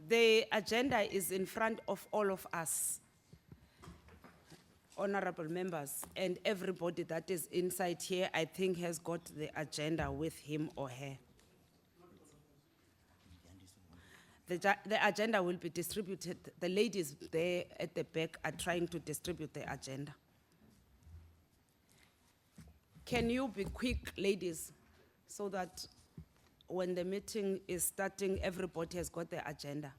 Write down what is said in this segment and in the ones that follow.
The agenda is in front of all of us, honorable members, and everybody that is inside here, I think, has got the agenda with him or her. The agenda will be distributed. The ladies there at the back are trying to distribute the agenda. Can you be quick, ladies, so that when the meeting is starting, everybody has got the agenda?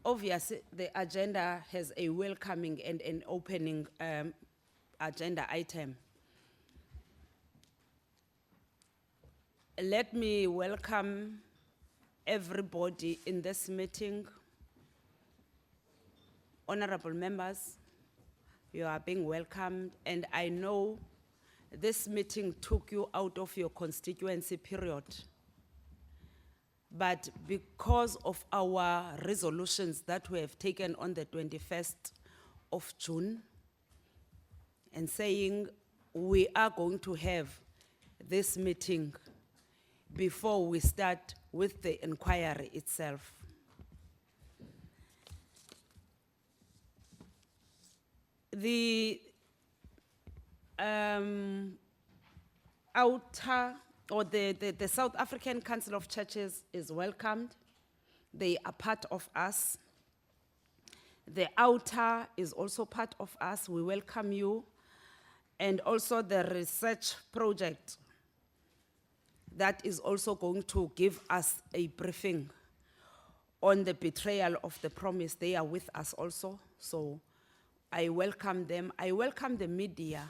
Obviously, the agenda has a welcoming and an opening agenda item. Let me welcome everybody in this meeting. Honorable members, you are being welcomed, and I know this meeting took you out of your constituency period. But because of our resolutions that we have taken on the 21st of June, and saying we are going to have this meeting before we start with the inquiry itself. The outer or the South African Council of Churches is welcomed. They are part of us. The outer is also part of us. We welcome you. And also the research project that is also going to give us a briefing on the betrayal of the promise. They are with us also. So I welcome them. I welcome the media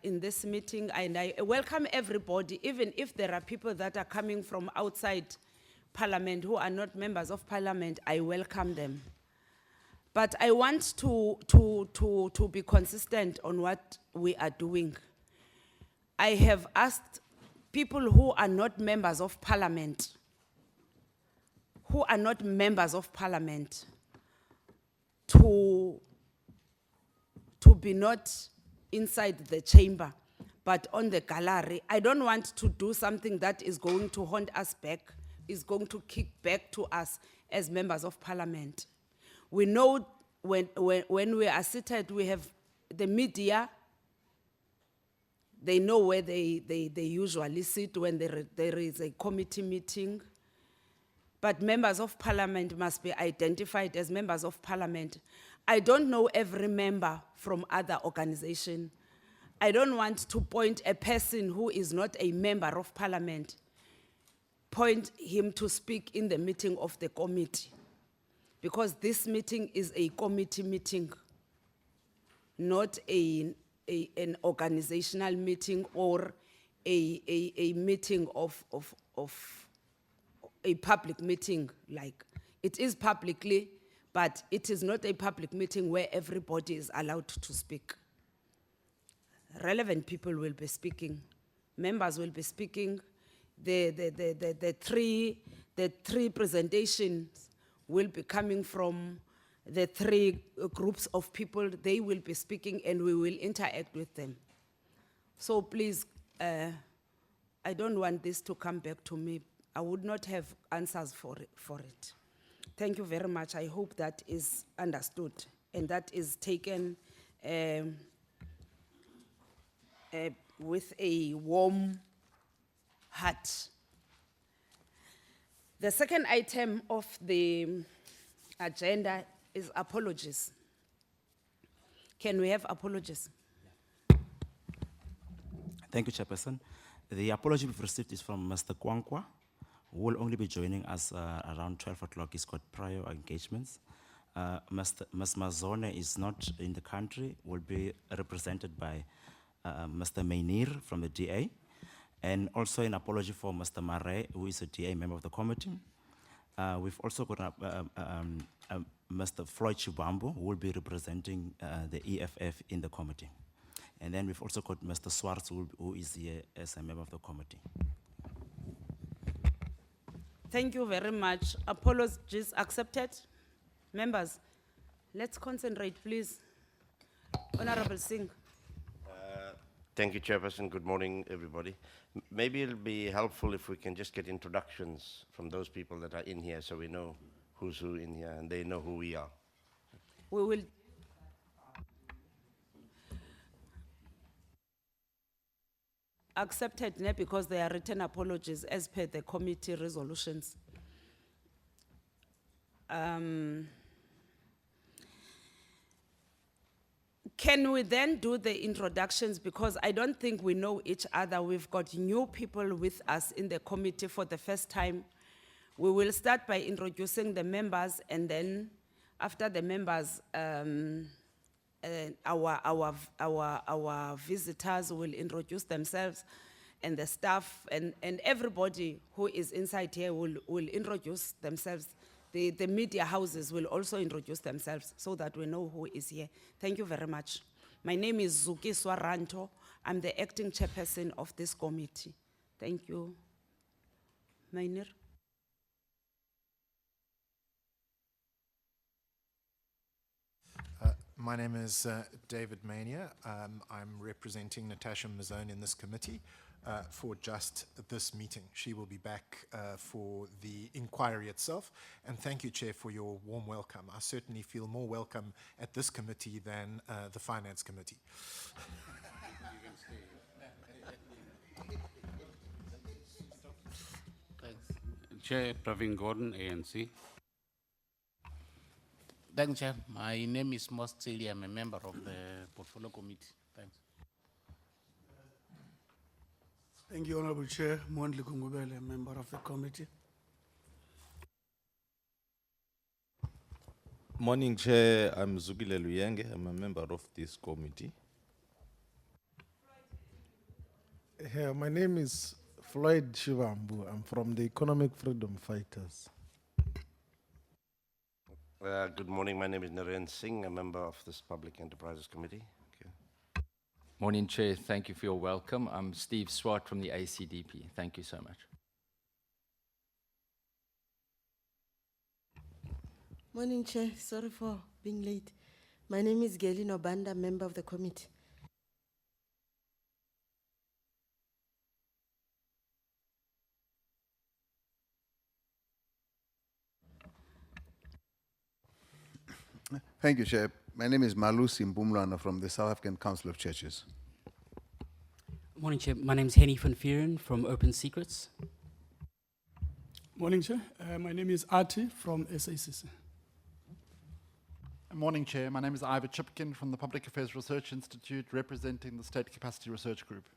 in this meeting, and I welcome everybody, even if there are people that are coming from outside Parliament who are not members of Parliament, I welcome them. But I want to be consistent on what we are doing. I have asked people who are not members of Parliament, to be not inside the chamber, but on the gallery. I don't want to do something that is going to haunt us back, is going to kick back to us as members of Parliament. We know when we are seated, we have the media. They know where they usually sit when there is a committee meeting. But members of Parliament must be identified as members of Parliament. I don't know every member from other organizations. I don't want to point a person who is not a member of Parliament, point him to speak in the meeting of the committee. Because this meeting is a committee meeting, not an organizational meeting or a meeting of a public meeting. Like, it is publicly, but it is not a public meeting where everybody is allowed to speak. Relevant people will be speaking. Members will be speaking. The three presentations will be coming from the three groups of people. They will be speaking and we will interact with them. So please, I don't want this to come back to me. I would not have answers for it. Thank you very much. I hope that is understood and that is taken with a warm heart. The second item of the agenda is apologies. Can we have apologies? Thank you, Chairperson. The apology we've received is from Mr. Kwankwa, who will only be joining us around 12 o'clock. He's got prior engagements. Ms. Mazone is not in the country, will be represented by Mr. Mainir from the DA. And also an apology for Mr. Mare, who is a DA member of the committee. We've also got Mr. Floyd Chibambo, who will be representing the EFF in the committee. And then we've also got Mr. Swartz, who is here as a member of the committee. Thank you very much. Apologies accepted. Members, Let's concentrate, please. Honorable Singh. Thank you, Chairperson. Good morning, everybody. Maybe it'll be helpful if we can just get introductions from those people that are in here so we know who's who in here and they know who we are. We will. Accepted ne, because they are written apologies as per the committee resolutions. Can we then do the introductions, because I don't think we know each other. We've got new people with us in the committee for the first time. We will start by introducing the members, and then after the members, our visitors will introduce themselves, and the staff and everybody who is inside here will introduce themselves. The media houses will also introduce themselves so that we know who is here. Thank you very much. My name is Zuki Swaranto. I'm the acting chairperson of this committee. Thank you. Mainir. My name is David Mania. I'm representing Natasha Mazzone in this committee for just this meeting. She will be back for the inquiry itself. And thank you, Chair, for your warm welcome. I certainly feel more welcome at this committee than the Finance Committee. Thanks. Chair Praveen Gordon, ANC. Thanks, Chair. My name is Most Silly. I'm a member of the Portfolio Committee. Thanks. Thank you, Honorable Chair. Mondli Kungubele, member of the committee. Morning, Chair. I'm Zugile Luyenge. I'm a member of this committee. My name is Floyd Shivambu. I'm from the Economic Freedom Fighters. Good morning. My name is Naren Singh, a member of this Public Enterprises Committee. Thank you. Morning, Chair. Thank you for your welcome. I'm Steve Swart from the ACDP. Thank you so much. Morning, Chair. Sorry for being late. My name is Gailin Obanda, member of the committee. Thank you, Chair. My name is Malusi Mbumlwana from the South African Council of Churches. Morning, Chair. My name is Henny van Vieren from Open Secrets. Morning, Chair. My name is Ati from SACC. Morning, Chair. My name is Ivor Chipkin from the Public Affairs Research Institute, representing the State Capacity Research Group.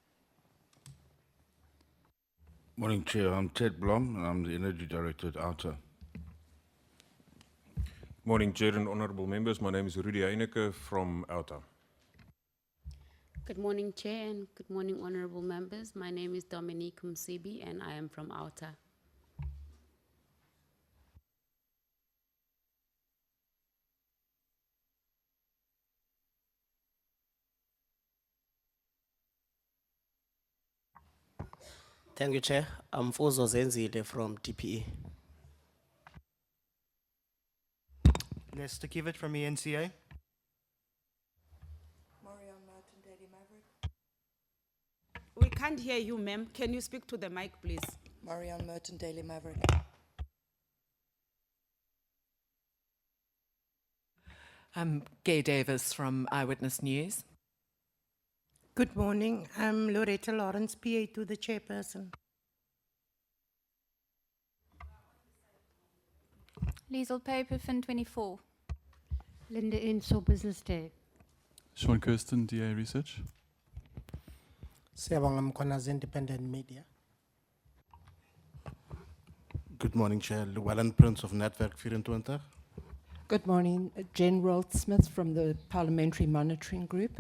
Morning, Chair. I'm Ted Blom, and I'm the Energy Director at Auditor. Morning, Chair and honourable members. My name is Rudy Heineke from Auditor. Good morning, Chair, and good morning, honourable members. My name is Dominique Msibi, and I am from Auditor. Thank you, Chair. I'm Fuzo Zenzile from DPE. Nesta Kivet from ENCA. We can't hear you, ma'am. Can you speak to the mic, please? Marianne Merton, Daily Maverick. I'm Gay Davis from Eyewitness News. Good morning. I'm Loretta Lawrence, PA to the chairperson. Liesel Paper, Fin 24. Linda Enso, Business Day. Sean Kirsten, DA Research. Siyabonga Mkhonazi, Independent Media. Good morning, Chair. Llewellyn Prince of Netwerk 24. Good morning. Jen Rolt Smith from the Parliamentary Monitoring Group.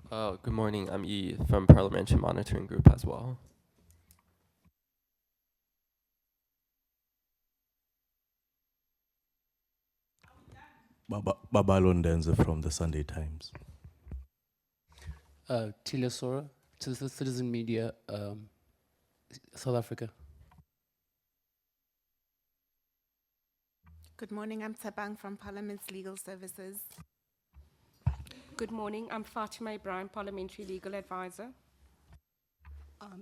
Good morning. I'm E from Parliamentary Monitoring Group as well. Babalo Ndenze from the Sunday Times. Tilia Sora, Citizen Media, South Africa. Good morning, I'm Tabang from Parliament's Legal Services. Good morning, I'm Fatima Ibrahim, Parliamentary Legal Advisor.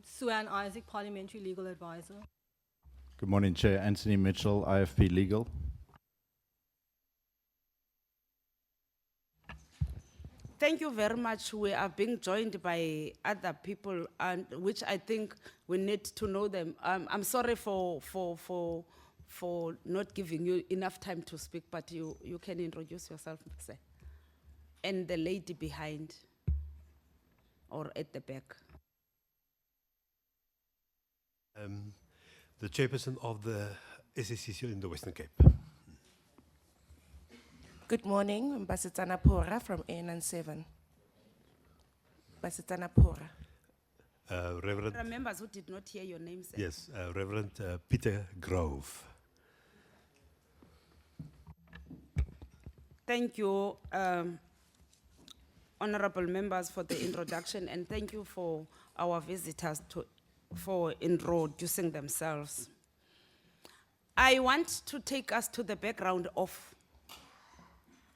Suan Isaac, Parliamentary Legal Advisor. Good morning, Chair. Anthony Mitchell, IFP Legal. Thank you very much. We are being joined by other people, and which I think we need to know them. I'm sorry for not giving you enough time to speak, but you can introduce yourself, sir. And the lady behind or at the back. The chairperson of the SACC in the Western Cape. Good morning, I'm Basitana Pora from AN7. Basitana Pora. Reverend. There are members who did not hear your name, sir. Yes, Reverend Peter Grove. Thank you, honorable members, for the introduction, and thank you for our visitors for introducing themselves. I want to take us to the background of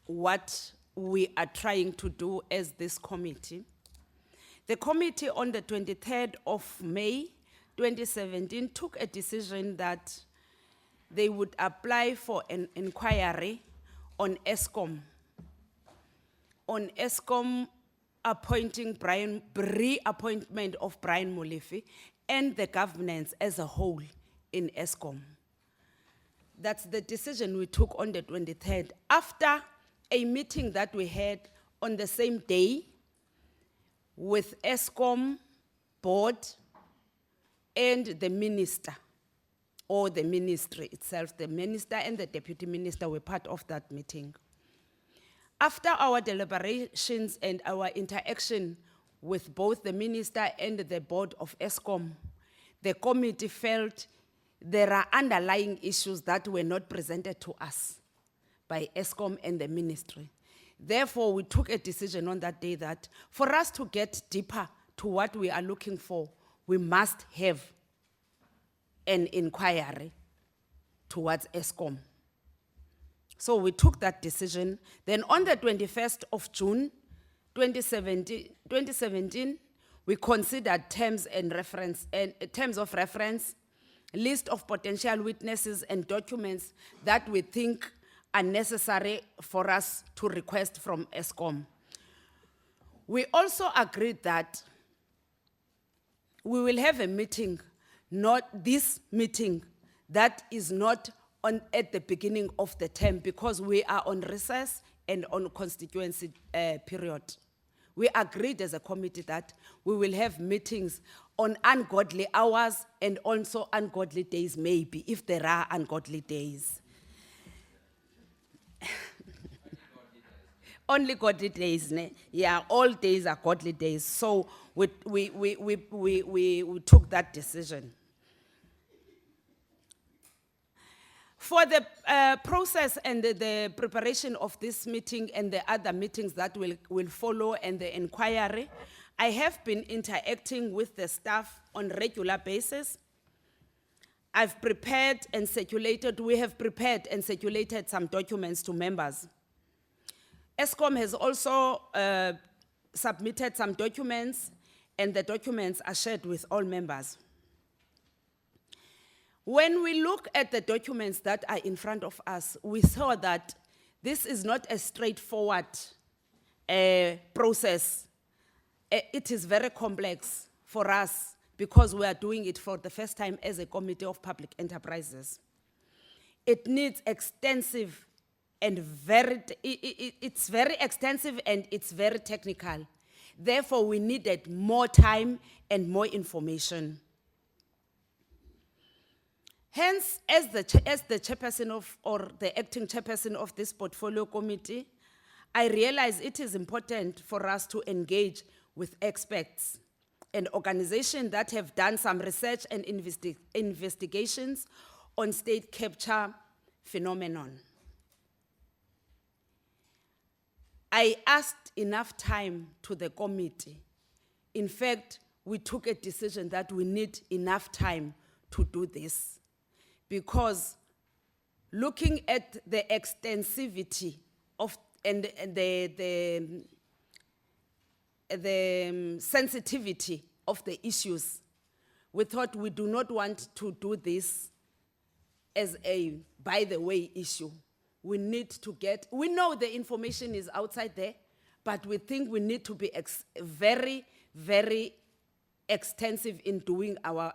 what we are trying to do as this committee. The committee on the 23rd of May 2017 took a decision that they would apply for an inquiry on Eskom appointing re-appointment of Brian Molefe and the governance as a whole in Eskom. That's the decision we took on the 23rd, after a meeting that we had on the same day with Eskom board and the minister, or the ministry itself. The minister and the deputy minister were part of that meeting. After our deliberations and our interaction with both the minister and the board of Eskom, the committee felt there are underlying issues that were not presented to us by Eskom and the ministry. Therefore, we took a decision on that day that for us to get deeper to what we are looking for, we must have an inquiry towards Eskom. So we took that decision. Then on the 21st of June, 2017, we considered terms of reference, list of potential witnesses and documents that we think are necessary for us to request from Eskom. We also agreed that we will have a meeting, not this meeting, that is not at the beginning of the term, because we are on recess and on constituency period. We agreed as a committee that we will have meetings on ungodly hours and also ungodly days, maybe, if there are ungodly days. Only godly days, ne? Yeah, all days are godly days. So we took that decision. For the process and the preparation of this meeting and the other meetings that will follow and the inquiry, I have been interacting with the staff on a regular basis. I've prepared and circulated, we have prepared and circulated some documents to members. Eskom has also submitted some documents, and the documents are shared with all members. When we look at the documents that are in front of us, we saw that this is not a straightforward process. It is very complex for us because we are doing it for the first time as a Committee of Public Enterprises. It needs extensive and it's very extensive and it's very technical. Therefore, we needed more time and more information. Hence, as the chairperson of, or the acting chairperson of this portfolio committee, I realize it is important for us to engage with experts and organizations that have done some research and investigations on state capture phenomenon. I asked enough time to the committee. In fact, we took a decision that we need enough time to do this, because looking at the extensivity of and the sensitivity of the issues, we thought we do not want to do this as a by the way issue. We need to get, we know the information is outside there, but we think we need to be very, very extensive in doing our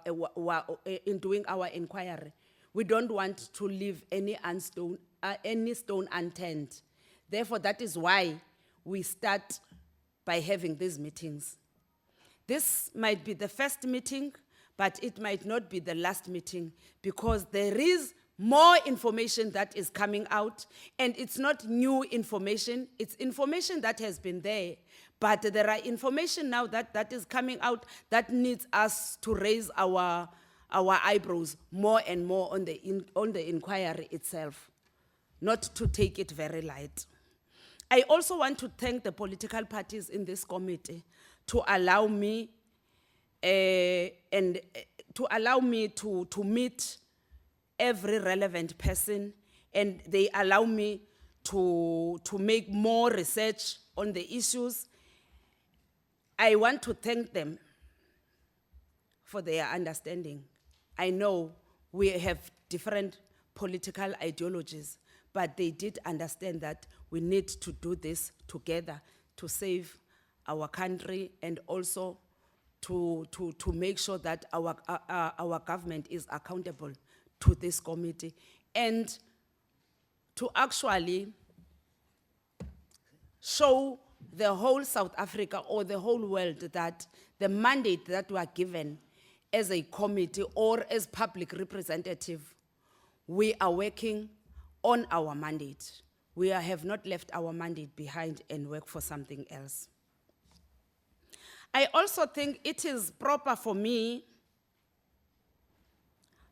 inquiry. We don't want to leave any stone unturned. Therefore, that is why we start by having these meetings. This might be the first meeting, but it might not be the last meeting, because there is more information that is coming out, and it's not new information, it's information that has been there, but there are information now that is coming out that needs us to raise our eyebrows more and more on the inquiry itself, not to take it very light. I also want to thank the political parties in this committee to allow me to meet every relevant person, and they allow me to make more research on the issues. I want to thank them for their understanding. I know we have different political ideologies, but they did understand that we need to do this together to save our country, and also to make sure that our government is accountable to this committee, and to actually show the whole South Africa or the whole world that the mandate that we are given as a committee or as public representative, we are working on our mandate. We have not left our mandate behind and work for something else. I also think it is proper for me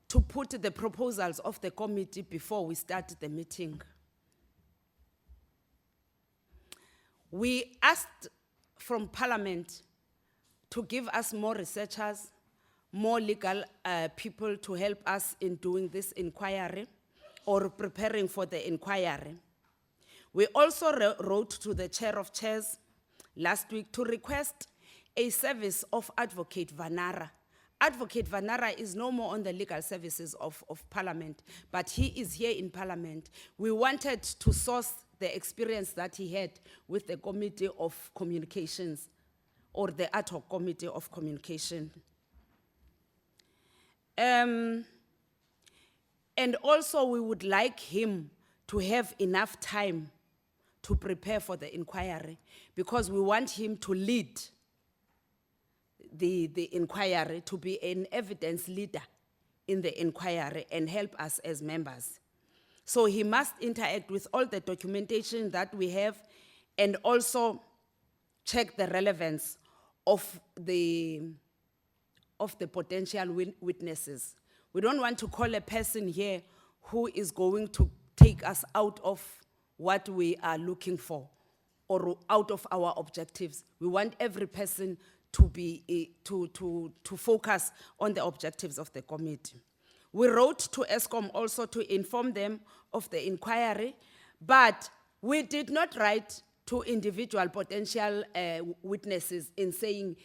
to put the proposals of the committee before we start the meeting. We asked from Parliament to give us more researchers, more legal people to help us in doing this inquiry or preparing for the inquiry. We also wrote to the Chair of Chairs last week to request a service of Advocate Vanara. Advocate Vanara is no more on the legal services of Parliament, but he is here in Parliament. We wanted to source the experience that he had with the Committee of Communications, or the ad hoc Committee of Communication. And also we would like him to have enough time to prepare for the inquiry, because we want him to lead the inquiry, to be an evidence leader in the inquiry and help us as members. So he must interact with all the documentation that we have, and also check the relevance of the potential witnesses. We don't want to call a person here who is going to take us out of what we are looking for or out of our objectives. We want every person to be to focus on the objectives of the committee. We wrote to Eskom also to inform them of the inquiry, but we did not write to individual potential witnesses in saying,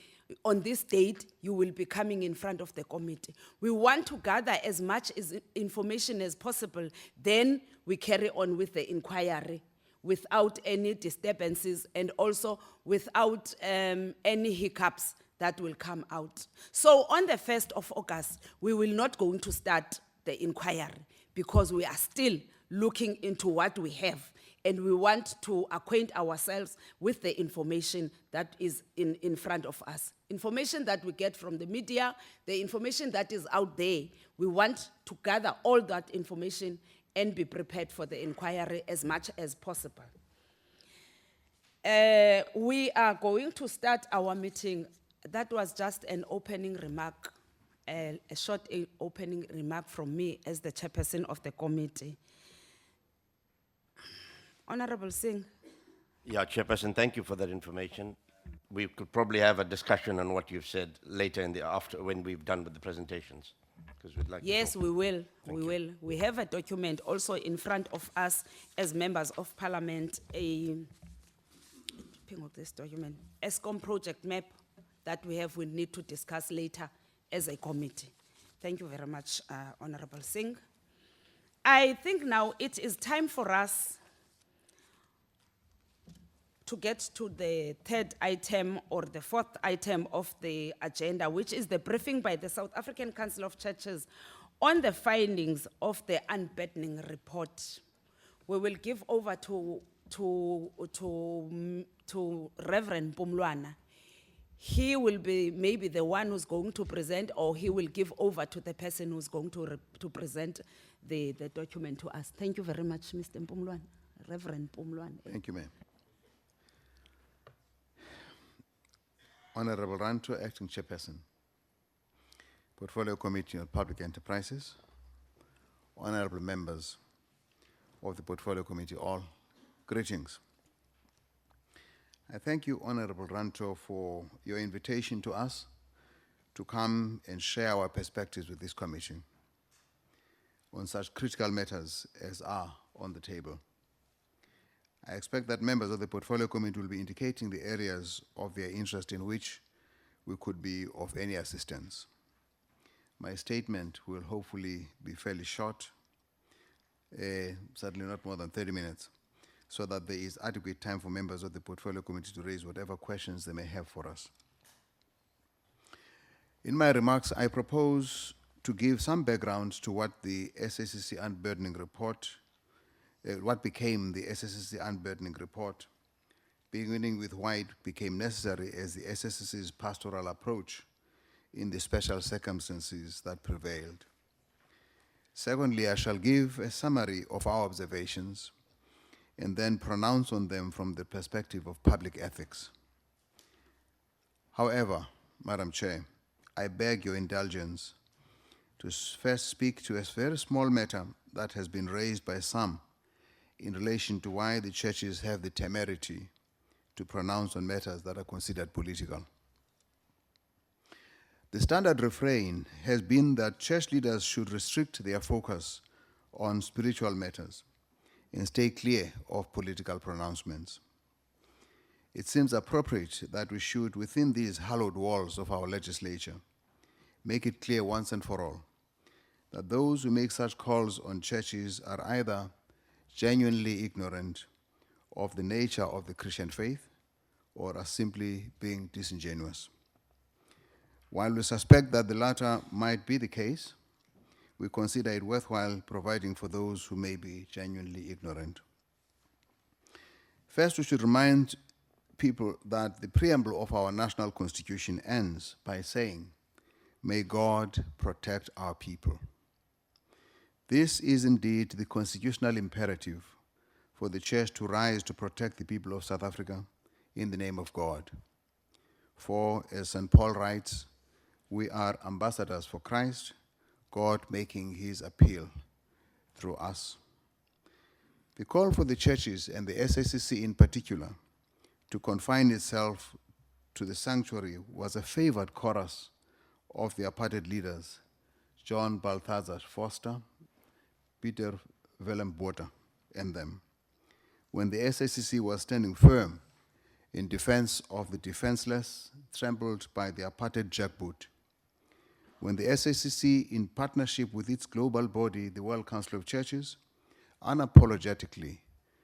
on this date, you will be coming in front of the committee. We want to gather as much information as possible, then we carry on with the inquiry without any disturbances, and also without any hiccups that will come out. So on the 1st of August, we will not going to start the inquiry, because we are still looking into what we have, and we want to acquaint ourselves with the information that is in front of us. Information that we get from the media, the information that is out there, we want to gather all that information and be prepared for the inquiry as much as possible. We are going to start our meeting. That was just an opening remark, a short opening remark from me as the chairperson of the committee. Honorable Singh. Yeah, Chairperson, thank you for that information. We could probably have a discussion on what you've said later after when we've done with the presentations, Because we'd like to Yes, talk. we will, Thank we you. will. We have a document also in front of us as members of parliament, ping of this document, Eskom project map that we need to discuss later as a committee. Thank you very much, Honorable Singh. I think now it is time for us to get to the third item or the fourth item of the agenda, which is the briefing by the South African Council of Churches on the findings of the unburdening report. We will give over to Reverend Pumlwana. He will be maybe the one who's going to present, or he will give over to the person who's going to present the document to us. Thank you very much, Mr. Pumlwana, Reverend Pumlwana. Thank you, ma'am. Honorable Ranto, Acting Chairperson, Portfolio Committee on Public Enterprises, honorable members of the Portfolio Committee, all, greetings. I thank you, Honorable Ranto, for your invitation to us to come and share our perspectives with this commission on such critical matters as are on the table. I expect that members of the Portfolio Committee will be indicating the areas of their interest in which we could be of any assistance. My statement will hopefully be fairly short, certainly not more than 30 minutes, so that there is adequate time for members of the Portfolio Committee to raise whatever questions they may have for us. In my remarks, I propose to give some background to what the SACC unburdening report what became the SACC unburdening report, beginning with why it became necessary as the SACC's pastoral approach in the special circumstances that prevailed. Secondly, I shall give a summary of our observations and then pronounce on them from the perspective of public ethics. However, Madam Chair, I beg your indulgence to first speak to a very small matter that has been raised by some in relation to why the churches have the temerity to pronounce on matters that are considered political. The standard refrain has been that church leaders should restrict their focus on spiritual matters and stay clear of political pronouncements. It seems appropriate that we should, within these hallowed walls of our legislature, make it clear once and for all that those who make such calls on churches are either genuinely ignorant of the nature of the Christian faith or are simply being disingenuous. While we suspect that the latter might be the case, we consider it worthwhile providing for those who may be genuinely ignorant. First, we should remind people that the preamble of our national constitution ends by saying, "May God protect our people." This is indeed the constitutional imperative for the church to rise to protect the people of South Africa in the name of God. For, as St. Paul writes, we are ambassadors for Christ, God making his appeal through us. The call for the churches and the SACC in particular to confine itself to the sanctuary was a favored chorus of the apartheid leaders, John Balthazar Foster, Peter Willem Botha, and them, when the SACC was standing firm in defense of the defenseless, trampled by the apartheid jackboot. When the SACC, in partnership with its global body, the World Council of Churches, unapologetically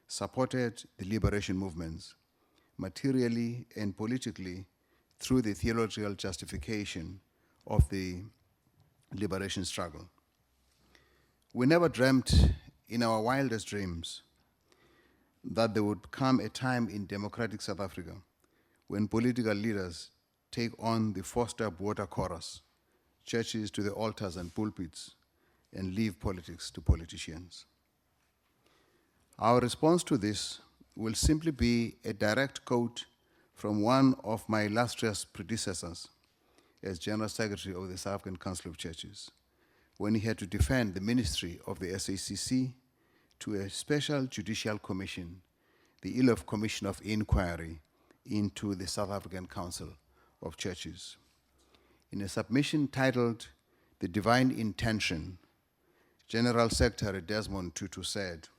supported the liberation movements, materially and politically, through the theological justification of the liberation struggle. We never dreamt in our wildest dreams that there would come a time in democratic South Africa when political leaders take on the Foster Botha chorus, churches to the altars and pulpits, and leave politics to politicians. Our response to this will simply be a direct quote from one of my illustrious predecessors as General Secretary of the South African Council of Churches, when he had to defend the ministry of the SACC to a special judicial commission, the ILOF Commission of Inquiry into the South African Council of Churches. In a submission titled the divine intention, General Secretary Desmond Tutu said,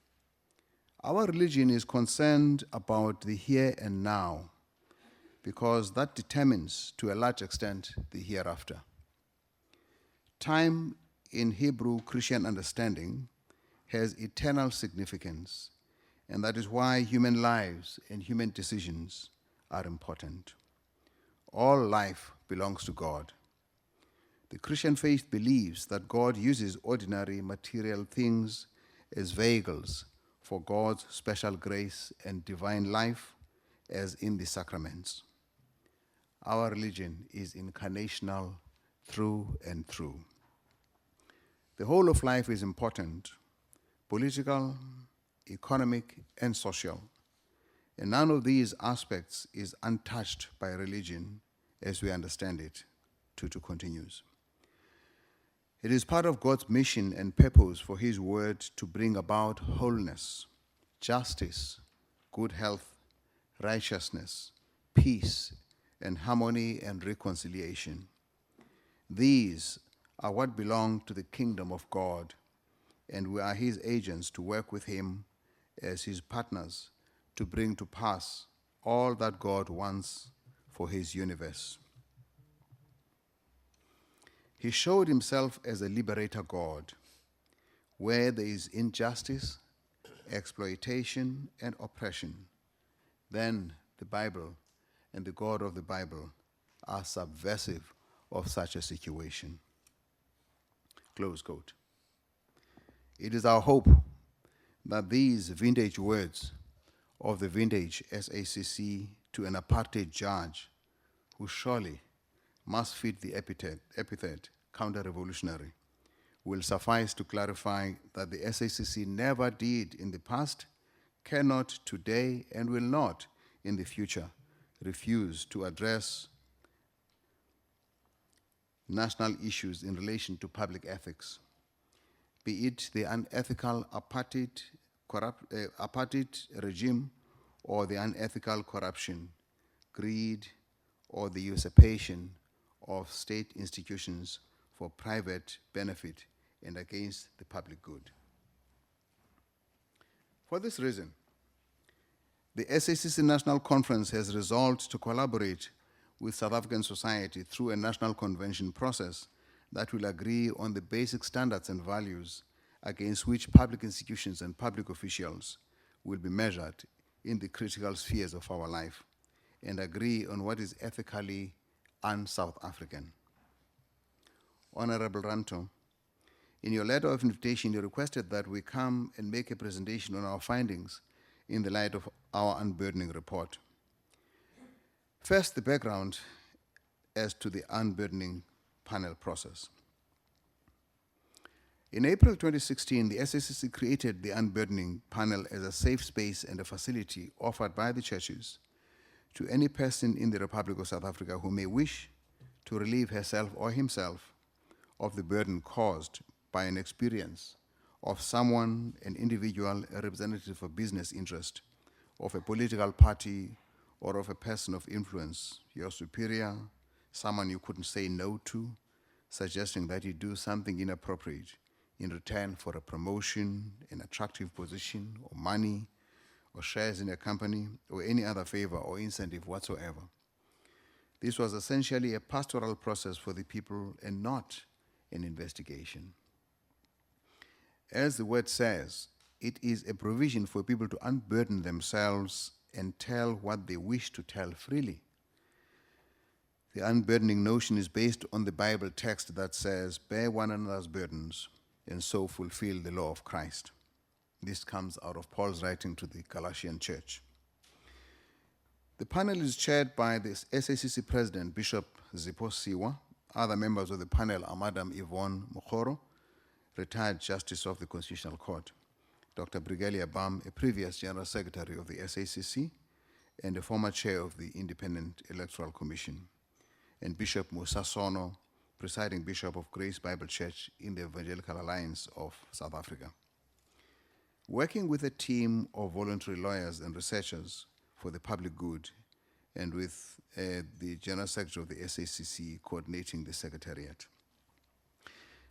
"Our religion is concerned about the here and now because that determines, to a large extent, the hereafter. Time in Hebrew Christian understanding has eternal significance, and that is why human lives and human decisions are important. All life belongs to God. The Christian faith believes that God uses ordinary material things as vehicles for God's special grace and divine life, as in the sacraments. Our religion is incarnational through and through. The whole of life is important, political, economic, and social, and none of these aspects is untouched by religion as we understand it," Tutu continues. "It is part of God's mission and purpose for His word to bring about wholeness, justice, good health, righteousness, peace, and harmony and reconciliation. These are what belong to the kingdom of God, and we are His agents to work with Him as His partners to bring to pass all that God wants for His universe. He showed Himself as a liberator God. Where there is injustice, exploitation, and oppression, then the Bible and the God of the Bible are subversive of such a situation." Close quote. It is our hope that these vintage words of the vintage SACC to an apartheid judge, who surely must fit the epithet counter-revolutionary, will suffice to clarify that the SACC never did in the past, cannot today, and will not in the future refuse to address national issues in relation to public ethics, be it the unethical apartheid regime or the unethical corruption, greed, or the usurpation of state institutions for private benefit and against the public good. For this reason, the SACC National Conference has resolved to collaborate with South African society through a national convention process that will agree on the basic standards and values against which public institutions and public officials will be measured in the critical spheres of our life, and agree on what is ethically un-South African. Honorable Ranto, in your letter of invitation, you requested that we come and make a presentation on our findings in the light of our unburdening report. First, the background as to the unburdening panel process. In April 2016, the SACC created the unburdening panel as a safe space and a facility offered by the churches to any person in the Republic of South Africa who may wish to relieve herself or himself of the burden caused by an experience of someone, an individual, a representative of business interest, of a political party, or of a person of influence, your superior, someone you couldn't say no to, suggesting that you do something inappropriate in return for a promotion, an attractive position, or money, or shares in a company, or any other favor or incentive whatsoever. This was essentially a pastoral process for the people and not an investigation. As the word says, it is a provision for people to unburden themselves and tell what they wish to tell freely. The unburdening notion is based on the Bible text that says, "Bear one another's burdens and so fulfill the law of Christ." This comes out of Paul's writing to the Galatian church. The panel is chaired by the SACC President, Bishop Zipho Siwa. Other members of the panel are Madam Yvonne Mokgoro, retired Justice of the Constitutional Court, Dr. Brigelia Bam, a previous General Secretary of the SACC and a former chair of the Independent Electoral Commission, and Bishop Musa Sono, presiding Bishop of Grace Bible Church in the Evangelical Alliance of South Africa. Working with a team of voluntary lawyers and researchers for the public good, and with the General Secretary of the SACC coordinating the Secretariat.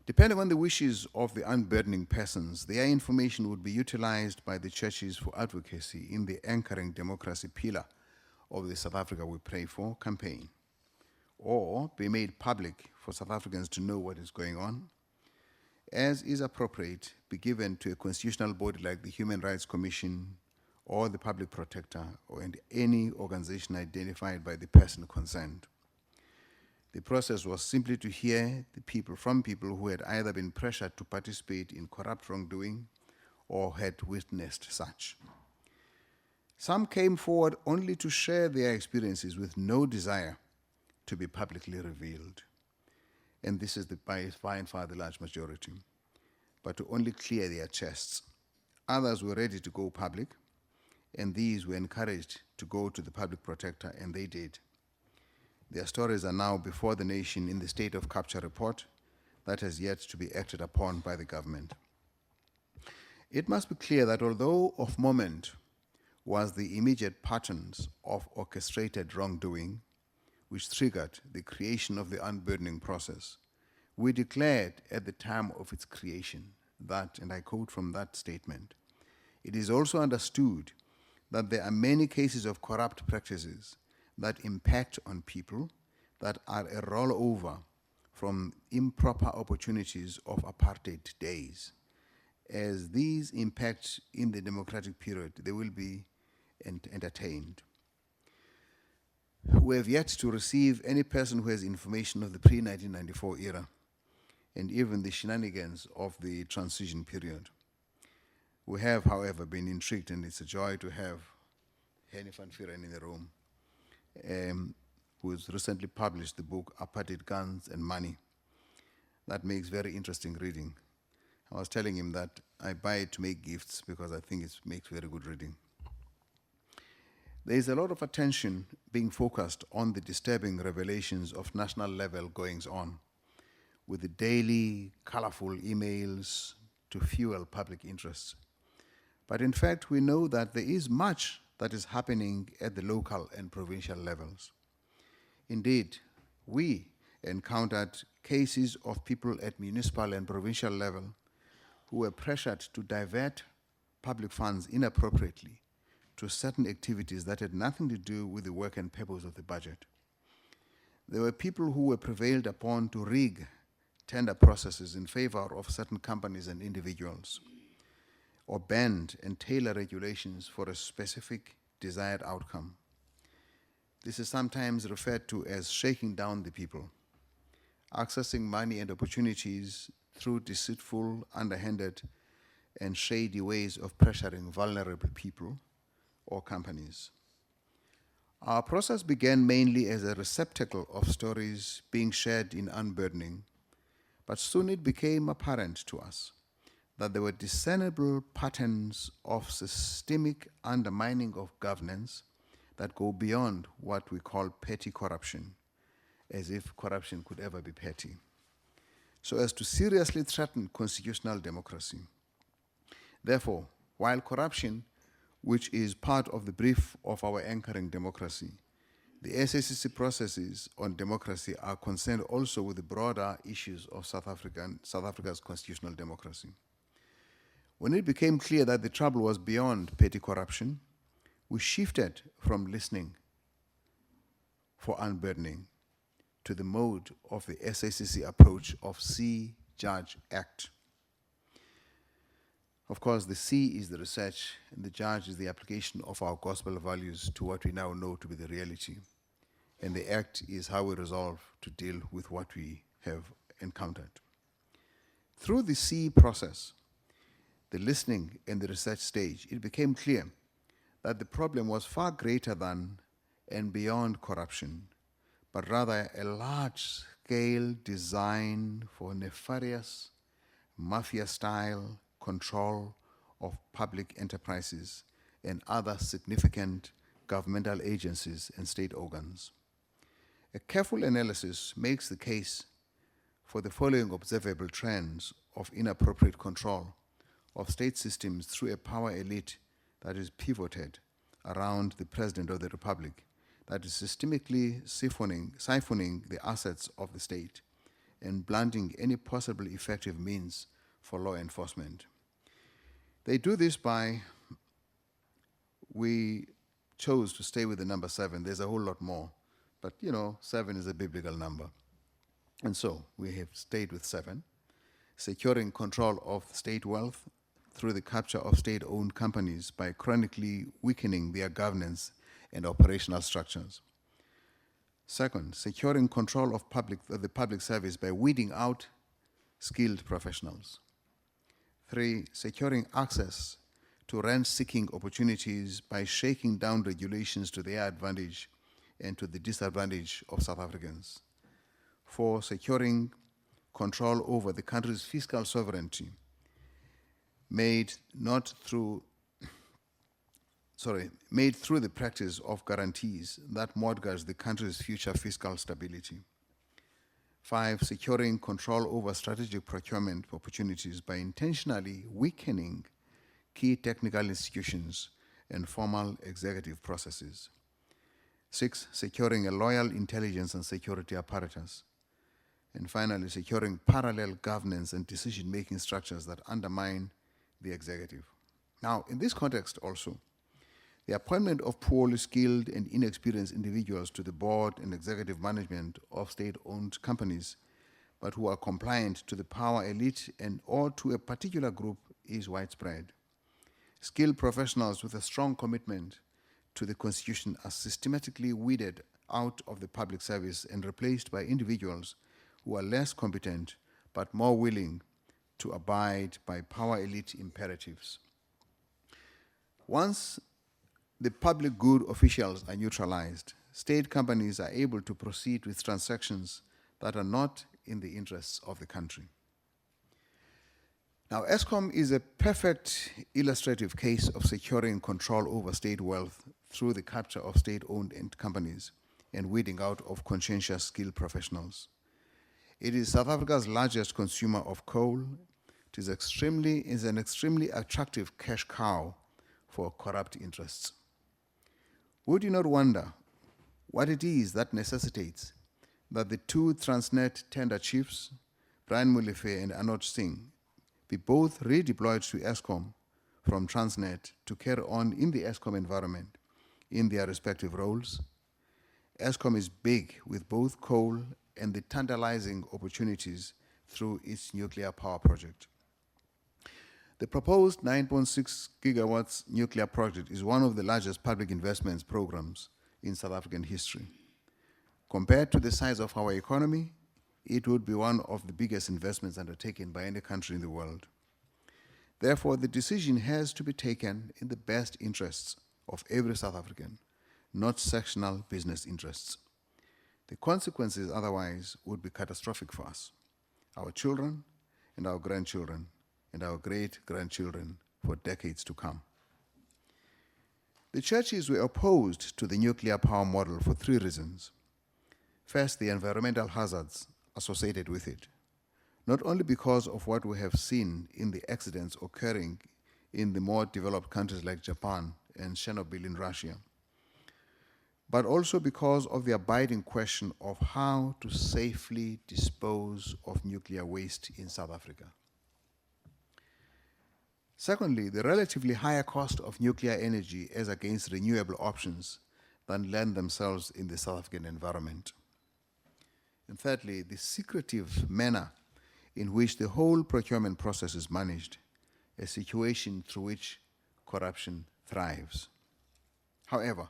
Depending on the wishes of the unburdening persons, their information would be utilized by the churches for advocacy in the anchoring democracy pillar of the South Africa We Pray For campaign, or be made public for South Africans to know what is going on, as is appropriate, be given to a constitutional body like the Human Rights Commission or the Public Protector or any organization identified by the person concerned. The process was simply to hear the people from people who had either been pressured to participate in corrupt wrongdoing or had witnessed such. Some came forward only to share their experiences with no desire to be publicly revealed. And this is by and far the large majority, but to only clear their chests. Others were ready to go public, and these were encouraged to go to the Public Protector, and they did. Their stories are now before the nation in the state of capture report that has yet to be acted upon by the government. It must be clear that although of moment was the immediate patterns of orchestrated wrongdoing which triggered the creation of the unburdening process, we declared at the time of its creation that, and I quote from that statement, "It is also understood that there are many cases of corrupt practices that impact on people that are a rollover from improper opportunities of apartheid days. As these impact in the democratic period, they will be entertained. We have yet to receive any person who has information of the pre-1994 era and even the shenanigans of the transition period. We have, however, been intrigued, and it's a joy to have Henny van Vuren in the room, who has recently published the book Apartheid, Guns and Money. That makes very interesting reading. I was telling him that I buy it to make gifts because I think it makes very good reading. There is a lot of attention being focused on the disturbing revelations of national level goings on, with the daily colorful emails to fuel public interest. But in fact, we know that there is much that is happening at the local and provincial levels. Indeed, we encountered cases of people at municipal and provincial level who were pressured to divert public funds inappropriately to certain activities that had nothing to do with the work and purpose of the budget. There were people who were prevailed upon to rig tender processes in favor of certain companies and individuals, or bend and tailor regulations for a specific desired outcome. This is sometimes referred to as shaking down the people, accessing money and opportunities through deceitful, underhanded, and shady ways of pressuring vulnerable people or companies. Our process began mainly as a receptacle of stories being shared in unburdening, but soon it became apparent to us that there were discernible patterns of systemic undermining of governance that go beyond what we call petty corruption, as if corruption could ever be petty, so as to seriously threaten constitutional democracy. Therefore, while corruption, which is part of the brief of our anchoring democracy, the SACC processes on democracy are concerned also with the broader issues of South Africa's constitutional democracy. When it became clear that the trouble was beyond petty corruption, we shifted from listening for unburdening to the mode of the SACC approach of see, judge, act. Of course, the C is the research, and the judge is the application of our gospel values to what we now know to be the reality. And the act is how we resolve to deal with what we have encountered. Through the C process, the listening and the research stage, it became clear that the problem was far greater than and beyond corruption, but rather a large-scale design for nefarious, mafia-style control of public enterprises and other significant governmental agencies and state organs. A careful analysis makes the case for the following observable trends of inappropriate control of state systems through a power elite that is pivoted around the President of the Republic, that is systemically siphoning the assets of the state and blunting any possible effective means for law enforcement. They do this by, we chose to stay with the number 7. There's a whole lot more, but 7 is a biblical number. And so we have stayed with 7, securing control of state wealth through the capture of state-owned companies by chronically weakening their governance and operational structures. Second, securing control of the public service by weeding out skilled professionals. 3, securing access to rent-seeking opportunities by shaking down regulations to their advantage and to the disadvantage of South Africans. 4, securing control over the country's fiscal sovereignty, made through the practice of guarantees that mortgage the country's future fiscal stability. 5, securing control over strategic procurement opportunities by intentionally weakening key technical institutions and formal executive processes. 6, securing a loyal intelligence and security apparatus. And finally, securing parallel governance and decision-making structures that undermine the executive. Now, in this context also, the appointment of poorly skilled and inexperienced individuals to the board and executive management of state-owned companies, but who are compliant to the power elite and or to a particular group is widespread. Skilled professionals with a strong commitment to the Constitution are systematically weeded out of the public service and replaced by individuals who are less competent but more willing to abide by power elite imperatives. Once the public good officials are neutralized, state companies are able to proceed with transactions that are not in the interests of the country. Now, Eskom is a perfect illustrative case of securing control over state wealth through the capture of state-owned companies and weeding out of conscientious skilled professionals. It is South Africa's largest consumer of coal. It is an extremely attractive cash cow for corrupt interests. Would you not wonder what it is that necessitates that the 2 Transnet tender chiefs, Brian Molefe and Anoj Singh, be both redeployed to Eskom from Transnet to carry on in the Eskom environment in their respective roles? Eskom is big with both coal and the tantalizing opportunities through its nuclear power project. The proposed 9.6 gigawatts nuclear project is one of the largest public investments programs in South African history. Compared to the size of our economy, it would be one of the biggest investments undertaken by any country in the world. Therefore, the decision has to be taken in the best interests of every South African, not sectional business interests. The consequences otherwise would be catastrophic for us, our children and our grandchildren and our great-grandchildren for decades to come. The churches were opposed to the nuclear power model for 3 reasons. First, the environmental hazards associated with it, not only because of what we have seen in the accidents occurring in the more developed countries like Japan and Chernobyl in Russia, but also because of the abiding question of how to safely dispose of nuclear waste in South Africa. Secondly, the relatively higher cost of nuclear energy as against renewable options that lend themselves in the South African environment. And thirdly, the secretive manner in which the whole procurement process is managed, a situation through which corruption thrives. However,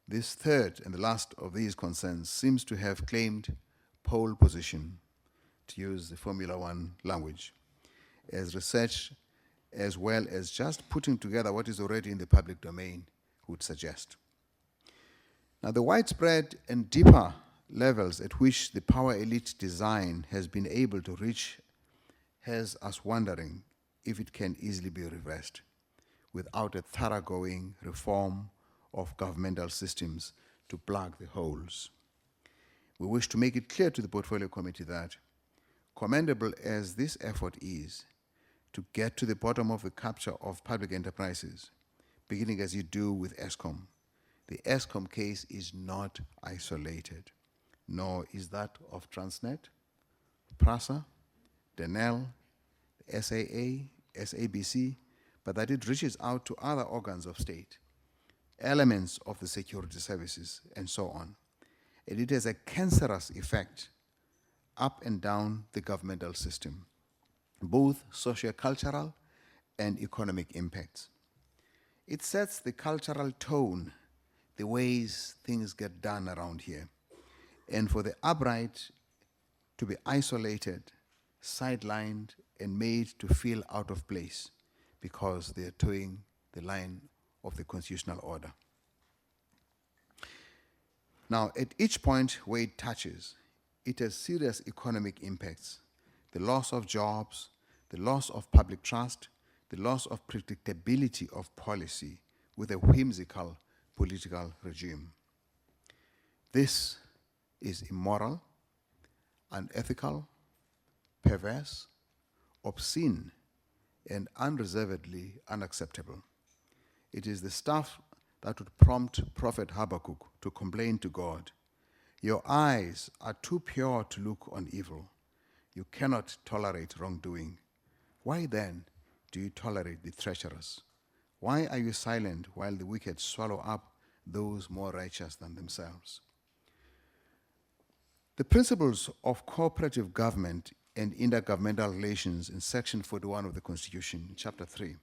this third and the last of these concerns seems to have claimed pole position, to use the Formula One language, as research as well as just putting together what is already in the public domain would suggest. Now, the widespread and deeper levels at which the power elite design has been able to reach has us wondering if it can easily be reversed without a thoroughgoing reform of governmental systems to plug the holes. We wish to make it clear to the Portfolio Committee that, commendable as this effort is to get to the bottom of the capture of public enterprises, beginning as you do with Eskom, the Eskom case is not isolated, nor is that of Transnet PRASA, DENEL, SAA, SABC, but that it reaches out to other organs of state, elements of the security services, and so on. And it has a cancerous effect up and down the governmental system, both socio-cultural and economic impacts. It sets the cultural tone, the ways things get done around here. And for the upright to be isolated, sidelined, and made to feel out of place because they're toeing the line of the constitutional order. Now, at each point where it touches, it has serious economic impacts. The loss of jobs, the loss of public trust, the loss of predictability of policy with a whimsical political regime. This is immoral, unethical, perverse, obscene, and unreservedly unacceptable. It is the stuff that would prompt Prophet Habakkuk to complain to God, "Your eyes are too pure to look on evil. You cannot tolerate wrongdoing. Why then do you tolerate the treacherous? Why are you silent while the wicked swallow up those more righteous than themselves?" The principles of cooperative government and intergovernmental relations in Section 41 of the Constitution, Chapter 3,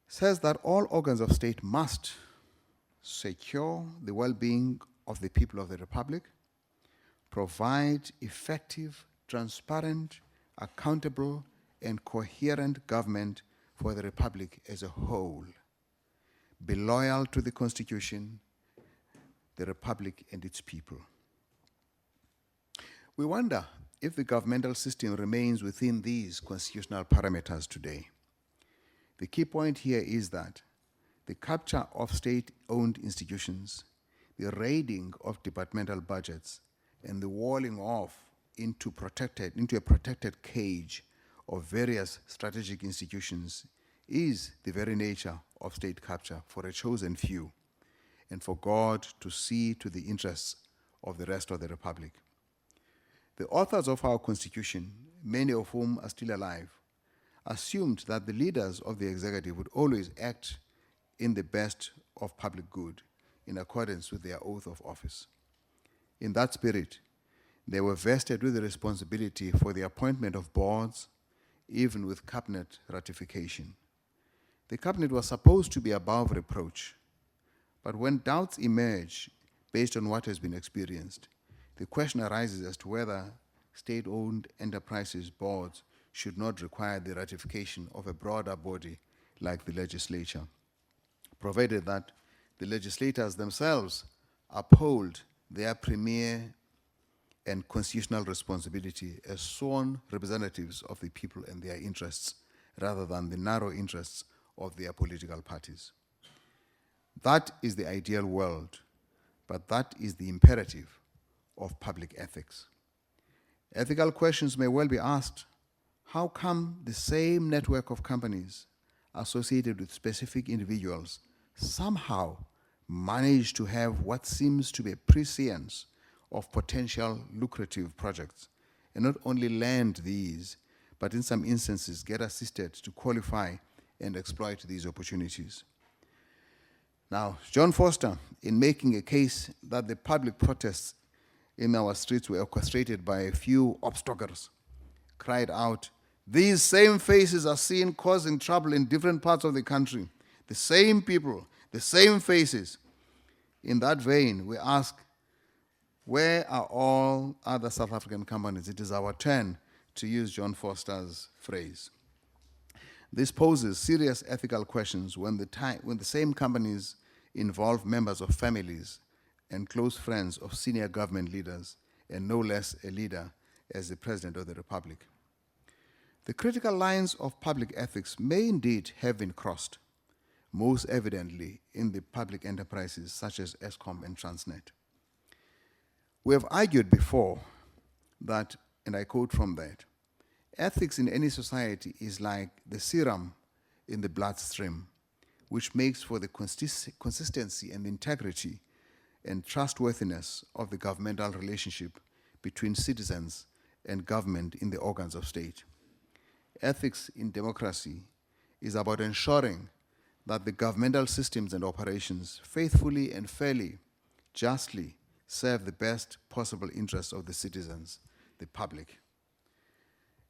says that all organs of state must secure the well-being of the people of the Republic, provide effective, transparent, accountable, and coherent government for the Republic as a whole, be loyal to the Constitution, the Republic, and its people. We wonder if the governmental system remains within these constitutional parameters today. The key point here is that the capture of state-owned institutions, the raiding of departmental budgets, and the walling off into a protected cage of various strategic institutions is the very nature of state capture for a chosen few, and for God to see to the interests of the rest of the Republic. The authors of our Constitution, many of whom are still alive, assumed that the leaders of the executive would always act in the best of public good in accordance with their oath of office. In that spirit, they were vested with the responsibility for the appointment of boards, even with cabinet ratification. The cabinet was supposed to be above reproach, but when doubts emerge based on what has been experienced, the question arises as to whether state-owned enterprises boards should not require the ratification of a broader body like the legislature, provided that the legislators themselves uphold their premier and constitutional responsibility as sworn representatives of the people and their interests, rather than the narrow interests of their political parties. That is the ideal world, but that is the imperative of public ethics. Ethical questions may well be asked: how come the same network of companies associated with specific individuals somehow manage to have what seems to be a prescience of potential lucrative projects, and not only land these, but in some instances get assisted to qualify and exploit these opportunities? Now, John Foster, in making a case that the public protests in our streets were orchestrated by a few obstacles, cried out, "These same faces are seen causing trouble in different parts of the country. The same people, the same faces." In that vein, we ask, where are all other South African companies? It is our turn to use John Foster's phrase. This poses serious ethical questions when the same companies involve members of families and close friends of senior government leaders, and no less a leader as the President of the Republic. The critical lines of public ethics may indeed have been crossed, most evidently in the public enterprises such as Eskom and Transnet. We have argued before that, and I quote from that, "Ethics in any society is like the serum in the bloodstream, which makes for the consistency and integrity and trustworthiness of the governmental relationship between citizens and government in the organs of state. Ethics in democracy is about ensuring that the governmental systems and operations faithfully and fairly, justly serve the best possible interests of the citizens, the public.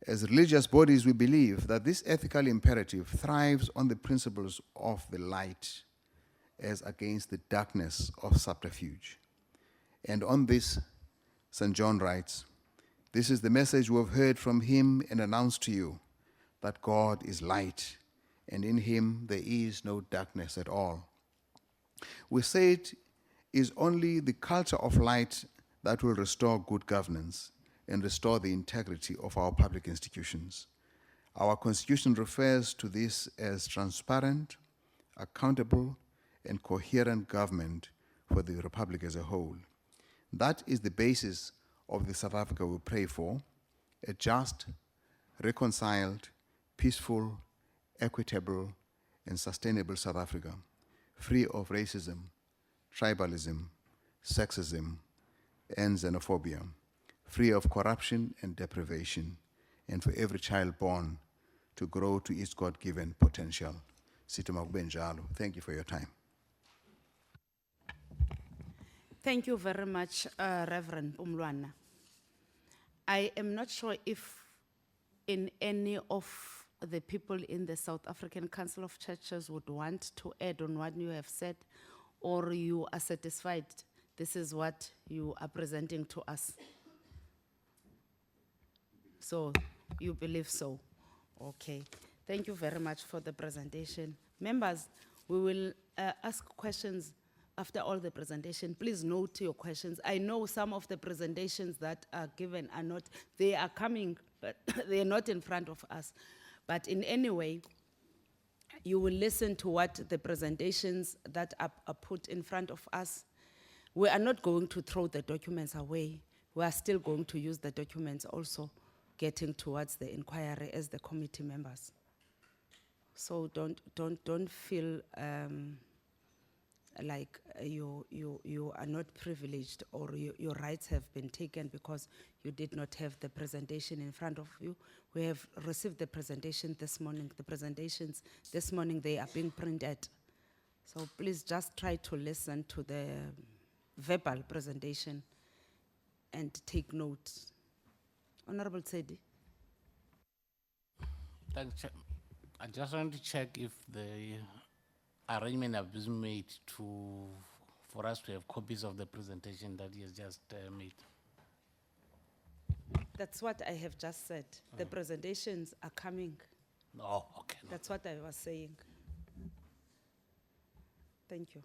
As religious bodies, we believe that this ethical imperative thrives on the principles of the light as against the darkness of subterfuge. And on this, St. John writes, "This is the message we have heard from him and announced to you, that God is light, and in him there is no darkness at all." We say it is only the culture of light that will restore good governance and restore the integrity of our public institutions. Our Constitution refers to this as transparent, accountable, and coherent government for the Republic as a whole. That is the basis of the South Africa we pray for, a just, reconciled, peaceful, equitable, and sustainable South Africa, free of racism, tribalism, sexism, and xenophobia, free of corruption and deprivation, and for every child born to grow to its God-given potential. Situma kube njalo. Thank you for your time. Thank you very much, Reverend Umlwana. I am not sure if in any of the people in the South African Council of Churches would want to add on what you have said, or you are satisfied this is what you are presenting to us. So you believe so? Okay. Thank you very much for the presentation. Members, we will ask questions after all the presentation. Please note your questions. I know some of the presentations that are given are not, they are coming, but they are not in front of us. But in any way, you will listen to what the presentations that are put in front of us. We are not going to throw the documents away. We are still going to use the documents also, getting towards the inquiry as the committee members. So don't feel like you are not privileged or your rights have been taken because you did not have the presentation in front of you. We have received the presentation this morning. The presentations this morning, they are being printed. So please just try to listen to the verbal presentation and take note. Honorable Tsedi. Thanks, Chair. I just want to check if the arrangement have been made for us to have copies of the presentation that he has just made. That's what I have just said. The presentations are coming. Oh, okay. No. That's what I was saying. Thank you.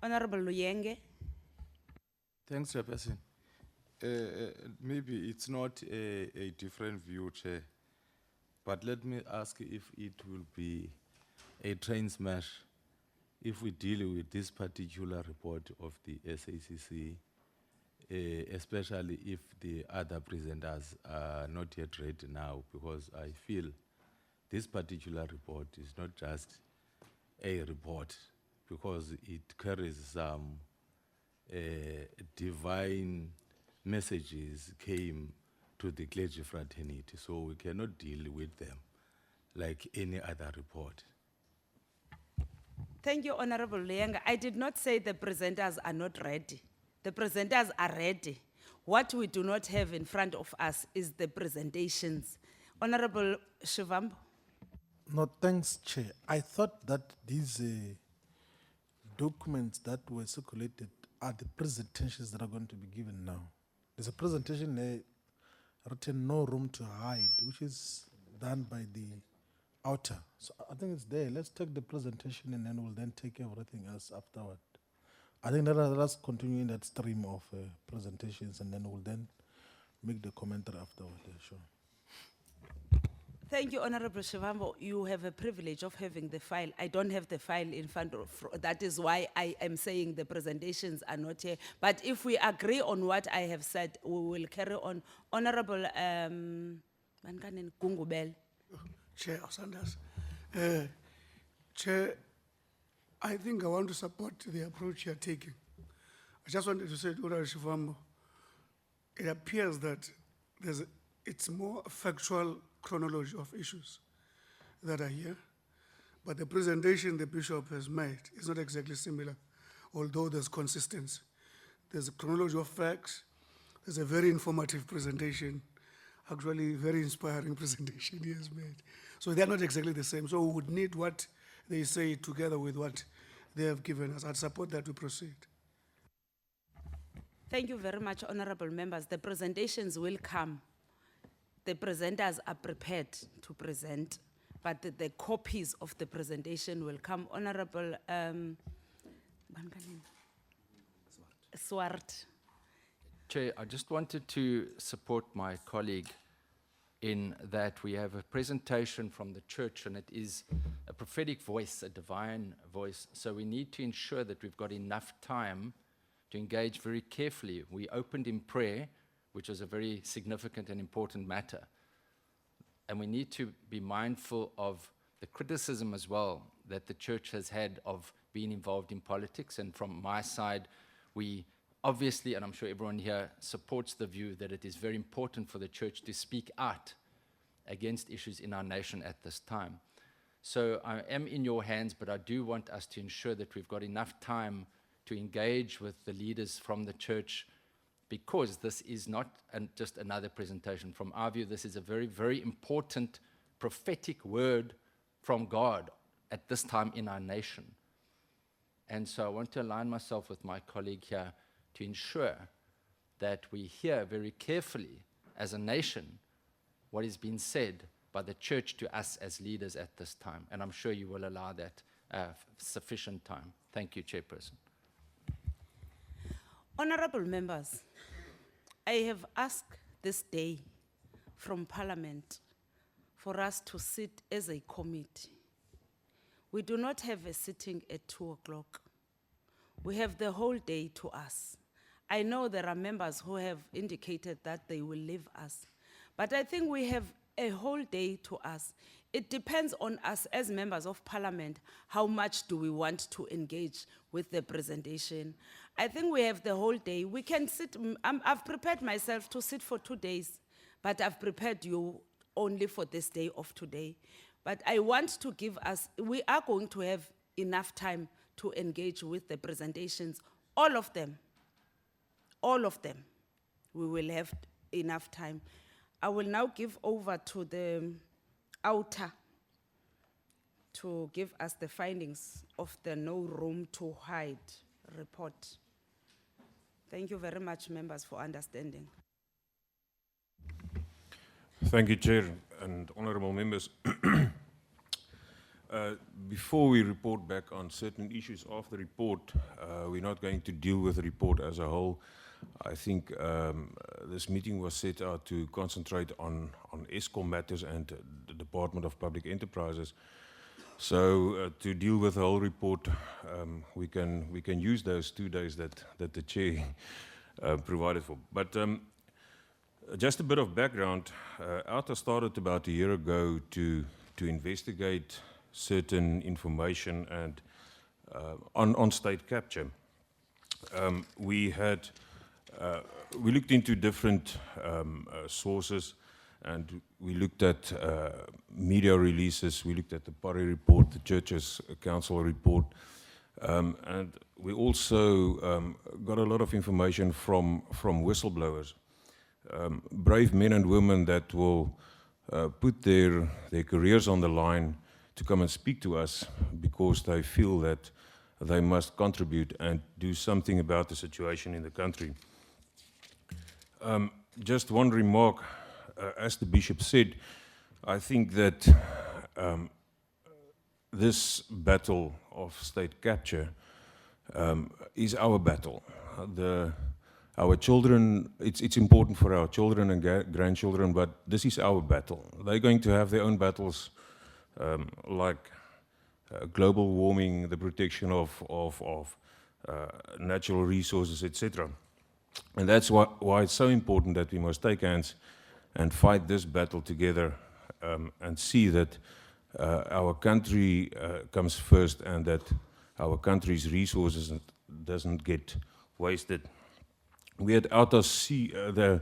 Honorable Luyenge. Thanks, Chairperson. Maybe it's not a different view, Chair, but let me ask if it will be a train smash if we deal with this particular report of the SACC, especially if the other presenters are not yet ready now, because I feel this particular report is not just a report, because it carries some divine messages came to the clergy fraternity, so we cannot deal with them like any other report. Thank you, Honorable Luyenge. I did not say the presenters are not ready. The presenters are ready. What we do not have in front of us is the presentations. Honorable Shivambu. No, thanks, Chair. I thought that these documents that were circulated are the presentations that are going to be given now. There's a presentation there written "No Room to Hide," which is done by the Auditor. So I think it's there. Let's take the presentation and then we'll then take everything else afterward. I think let us continue in that stream of presentations and then we'll then make the commentary afterward. Yeah, sure. Thank you, Honorable Shivambu. You have a privilege of having the file. I don't have the file in front of, that is why I am saying the presentations are not here. But if we agree on what I have said, we will carry on. Honorable Gungubel. Chair Sanders. Chair, I think I want to support the approach you're taking. I just wanted to say to Honorable Shivambo, it appears that it's more factual chronology of issues that are here, but the presentation the bishop has made is not exactly similar, although there's consistency. There's a chronology of facts, there's a very informative presentation, actually very inspiring presentation he has made. So they're not exactly the same, so we would need what they say together with what they have given us. I'd support that we proceed. Thank you very much, honorable members. The presentations will come. The presenters are prepared to present, but the copies of the presentation will come. Honorable Swart. Chair, I just wanted to support my colleague in that we have a presentation from the church, and it is a prophetic voice, a divine voice. So we need to ensure that we've got enough time to engage very carefully. We opened in prayer, which is a very significant and important matter. And we need to be mindful of the criticism as well that the church has had of being involved in politics. And from my side, we obviously, and I'm sure everyone here supports the view that it is very important for the church to speak out against issues in our nation at this time. So I am in your hands, but I do want us to ensure that we've got enough time to engage with the leaders from the church, because this is not just another presentation. From our view, this is a very, very important prophetic word from God at this time in our nation. And so I want to align myself with my colleague here to ensure that we hear very carefully as a nation what is being said by the church to us as leaders at this time. And I'm sure you will allow that sufficient time. Thank you, Chairperson. Honorable members, I have asked this day from Parliament for us to sit as a committee. We do not have a sitting at 2 o'clock. We have the whole day to us. I know there are members who have indicated that they will leave us, but I think we have a whole day to us. It depends on us as members of Parliament, how much do we want to engage with the presentation. I think we have the whole day. We can sit, I've prepared myself to sit for 2 days, but I've prepared you only for this day of today. But I want to give us, we are going to have enough time to engage with the presentations, all of them. All of them. We will have enough time. I will now give over to the Auditor to give us the findings of the no room to hide report. Thank you very much, members, for understanding. Thank you, Chair and honorable members. Before we report back on certain issues of the report, we're not going to deal with the report as a whole. I think this meeting was set out to concentrate on Eskom matters and the Department of Public Enterprises. So to deal with the whole report, we can use those 2 days that the Chair provided for. But just a bit of background, Auditor started about a year ago to investigate certain information and on state capture. We looked into different sources, and we looked at media releases, we looked at the Party report, the Churches Council report, and we also got a lot of information from whistleblowers, brave men and women that will put their careers on the line to come and speak to us because they feel that they must contribute and do something about the situation in the country. Just one remark, as the Bishop said, I think that this battle of state capture is our battle. Our children, it's important for our children and grandchildren, but this is our battle. They're going to have their own battles like global warming, the protection of natural resources, etc. And that's why it's so important that we must take hands and fight this battle together and see that our country comes first and that our country's resources doesn't get wasted. We had out of the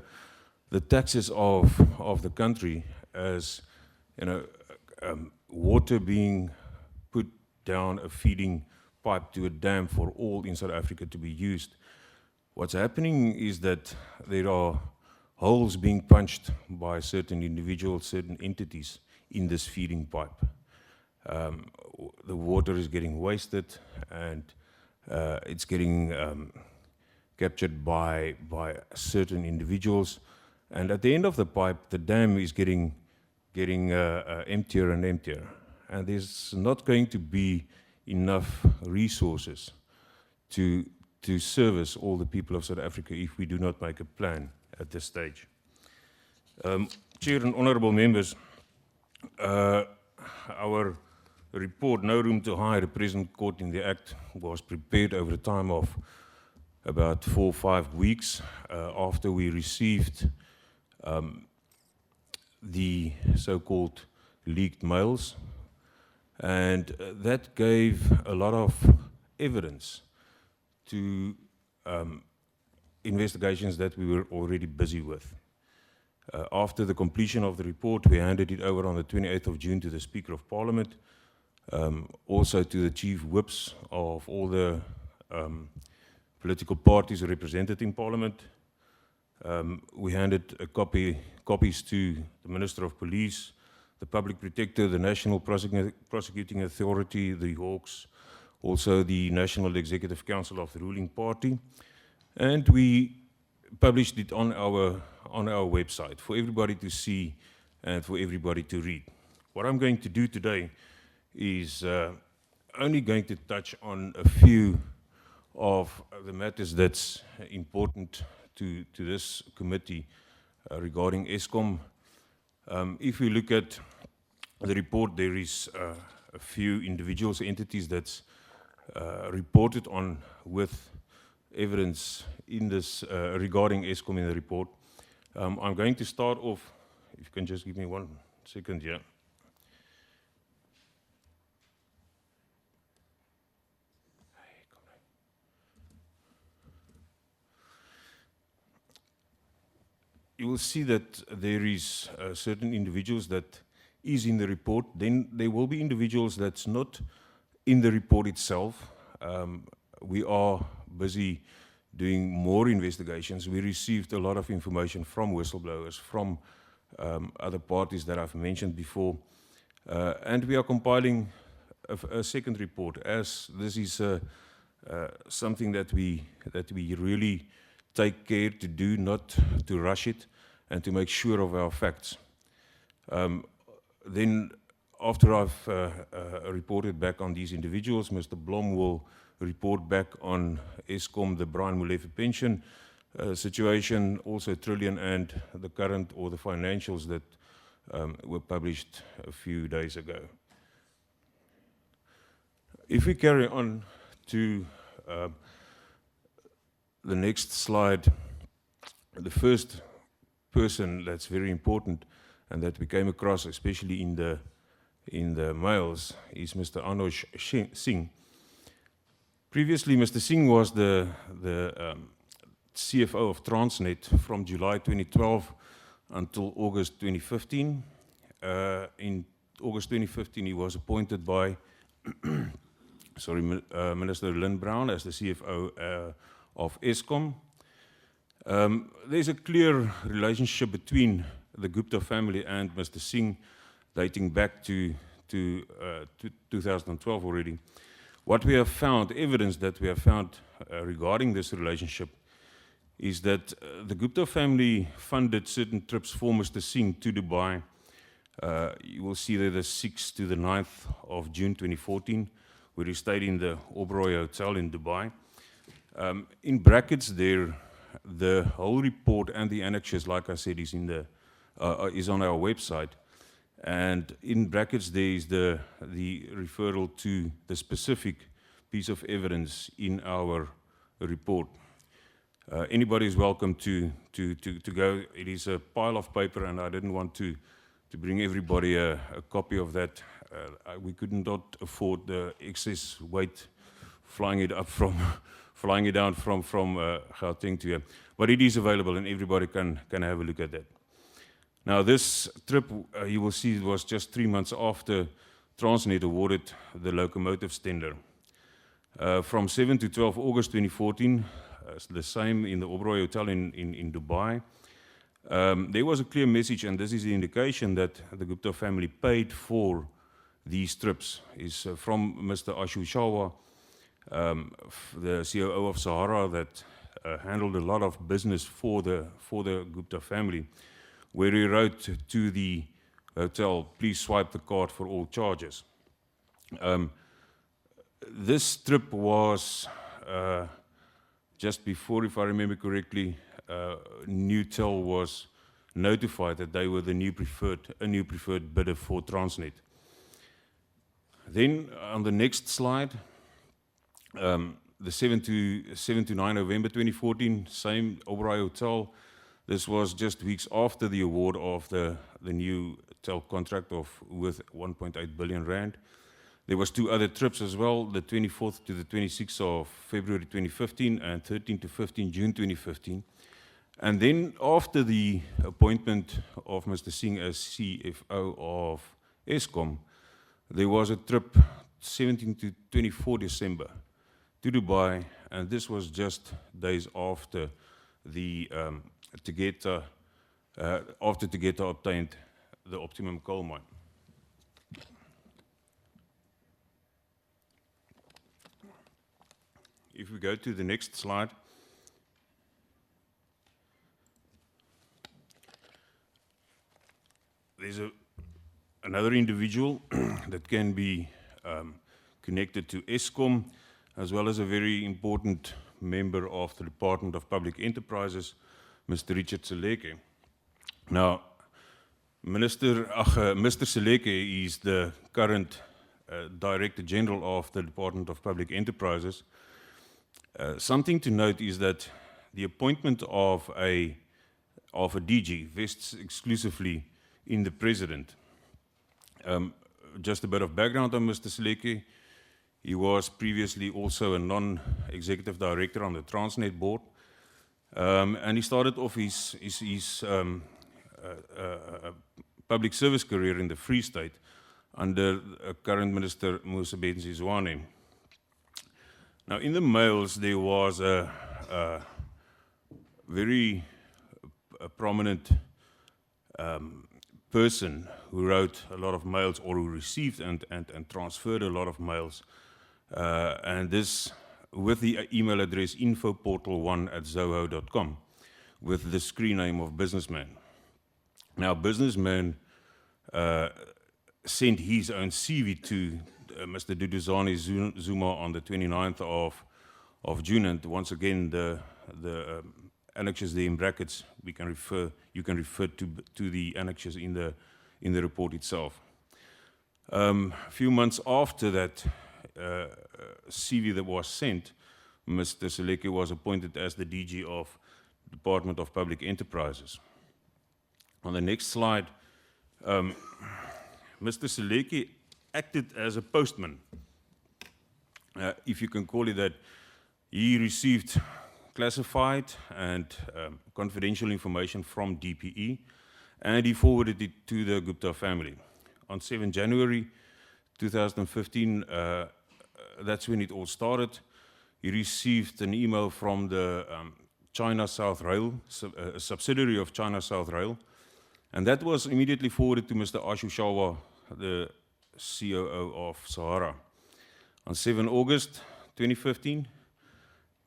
taxes of the country as, you know, water being put down a feeding pipe to a dam for all in South Africa to be used. What's happening is that there are holes being punched by certain individuals, certain entities in this feeding pipe. The water is getting wasted, and it's getting captured by certain individuals. And at the end of the pipe, the dam is getting emptier and emptier. And there's not going to be enough resources to service all the people of South Africa if we do not make a plan at this stage. Chair and honourable members, our report, No Room to Hide, a present court in the Act, was prepared over a time of about 4 or 5 weeks after we received the so-called leaked mails, and that gave a lot of evidence to investigations that we were already busy with. After the completion of the report, we handed it over on the 28th of June to the Speaker of Parliament, also to the Chief Whips of all the political parties represented in Parliament. We handed copies to the Minister of Police, the Public Protector, the National Prosecuting Authority, the Hawks, also the National Executive Council of the ruling party, and we published it on our website for everybody to see and for everybody to read. What I'm going to do today is only going to touch on a few of the matters that's important to this committee regarding Eskom. If we look at the report, there is a few individuals, entities that's reported on with evidence in this regarding Eskom in the report. I'm going to start off, if you can just give me 1 second here. You will see that there is certain individuals that is in the report. Then there will be individuals that's not in the report itself. We are busy doing more investigations. We received a lot of information from whistleblowers, from other parties that I've mentioned before. And we are compiling a second report, as this is something that we really take care to do, not to rush it, and to make sure of our facts. Then, after I've reported back on these individuals, Mr. Blom will report back on Eskom, the Brian Molefe pension situation, also Trillion, and the current or the financials that were published a few days ago. If we carry on to the next slide, the first person that's very important and that we came across, especially in the mails, is Mr. Anuj Singh. Previously, Mr. Singh was the CFO of Transnet from July 2012 until August 2015. In August 2015, he was appointed by Minister Lynn Brown as the CFO of Eskom. There's a clear relationship between the Gupta family and Mr. Singh dating back to 2012 already. What we have found, evidence that we have found regarding this relationship, is that the Gupta family funded certain trips for Mr. Singh to Dubai. You will see there the 6th to the 9th of June 2014, where he stayed in the Oberoi Hotel in Dubai. In brackets there, the whole report and the annexures, like I said, is on our website. And in brackets there is the referral to the specific piece of evidence in our report. Anybody is welcome to go. It is a pile of paper, and I didn't want to bring everybody a copy of that. We could not afford the excess weight flying it up from, flying it down from Gauteng to here. But it is available and everybody can have a look at that. Now this trip, you will see, it was just 3 months after Transnet awarded the locomotives tender. From 7 to 12 August 2014, the same in the Oberoi Hotel in Dubai. There was a clear message, and this is the indication that the Gupta family paid for these trips, is from Mr. Ashu Shawa, the COO of Sahara, that handled a lot of business for the Gupta family, where he wrote to the hotel, please swipe the card for all charges. This trip was just before, if I remember correctly, Newtel was notified that they were the new preferred bidder for Transnet. Then on the next slide, the 7 to 9 November 2014, same Oberoi Hotel. This was just weeks after the award of the new TEL contract worth 1.8 billion rand. There was 2 other trips as well, the 24th to the 26th of February 2015 and 13 to 15 June 2015. And then after the appointment of Mr. Singh as CFO of Eskom, there was a trip 17 to 24 December to Dubai, and this was just days after the Tegeta obtained the Optimum coal mine. If we go to the next slide, there's another individual that can be connected to Eskom, as well as a very important member of the Department of Public Enterprises, Mr. Richard Seleke. Now, Mr. Seleke is the current Director General of the Department of Public Enterprises. Something to note is that the appointment of a DG vests exclusively in the President. Just a bit of background on Mr. Seleke. He was previously also a non-executive director on the Transnet board. And he started off his public service career in the Free State under current Minister Mosebenzi Zwane. Now, in the mails, there was a very prominent person who wrote a lot of mails, or who received and transferred a lot of mails. And this with the email address infoportal1@zoho.com with the screen name of Businessman. Now, Businessman sent his own CV to Mr. Duduzane Zuma on the 29th of June, and once again the annexes there in brackets, you can refer to the annexes in the report itself. A few months after that CV that was sent, Mr. Seleke was appointed as the DG of Department of Public Enterprises. On the next slide, Mr. Seleke acted as a postman, if you can call it that. He received classified and confidential information from DPE, and he forwarded it to the Gupta family. On 7 January 2015, that's when it all started. He received an email from the China South Rail, a subsidiary of China South Rail, and that was immediately forwarded to Mr. Ashu Shawa, the COO of Sahara. On 7 August 2015,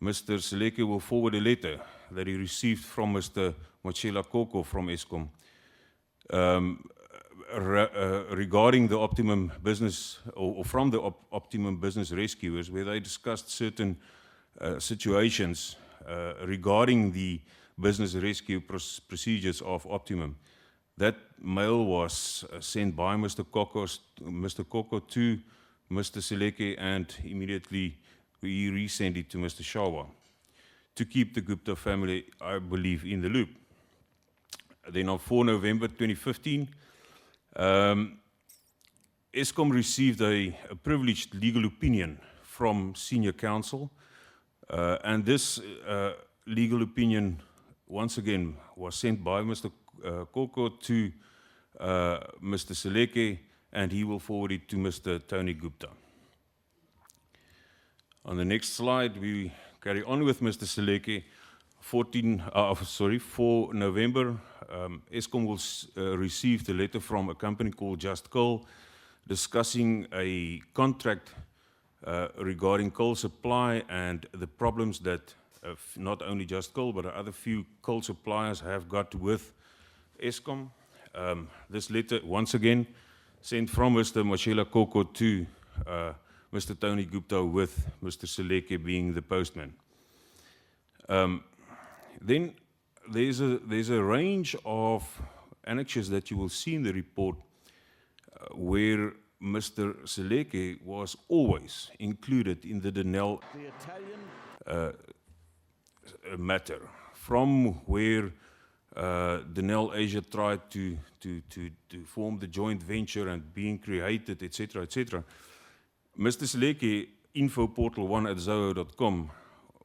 Mr. Seleke will forward a letter that he received from Mr. Machela Koko from Eskom regarding the Optimum Business, or from the Optimum Business Rescuers, where they discussed certain situations regarding the business rescue procedures of Optimum. That mail was sent by Mr. Koko to Mr. Seleke, and immediately we resend it to Mr. Shawa to keep the Gupta family, I believe, in the loop. Then on 4 November 2015, Eskom received a privileged legal opinion from senior counsel. And this legal opinion, once again, was sent by Mr. Koko to Mr. Seleke, and he will forward it to Mr. Tony Gupta. On the next slide, we carry on with Mr. Seleke. 4 November, Eskom will receive a letter from a company called Just Coal discussing a contract regarding coal supply and the problems that not only Just Coal but other few coal suppliers have got with Eskom. This letter, once again, sent from Mr. Mashela Koko to Mr. Tony Gupta, with Mr. Seleke being the postman. Then there's a range of annexures that you will see in the report where Mr. Seleke was always included in the Denel matter, from where Denel Asia tried to form the joint venture and being created, etc., etc. Mr. Seleke, info portal 1@zoho.com,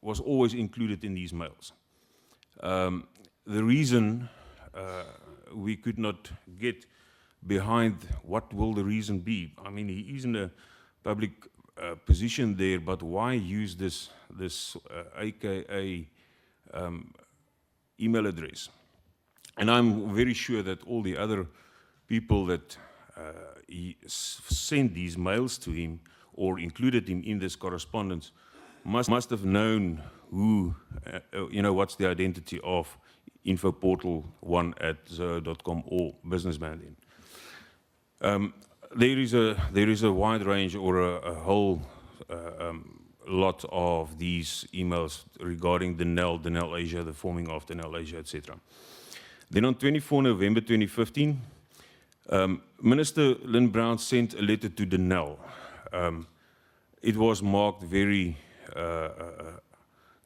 was always included in these mails. The reason we could not get behind what will the reason be. I mean, he is in a public position there, but why use this AKA email address? And I'm very sure that all the other people that he sent these mails to him or included him in this correspondence must have known who, what's the identity of infoportal 1@zoho.com or businessman then. There is a wide range or a whole lot of these emails regarding Denel Asia, the forming of Denel Asia, etc. Then on 24 November 2015, Minister Lynn Brown sent a letter to Denel. It was marked very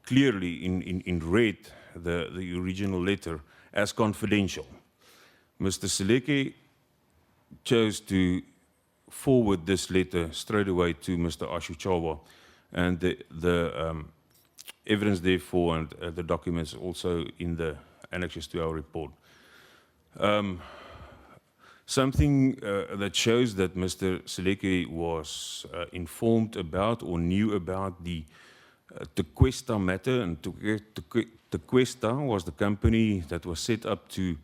clearly in red, the original letter, as confidential. Mr. Seleke chose to forward this letter straight away to Mr. Ashu Chawa, and the evidence therefore and the documents also in the annexes to our report. Something that shows that Mr. Seleke was informed about or knew about the Tequesta matter, and Tequesta was the company that was set up to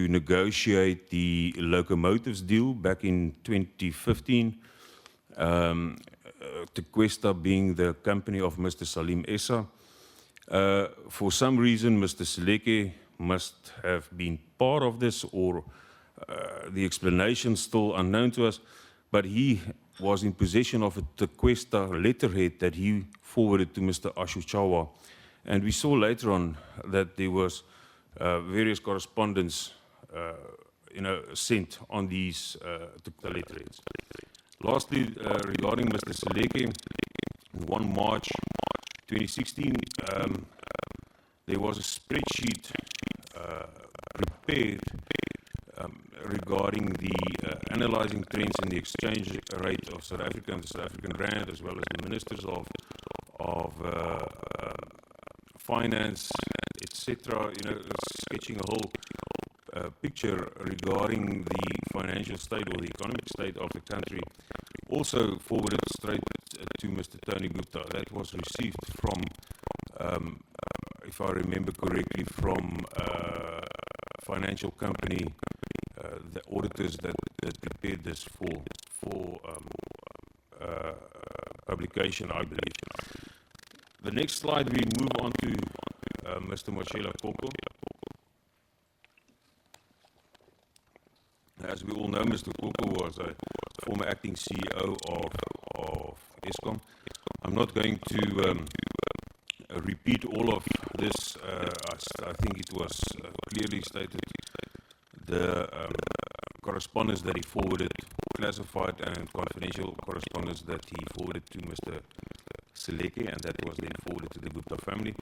negotiate the locomotives deal back in 2015. Tequesta being the company of Mr. Salim Essa. For some reason, Mr. Seleke must have been part of this, or the explanation still unknown to us, but he was in possession of a Tequesta letterhead that he forwarded to Mr. Ashu Chawa. And we saw later on that there was various correspondence sent on these letterheads. Lastly, regarding Mr. Seleke, on 1 March 2016, there was a spreadsheet prepared regarding the analyzing trends in the exchange rate of South Africa and the South African rand, as well as the ministers of finance, etc., sketching a whole picture regarding the financial state or the economic state of the country, also forwarded straight to Mr. Tony Gupta. That was received from, if I remember correctly, from financial company, the auditors that prepared this for publication, I believe. The next slide, we move on to Mr. Mashela Koko. As we all know, Mr. Koko was a former acting CEO of Eskom. I'm not going to repeat all of this. I think it was clearly stated. The correspondence that he forwarded, classified and confidential correspondence that he forwarded to Mr. Seleke, and that was then forwarded to the Gupta family.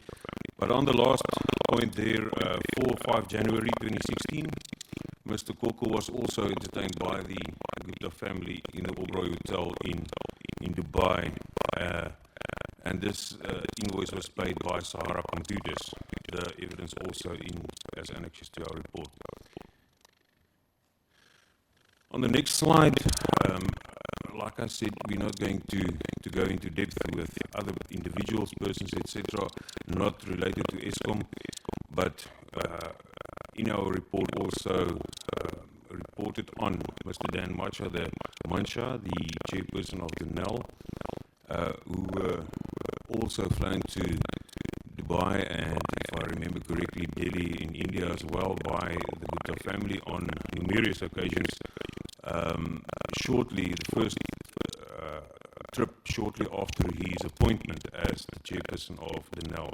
But on the last point there, 4 or 5 January 2016, Mr. Koko was also entertained by the Gupta family in the Oberoi Hotel in Dubai. and this invoice was paid by Sahara Computers. The evidence also in as annexes to our report. On the next slide, like I said, we're not going to go into depth with other individuals, persons, etc., not related to Eskom, but in our report also reported on Mr. Dan Mancha, the chairperson of the NEL, who were also flown to Dubai and, if I remember correctly, Delhi in India as well by the Gupta family on numerous occasions. Shortly, the first trip shortly after his appointment as the chairperson of the NEL.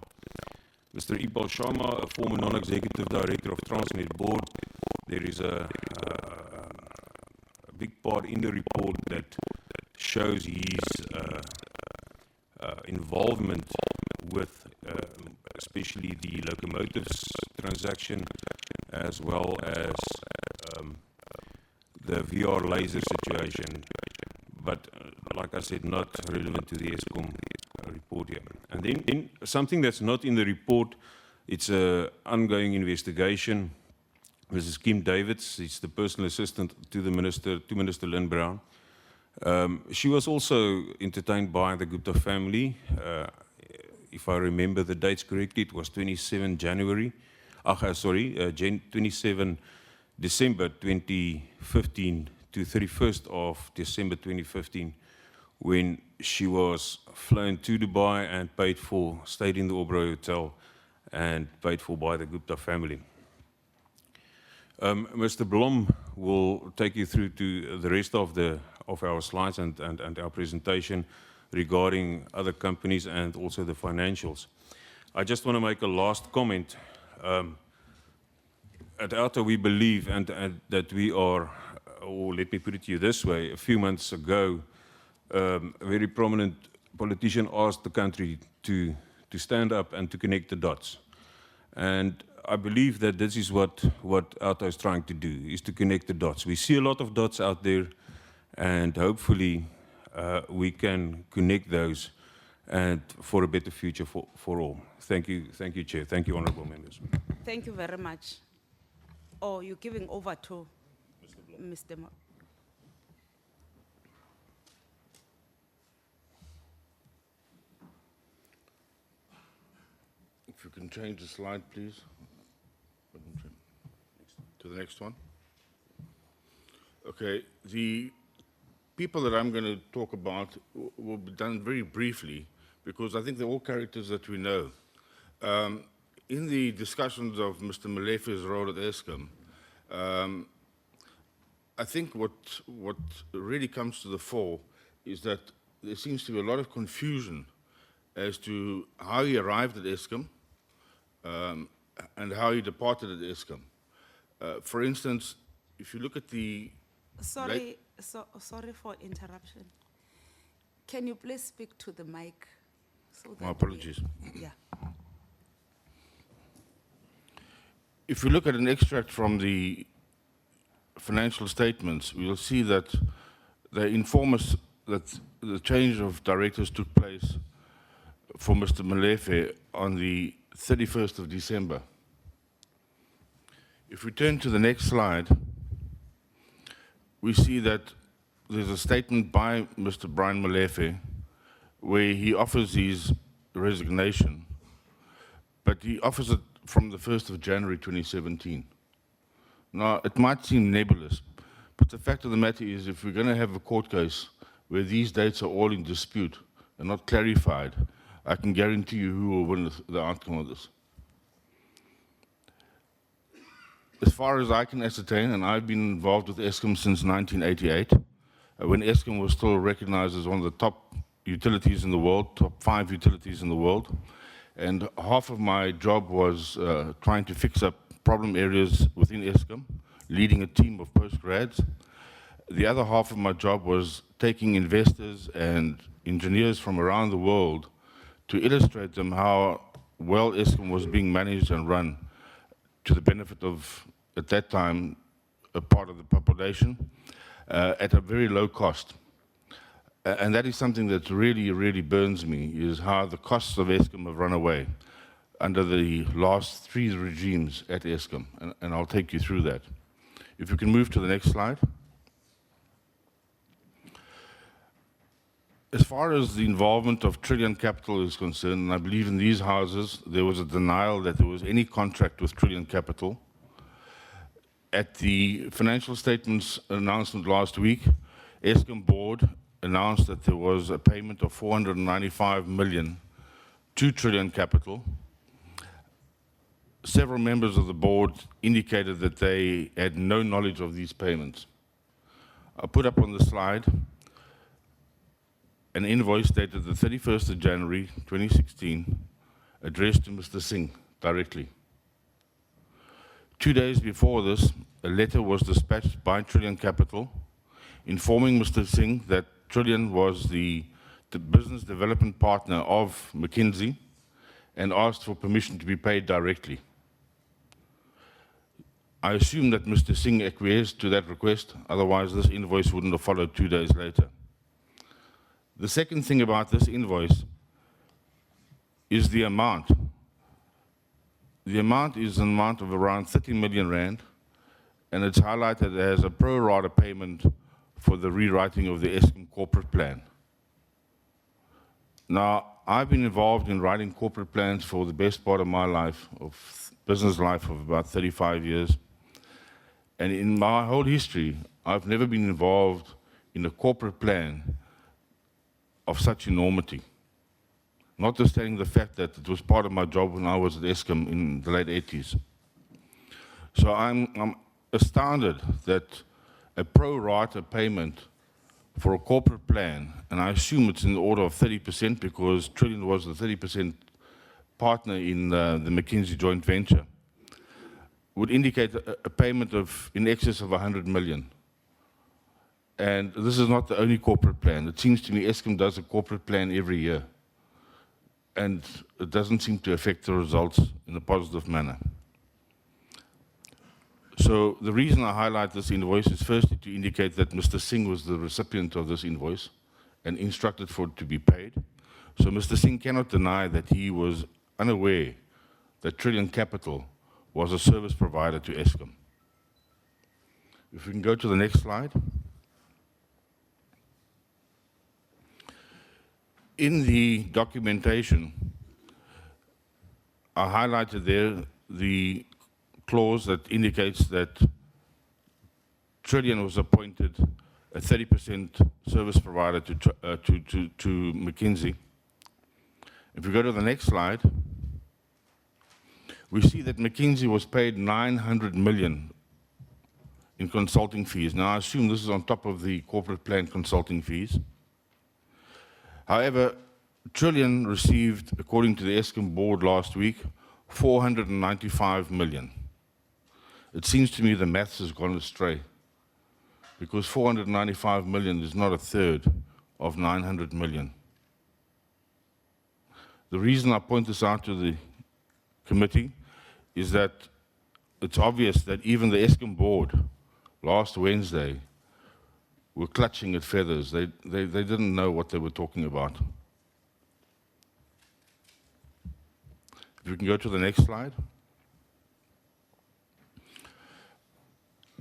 Mr. Ipal Sharma, a former non-executive director of Transnet Board, there is a big part in the report that shows his involvement with especially the locomotives transaction as well as the VR laser situation, but like I said, not relevant to the Eskom report here. And then something that's not in the report, it's an ongoing investigation. Mrs. Kim Davids, she's the personal assistant to the minister, to Minister Lynn Brown. She was also entertained by the Gupta family. If I remember the dates correctly, it was 27 December 2015 to 31st of December 2015, when she was flown to Dubai and paid for, stayed in the Oberoi Hotel and paid for by the Gupta family. Mr. Blom will take you through to the rest of our slides and our presentation regarding other companies and also the financials. I just want to make a last comment. At Auditor, we believe and that we are, or let me put it to you this way, a few months ago, a very prominent politician asked the country to stand up and to connect the dots. And I believe that this is what Auditor is trying to do, is to connect the dots. We see a lot of dots out there, and hopefully we can connect those and for a better future for all. Thank you, Chair. Thank you, honourable members. Thank you very much. Oh, you're giving over to Mr. If you can change the slide, please. To the next one. Okay, the people that I'm going to talk about will be done very briefly because I think they're all characters that we know. In the discussions of Mr. Malefe's role at Eskom, I think what really comes to the fore is that there seems to be a lot of confusion as to how he arrived at Eskom and how he departed at Eskom. For instance, if you look at the... Sorry for interruption. Can you please speak to the mic? So My apologies. Yeah. If you look at an extract from the financial statements, we will see that they inform us that the change of directors took place for Mr. Malefe on the 31st of December. If we turn to the next slide, we see that there's a statement by Mr. Brian Malefe where he offers his resignation, but he offers it from the 1st of January 2017. Now, it might seem nebulous, but the fact of the matter is if we're going to have a court case where these dates are all in dispute and not clarified, I can guarantee you who will win the outcome of this. As far as I can ascertain, and I've been involved with Eskom since 1988, when Eskom was still recognized as one of the top utilities in the world, top 5 utilities in the world, and half of my job was trying to fix up problem areas within Eskom, leading a team of postgrads. The other half of my job was taking investors and engineers from around the world to illustrate them how well Eskom was being managed and run to the benefit of, at that time, a part of the population at a very low cost. And that is something that really, really burns me, is how the costs of Eskom have run away under the last 3 regimes at Eskom, and I'll take you through that. If you can move to the next slide. As far as the involvement of Trillion Capital is concerned, and I believe in these houses, there was a denial that there was any contract with Trillion Capital. At the financial statements announcement last week, Eskom board announced that there was a payment of 495 million to Trillion Capital. Several members of the board indicated that they had no knowledge of these payments. I put up on the slide an invoice dated the 31st of January 2016, addressed to Mr. Singh directly. 2 days before this, a letter was dispatched by Trillion Capital informing Mr. Singh that Trillion was the business development partner of McKinsey and asked for permission to be paid directly. I assume that Mr. Singh acquiesced to that request, otherwise this invoice wouldn't have followed 2 days later. The second thing about this invoice is the amount. The amount is an amount of around 30 million rand, and it's highlighted as a pro rata payment for the rewriting of the Eskom corporate plan. Now, I've been involved in writing corporate plans for the best part of my life, of business life of about 35 years. And in my whole history, I've never been involved in a corporate plan of such enormity. Notwithstanding the fact that it was part of my job when I was at Eskom in the late 80s. So I'm astounded that a pro rata payment for a corporate plan, and I assume it's in the order of 30% because Trillion was the 30% partner in the McKinsey joint venture, would indicate a payment of in excess of 100 million. And this is not the only corporate plan. It seems to me Eskom does a corporate plan every year, and it doesn't seem to affect the results in a positive manner. So the reason I highlight this invoice is firstly to indicate that Mr. Singh was the recipient of this invoice and instructed for it to be paid. So Mr. Singh cannot deny that he was unaware that Trillion Capital was a service provider to Eskom. If we can go to the next slide. In the documentation, I highlighted there the clause that indicates that Trillion was appointed a 30% service provider to McKinsey. If we go to the next slide, we see that McKinsey was paid 900 million in consulting fees. Now, I assume this is on top of the corporate plan consulting fees. However, Trillion received, according to the Eskom board last week, 495 million. It seems to me the maths has gone astray, because 495 million is not a third of 900 million. The reason I point this out to the committee is that it's obvious that even the Eskom board last Wednesday were clutching at feathers. They didn't know what they were talking about. If we can go to the next slide.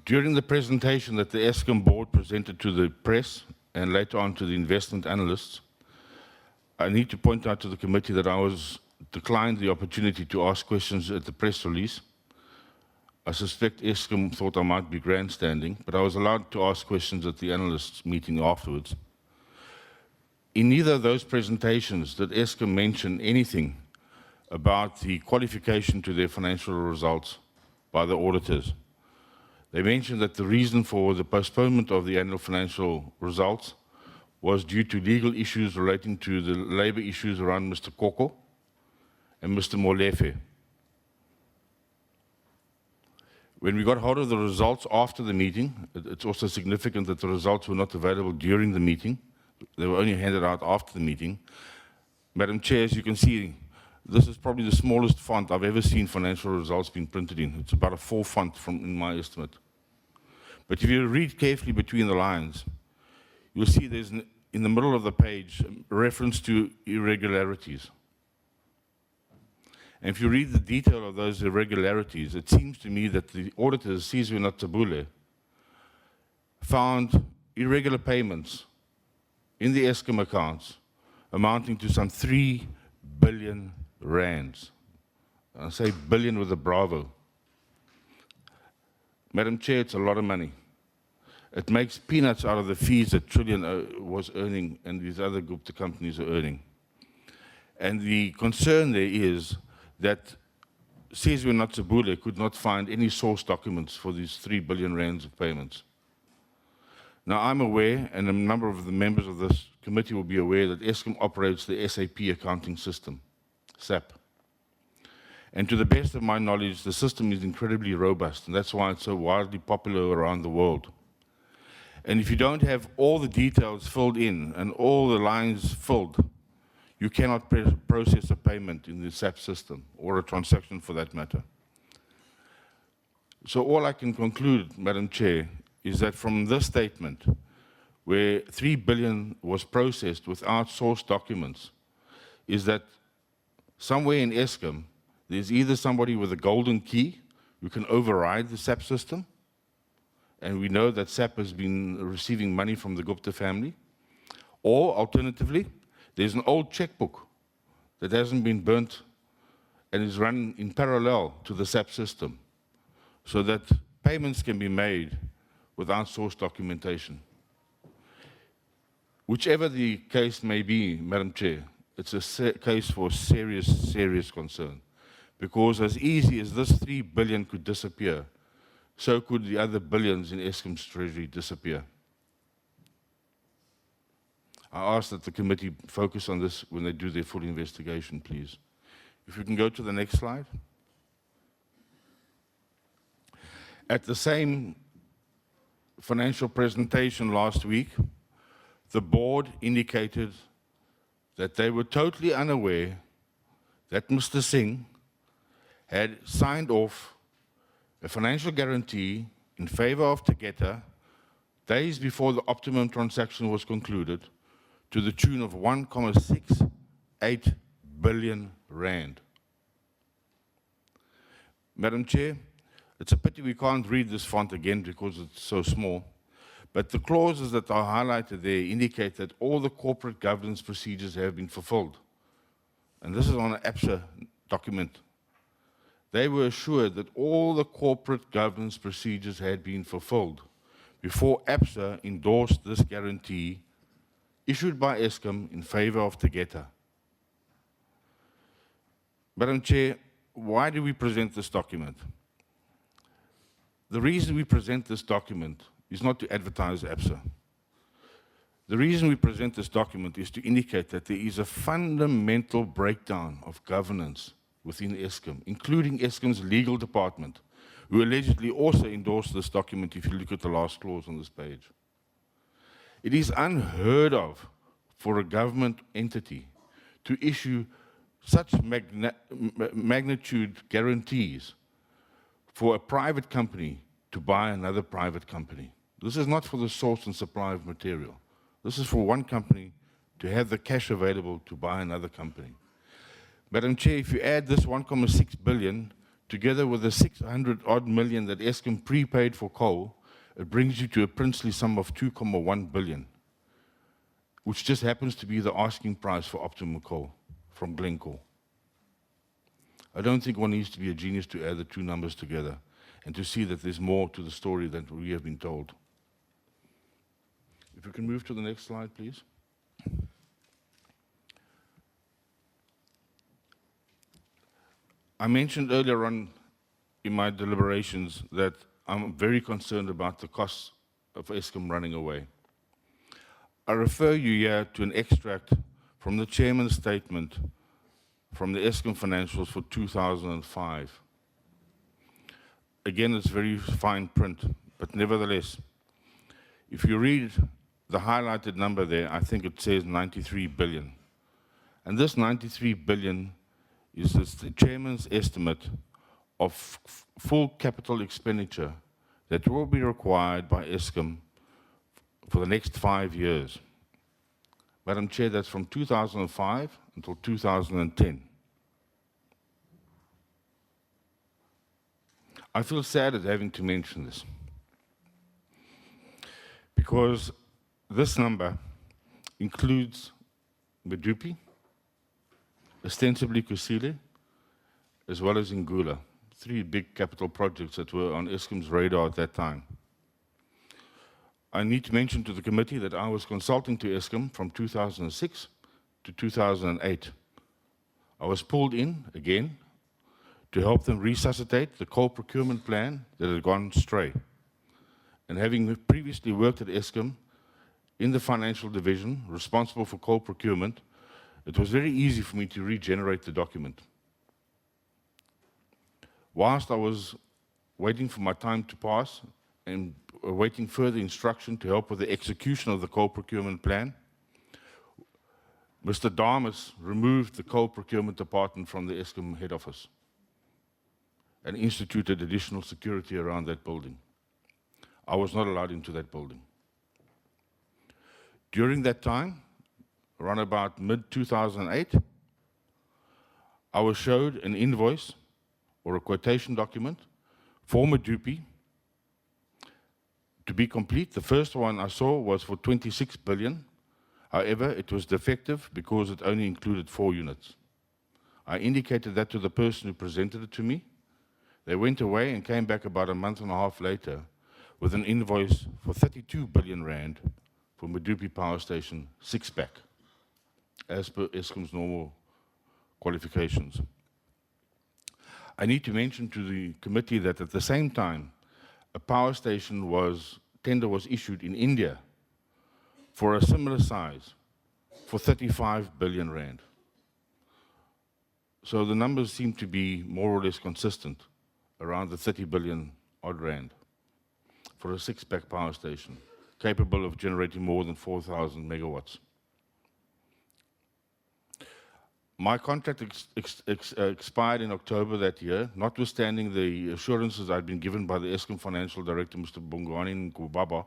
During the presentation that the Eskom board presented to the press and later on to the investment analysts, I need to point out to the committee that I was declined the opportunity to ask questions at the press release. I suspect Eskom thought I might be grandstanding, but I was allowed to ask questions at the analysts meeting afterwards. In neither of those presentations did Eskom mention anything about the qualification to their financial results by the auditors. They mentioned that the reason for the postponement of the annual financial results was due to legal issues relating to the labor issues around Mr. Koko and Mr. Molefe. When we got hold of the results after the meeting, it's also significant that the results were not available during the meeting. They were only handed out after the meeting. Madam Chair, as you can see, this is probably the smallest font I've ever seen financial results being printed in. It's about a 4 font in my estimate. But if you read carefully between the lines, you'll see there's in the middle of the page, reference to irregularities. And if you read the detail of those irregularities, it seems to me that the auditors, Sizwe Natsabule, found irregular payments in the Eskom accounts amounting to some 3 billion rands. I say billion with a bravo. Madam Chair, it's a lot of money. It makes peanuts out of the fees that Trillion was earning and these other Gupta companies are earning. And the concern there is that Sizwe Natsabule could not find any source documents for these 3 billion rands of payments. Now, I'm aware, and a number of the members of this committee will be aware, that Eskom operates the SAP accounting system, SAP. And to the best of my knowledge, the system is incredibly robust, and that's why it's so widely popular around the world. And if you don't have all the details filled in and all the lines filled, you cannot process a payment in the SAP system, or a transaction for that matter. So all I can conclude, Madam Chair, is that from this statement, where 3 billion was processed without source documents, is that somewhere in Eskom, there's either somebody with a golden key who can override the SAP system, and we know that SAP has been receiving money from the Gupta family, or alternatively, there's an old checkbook that hasn't been burnt and is run in parallel to the SAP system, so that payments can be made without source documentation. Whichever the case may be, Madam Chair, it's a case for serious, serious concern. Because as easy as this 3 billion could disappear, so could the other billions in Eskom's treasury disappear. I ask that the committee focus on this when they do their full investigation, please. If we can go to the next slide. At the same financial presentation last week, the board indicated that they were totally unaware that Mr. Singh had signed off a financial guarantee in favor of Tegeta days before the optimum transaction was concluded to the tune of 1.68 billion rand. Madam Chair, it's a pity we can't read this font again because it's so small, but the clauses that are highlighted there indicate that all the corporate governance procedures have been fulfilled. And this is on an APSA document. They were assured that all the corporate governance procedures had been fulfilled before APSA endorsed this guarantee issued by Eskom in favor of Tegeta. Madam Chair, why do we present this document? The reason we present this document is not to advertise APSA. The reason we present this document is to indicate that there is a fundamental breakdown of governance within Eskom, including Eskom's legal department, who allegedly also endorsed this document if you look at the last clause on this page. It is unheard of for a government entity to issue such magnitude guarantees for a private company to buy another private company. This is not for the source and supply of material. This is for one company to have the cash available to buy another company. Madam Chair, if you add this 1.6 billion together with the 600 odd million that Eskom prepaid for coal, it brings you to a princely sum of 2.1 billion, which just happens to be the asking price for optimum coal from Glencore. I don't think one needs to be a genius to add the two numbers together and to see that there's more to the story than we have been told. If we can move to the next slide, please. I mentioned earlier on in my deliberations that I'm very concerned about the costs of Eskom running away. I refer you here to an extract from the chairman's statement from the Eskom financials for 2005. Again, it's very fine print, but nevertheless, if you read the highlighted number there, I think it says 93 billion. And this 93 billion is the chairman's estimate of full capital expenditure that will be required by Eskom for the next 5 years. Madam Chair, that's from 2005 until 2010. I feel sad at having to mention this, because this number includes Medupi, ostensibly Kusile, as well as Ngula, 3 big capital projects that were on Eskom's radar at that time. I need to mention to the committee that I was consulting to Eskom from 2006 to 2008. I was pulled in again to help them resuscitate the coal procurement plan that had gone stray. And having previously worked at Eskom in the financial division responsible for coal procurement, it was very easy for me to regenerate the document. Whilst I was waiting for my time to pass and awaiting further instruction to help with the execution of the coal procurement plan, Mr. Damas removed the coal procurement department from the Eskom head office and instituted additional security around that building. I was not allowed into that building. During that time, around about mid-2008, I was showed an invoice or a quotation document for Medupi. To be complete, the first one I saw was for 26 billion. However, it was defective because it only included 4 units. I indicated that to the person who presented it to me. They went away and came back about a month and a half later with an invoice for 32 billion rand for Medupi Power Station 6-pack, as per Eskom's normal qualifications. I need to mention to the committee that at the same time, a power station tender was issued in India for a similar size for 35 billion rand. So the numbers seem to be more or less consistent, around the 30 billion odd rand for a 6-pack power station, capable of generating more than 4,000 megawatts. My contract expired in October that year, notwithstanding the assurances I'd been given by the Eskom Financial Director, Mr. Bongani Nkubaba,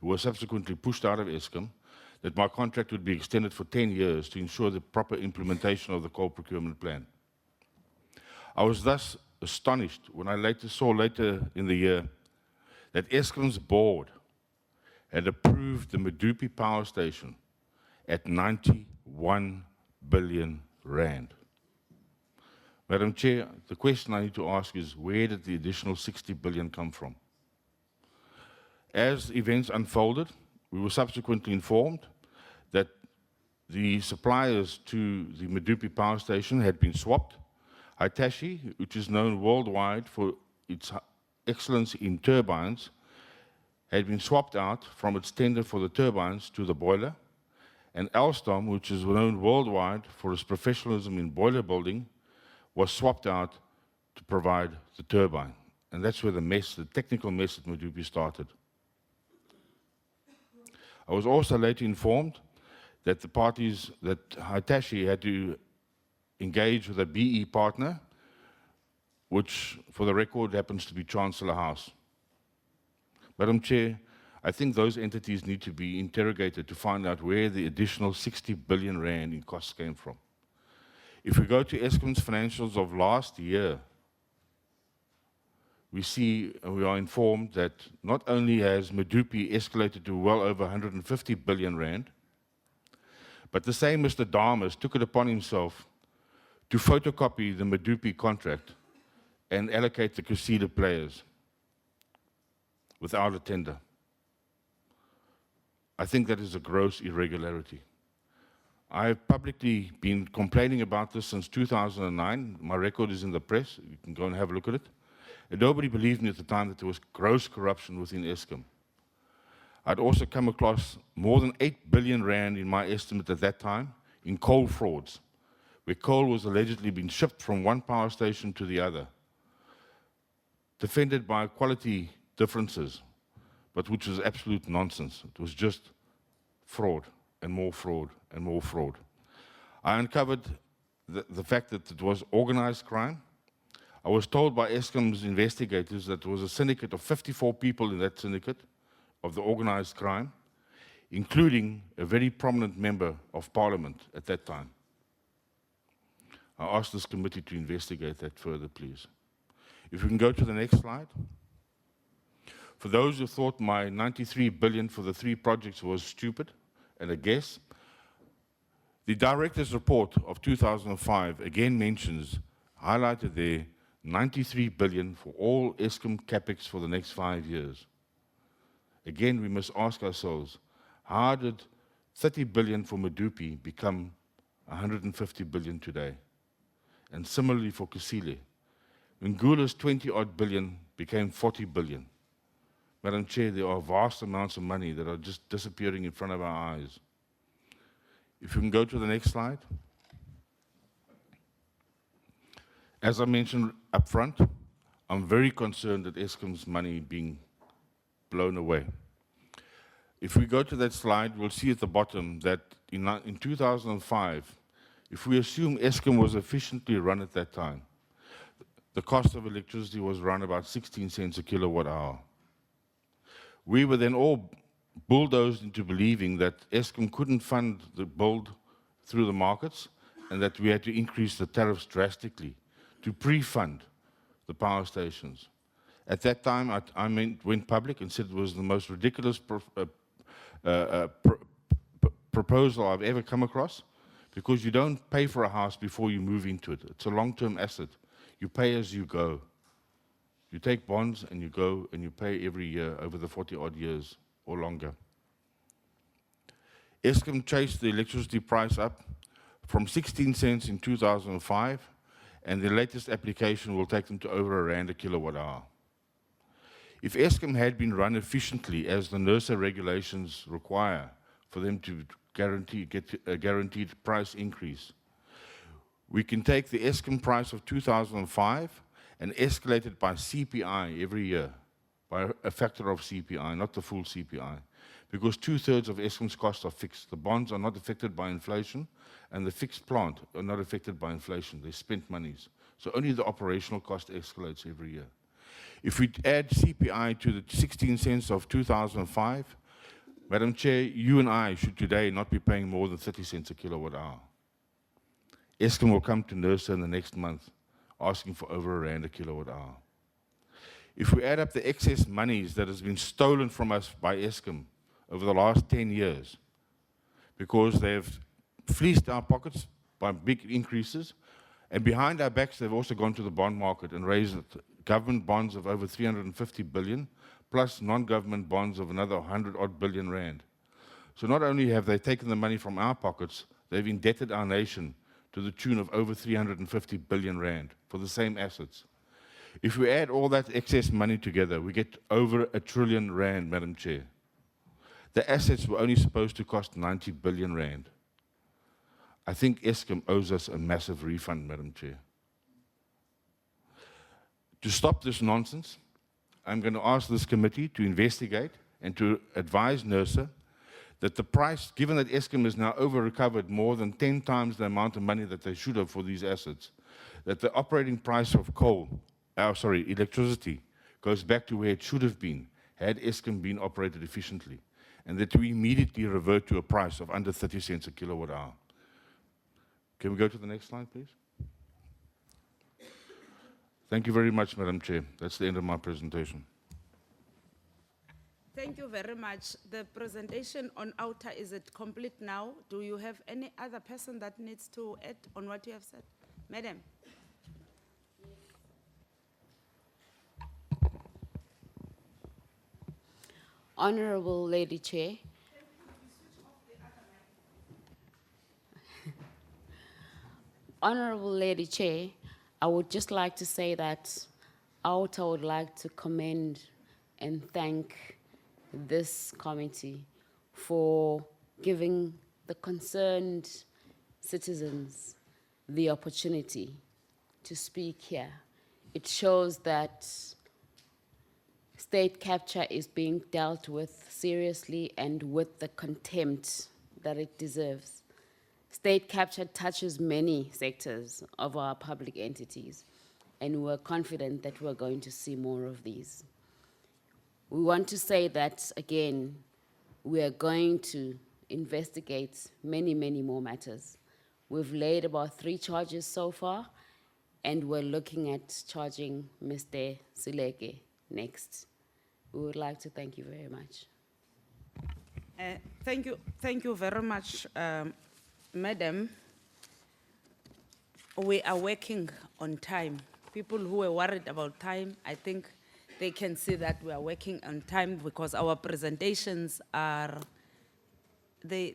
who was subsequently pushed out of Eskom, that my contract would be extended for 10 years to ensure the proper implementation of the coal procurement plan. I was thus astonished when I saw later in the year that Eskom's board had approved the Medupi power station at 91 billion rand. Madam Chair, the question I need to ask is, where did the additional 60 billion come from? As events unfolded, we were subsequently informed that the suppliers to the Medupi power station had been swapped. Hitachi, which is known worldwide for its excellence in turbines, had been swapped out from its tender for the turbines to the boiler, and Alstom, which is known worldwide for its professionalism in boiler building, was swapped out to provide the turbine. And that's where the technical mess at Medupi started. I was also later informed that the parties, that Hitachi had to engage with a BE partner, which, for the record, happens to be Chancellor House. Madam Chair, I think those entities need to be interrogated to find out where the additional 60 billion rand in costs came from. If we go to Eskom's financials of last year, we see and we are informed that not only has Medupi escalated to well over 150 billion rand, but the same Mr. Damas took it upon himself to photocopy the Medupi contract and allocate the Kusile players without a tender. I think that is a gross irregularity. I have publicly been complaining about this since 2009. My record is in the press. You can go and have a look at it. And nobody believed me at the time that there was gross corruption within Eskom. I'd also come across more than 8 billion rand in my estimate at that time in coal frauds, where coal was allegedly being shipped from one power station to the other, defended by quality differences, but which was absolute nonsense. It was just fraud and more fraud and more fraud. I uncovered the fact that it was organized crime. I was told by Eskom's investigators that there was a syndicate of 54 people in that syndicate of the organized crime, including a very prominent member of parliament at that time. I ask this committee to investigate that further, please. If we can go to the next slide. For those who thought my 93 billion for the 3 projects was stupid and a guess, the director's report of 2005 again mentions, highlighted there, 93 billion for all Eskom capex for the next 5 years. Again, we must ask ourselves, how did 30 billion for Medupi become 150 billion today? And similarly for Kusile, Ngula's 20-odd billion became 40 billion. Madam Chair, there are vast amounts of money that are just disappearing in front of our eyes. If you can go to the next slide. As I mentioned up front, I'm very concerned that Eskom's money being blown away. If we go to that slide, we'll see at the bottom that in 2005, if we assume Eskom was efficiently run at that time, the cost of electricity was around about 16 cents a kilowatt hour. We were then all bulldozed into believing that Eskom couldn't fund the build through the markets and that we had to increase the tariffs drastically to pre-fund the power stations. At that time, I went public and said it was the most ridiculous proposal I've ever come across, because you don't pay for a house before you move into it. It's a long-term asset. You pay as you go. You take bonds and you go and you pay every year over the 40-odd years or longer. Eskom chased the electricity price up from 16 cents in 2005, and the latest application will take them to over R1 a kilowatt hour. If Eskom had been run efficiently as the NERSA regulations require for them to get a guaranteed price increase, we can take the Eskom price of 2005 and escalate it by CPI every year, by a factor of CPI, not the full CPI, because 2/3 of Eskom's costs are fixed. The bonds are not affected by inflation, and the fixed plant are not affected by inflation. They're spent monies. So only the operational cost escalates every year. If we add CPI to the 16 cents of 2005, Madam Chair, you and I should today not be paying more than 30 cents a kilowatt hour. Eskom will come to NERSA in the next month asking for over R1 a kilowatt hour. If we add up the excess monies that has been stolen from us by Eskom over the last 10 years, because they've fleeced our pockets by big increases, and behind our backs they've also gone to the bond market and raised government bonds of over 350 billion, plus non-government bonds of another 100-odd billion rand. So not only have they taken the money from our pockets, they've indebted our nation to the tune of over 350 billion rand for the same assets. If we add all that excess money together, we get over R1 trillion, Madam Chair. The assets were only supposed to cost 90 billion rand. I think Eskom owes us a massive refund, Madam Chair. To stop this nonsense, I'm going to ask this committee to investigate and to advise NERSA that the price, given that Eskom has now over-recovered more than 10 times the amount of money that they should have for these assets, that the operating price of electricity goes back to where it should have been had Eskom been operated efficiently, and that we immediately revert to a price of under 30 cents a kilowatt hour. Can we go to the next slide, please? Thank you very much, Madam Chair. That's the end of my presentation. Thank you very much. The presentation on Auditor, is it complete now? Do you have any other person that needs to add on what you have said? Madam. Honorable Lady Chair. Honorable Lady Chair, I would just like to say that Auditor would like to commend and thank this committee for giving the concerned citizens the opportunity to speak here. It shows that state capture is being dealt with seriously and with the contempt that it deserves. State capture touches many sectors of our public entities, and we're confident that we're going to see more of these. We want to say that, again, we are going to investigate many, many more matters. We've laid about 3 charges so far, and we're looking at charging Mr. Sileke next. We would like to thank you very much. Thank you very much, Madam. We are working on time. People who were worried about time, I think they can see that we are working on time because our presentations are, they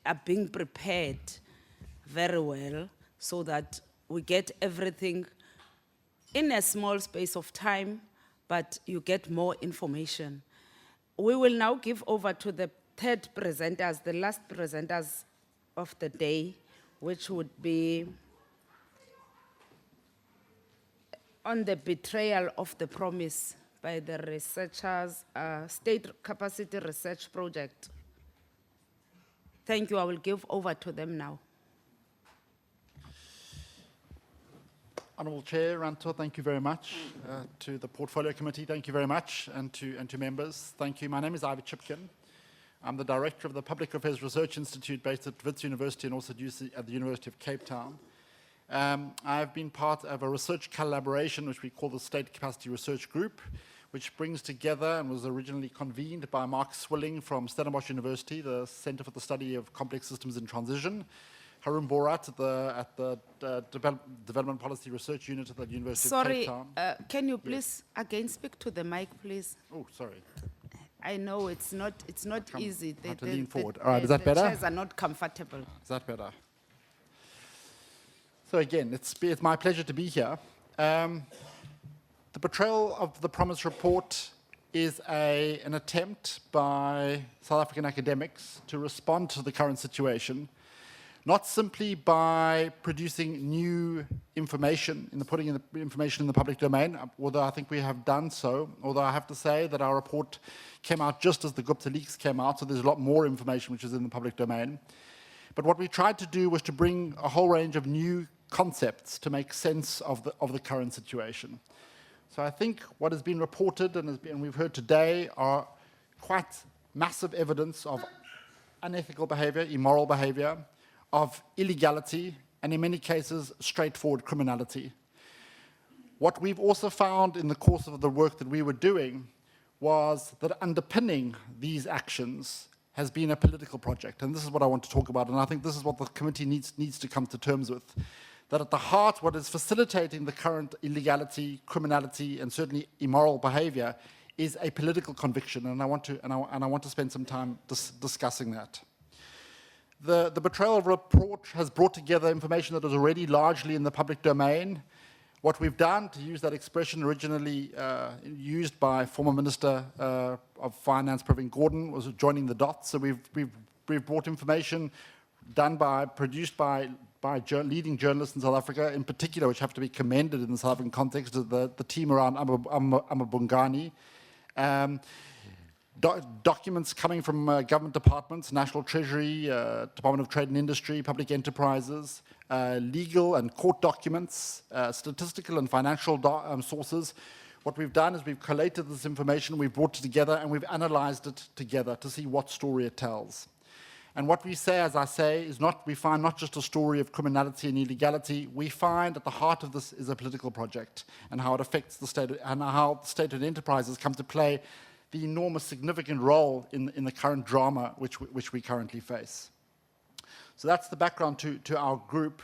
are being prepared very well so that we get everything in a small space of time, but you get more information. We will now give over to the third presenters, the last presenters of the day, which would be on the betrayal of the promise by the researchers, State Capacity Research Project. Thank you, I will give over to them now. Honourable Chair, Ranto, thank you very much. To the Portfolio Committee, thank you very much, and to members, thank you. My name is Ivor Chipkin. I'm the Director of the Public Affairs Research Institute based at Wits University and also at the University of Cape Town. I've been part of a research collaboration which we call the State Capacity Research Group, which brings together and was originally convened by Mark Swilling from Stellenbosch University, the Centre for the Study of Complex Systems in Transition, Harun Borat at the Development Policy Research Unit at the University of Cape Town. Sorry, can you please again speak to the mic, please? Oh, sorry. I know it's not easy. I have to lean forward. All right, is that better? The chairs are not comfortable. Is that better? So again, it's my pleasure to be here. The betrayal of the Promise report is an attempt by South African academics to respond to the current situation, not simply by producing new information, putting in the information in the public domain, although I think we have done so, although I have to say that our report came out just as the Gupta leaks came out, so there's a lot more information which is in the public domain. But what we tried to do was to bring a whole range of new concepts to make sense of the current situation. So I think what has been reported and we've heard today are quite massive evidence of unethical behavior, immoral behavior, of illegality, and in many cases, straightforward criminality. What we've also found in the course of the work that we were doing was that underpinning these actions has been a political project, and this is what I want to talk about, and I think this is what the committee needs to come to terms with. That at the heart, what is facilitating the current illegality, criminality, and certainly immoral behavior is a political conviction, and I want to spend some time discussing that. The betrayal report has brought together information that was already largely in the public domain. What we've done, to use that expression originally used by former Minister of Finance Pravin Gordhan, was joining the dots. So we've brought information produced by leading journalists in South Africa, in particular, which have to be commended in the South African context, the team around Amabungani. Documents coming from government departments, National Treasury, Department of Trade and Industry, public enterprises, legal and court documents, statistical and financial sources. What we've done is we've collated this information, we've brought it together, and we've analyzed it together to see what story it tells. And what we say, as I say, is we find not just a story of criminality and illegality, we find at the heart of this is a political project and how it affects the state, and how the state-owned enterprises come to play the enormous significant role in the current drama which we currently face. So that's the background to our group.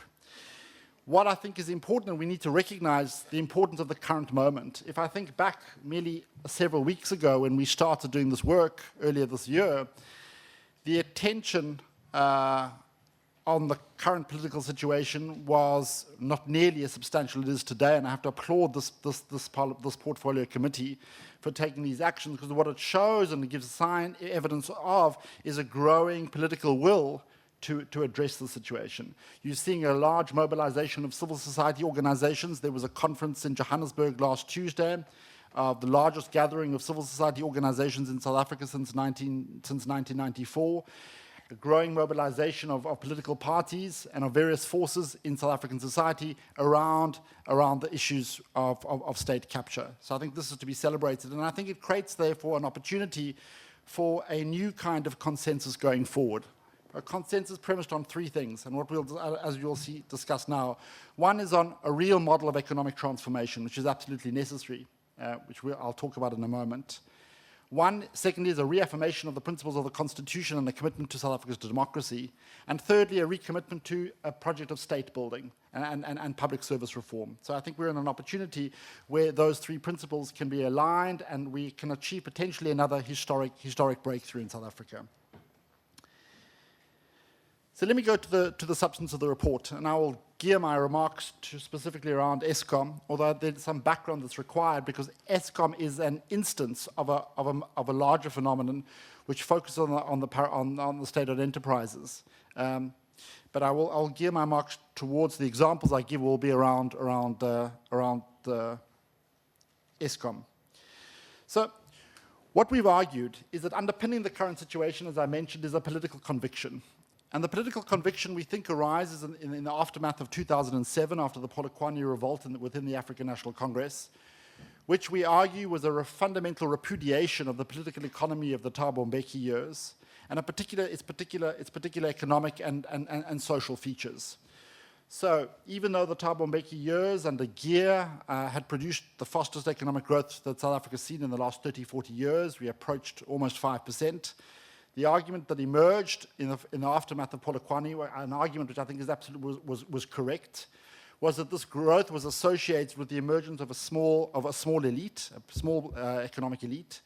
What I think is important, and we need to recognize the importance of the current moment. If I think back merely several weeks ago when we started doing this work earlier this year, the attention on the current political situation was not nearly as substantial as it is today, and I have to applaud this portfolio committee for taking these actions, because what it shows and it gives evidence of is a growing political will to address the situation. You're seeing a large mobilization of civil society organizations. There was a conference in Johannesburg last Tuesday, the largest gathering of civil society organizations in South Africa since 1994. A growing mobilization of political parties and of various forces in South African society around the issues of state capture. So I think this is to be celebrated, and I think it creates, therefore, an opportunity for a new kind of consensus going forward. A consensus premised on three things, and what we'll, as you'll see, discuss now. One is on a real model of economic transformation, which is absolutely necessary, which I'll talk about in a moment. Secondly, is a reaffirmation of the principles of the Constitution and a commitment to South Africa's democracy. And thirdly, a recommitment to a project of state building and public service reform. So I think we're in an opportunity where those three principles can be aligned and we can achieve potentially another historic breakthrough in South Africa. So let me go to the substance of the report, and I will gear my remarks to specifically around Eskom, although there's some background that's required because Eskom is an instance of a larger phenomenon which focuses on the state-owned enterprises. But I'll gear my remarks towards the examples I give will be around Eskom. So what we've argued is that underpinning the current situation, as I mentioned, is a political conviction. And the political conviction, we think, arises in the aftermath of 2007, after the Polokwane revolt within the African National Congress, which we argue was a fundamental repudiation of the political economy of the Thabo Mbeki years, and its particular economic and social features. So even though the Thabo Mbeki years under Gear had produced the fastest economic growth that South Africa's seen in the last 30, 40 years, we approached almost 5%. The argument that emerged in the aftermath of Polokwane, an argument which I think is absolutely was correct, was that this growth was associated with the emergence of a small elite, a small economic elite,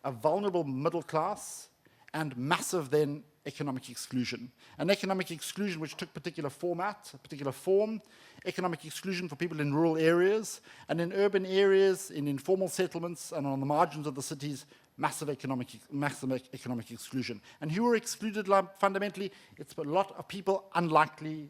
a vulnerable middle class, and massive then economic exclusion. An economic exclusion which took particular form, economic exclusion for people in rural areas, and in urban areas, in informal settlements, and on the margins of the cities, massive economic exclusion. And who were excluded fundamentally? It's a lot of people unlikely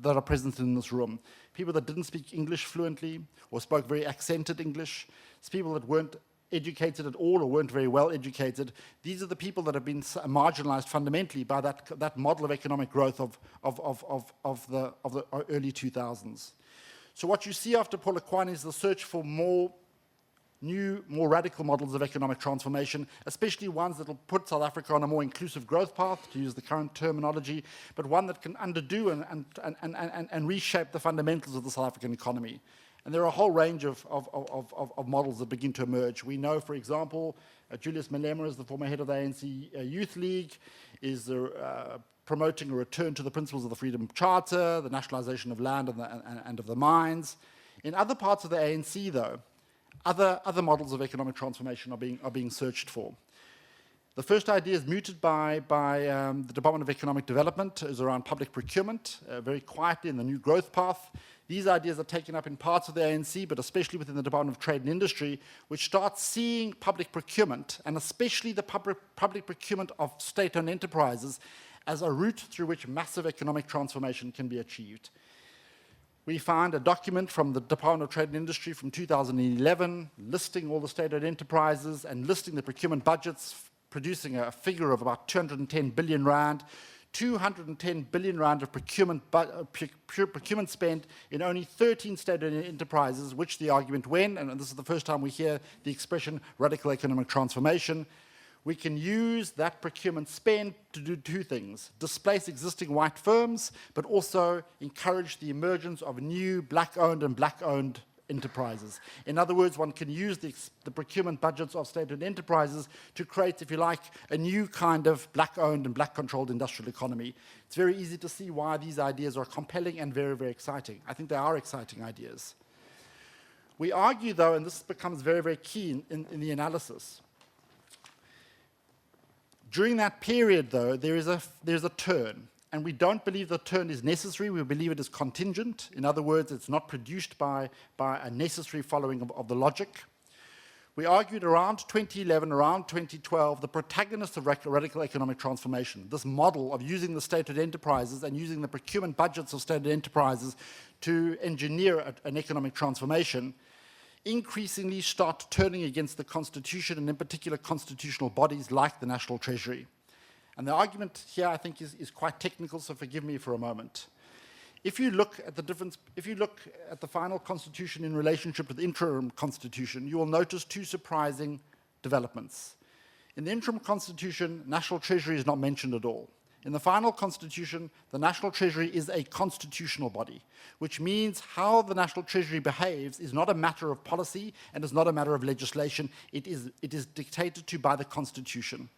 that are present in this room. People that didn't speak English fluently or spoke very accented English. It's people that weren't educated at all or weren't very well educated. These are the people that have been marginalized fundamentally by that model of economic growth of the early 2000s. So what you see after Polokwane is the search for more radical models of economic transformation, especially ones that will put South Africa on a more inclusive growth path, to use the current terminology, but one that can undo and reshape the fundamentals of the South African economy. And there are a whole range of models that begin to emerge. We know, for example, Julius Malema, as the former head of the ANC Youth League, is promoting a return to the principles of the Freedom Charter, the nationalization of land and of the mines. In other parts of the ANC, though, other models of economic transformation are being searched for. The first idea is mooted by the Department of Economic Development, is around public procurement, very quietly in the new growth path. These ideas are taken up in parts of the ANC, but especially within the Department of Trade and Industry, which starts seeing public procurement, and especially the public procurement of state-owned enterprises, as a route through which massive economic transformation can be achieved. We found a document from the Department of Trade and Industry from 2011 listing all the state-owned enterprises and listing the procurement budgets, producing a figure of about 210 billion rand, 210 billion rand of procurement spent in only 13 state-owned enterprises, which the argument went, and this is the first time we hear the expression radical economic transformation. We can use that procurement spend to do two things: displace existing white firms, but also encourage the emergence of new black-owned and black-owned enterprises. In other words, one can use the procurement budgets of state-owned enterprises to create, if you like, a new kind of black-owned and black-controlled industrial economy. It's very easy to see why these ideas are compelling and very, very exciting. I think they are exciting ideas. We argue, though, and this becomes very, very key in the analysis, during that period, though, there's a turn, and we don't believe the turn is necessary. We believe it is contingent. In other words, it's not produced by a necessary following of the logic. We argued around 2011, around 2012, the protagonists of radical economic transformation, this model of using the state-owned enterprises and using the procurement budgets of state-owned enterprises to engineer an economic transformation, increasingly start turning against the Constitution, and in particular constitutional bodies like the National Treasury. And the argument here, I think, is quite technical, so forgive me for a moment. If you look at the final constitution in relationship to the interim constitution, you will notice two surprising developments. In the interim constitution, National Treasury is not mentioned at all. In the final constitution, the National Treasury is a constitutional body, which means how the National Treasury behaves is not a matter of policy and is not a matter of legislation. It is dictated to by the Constitution.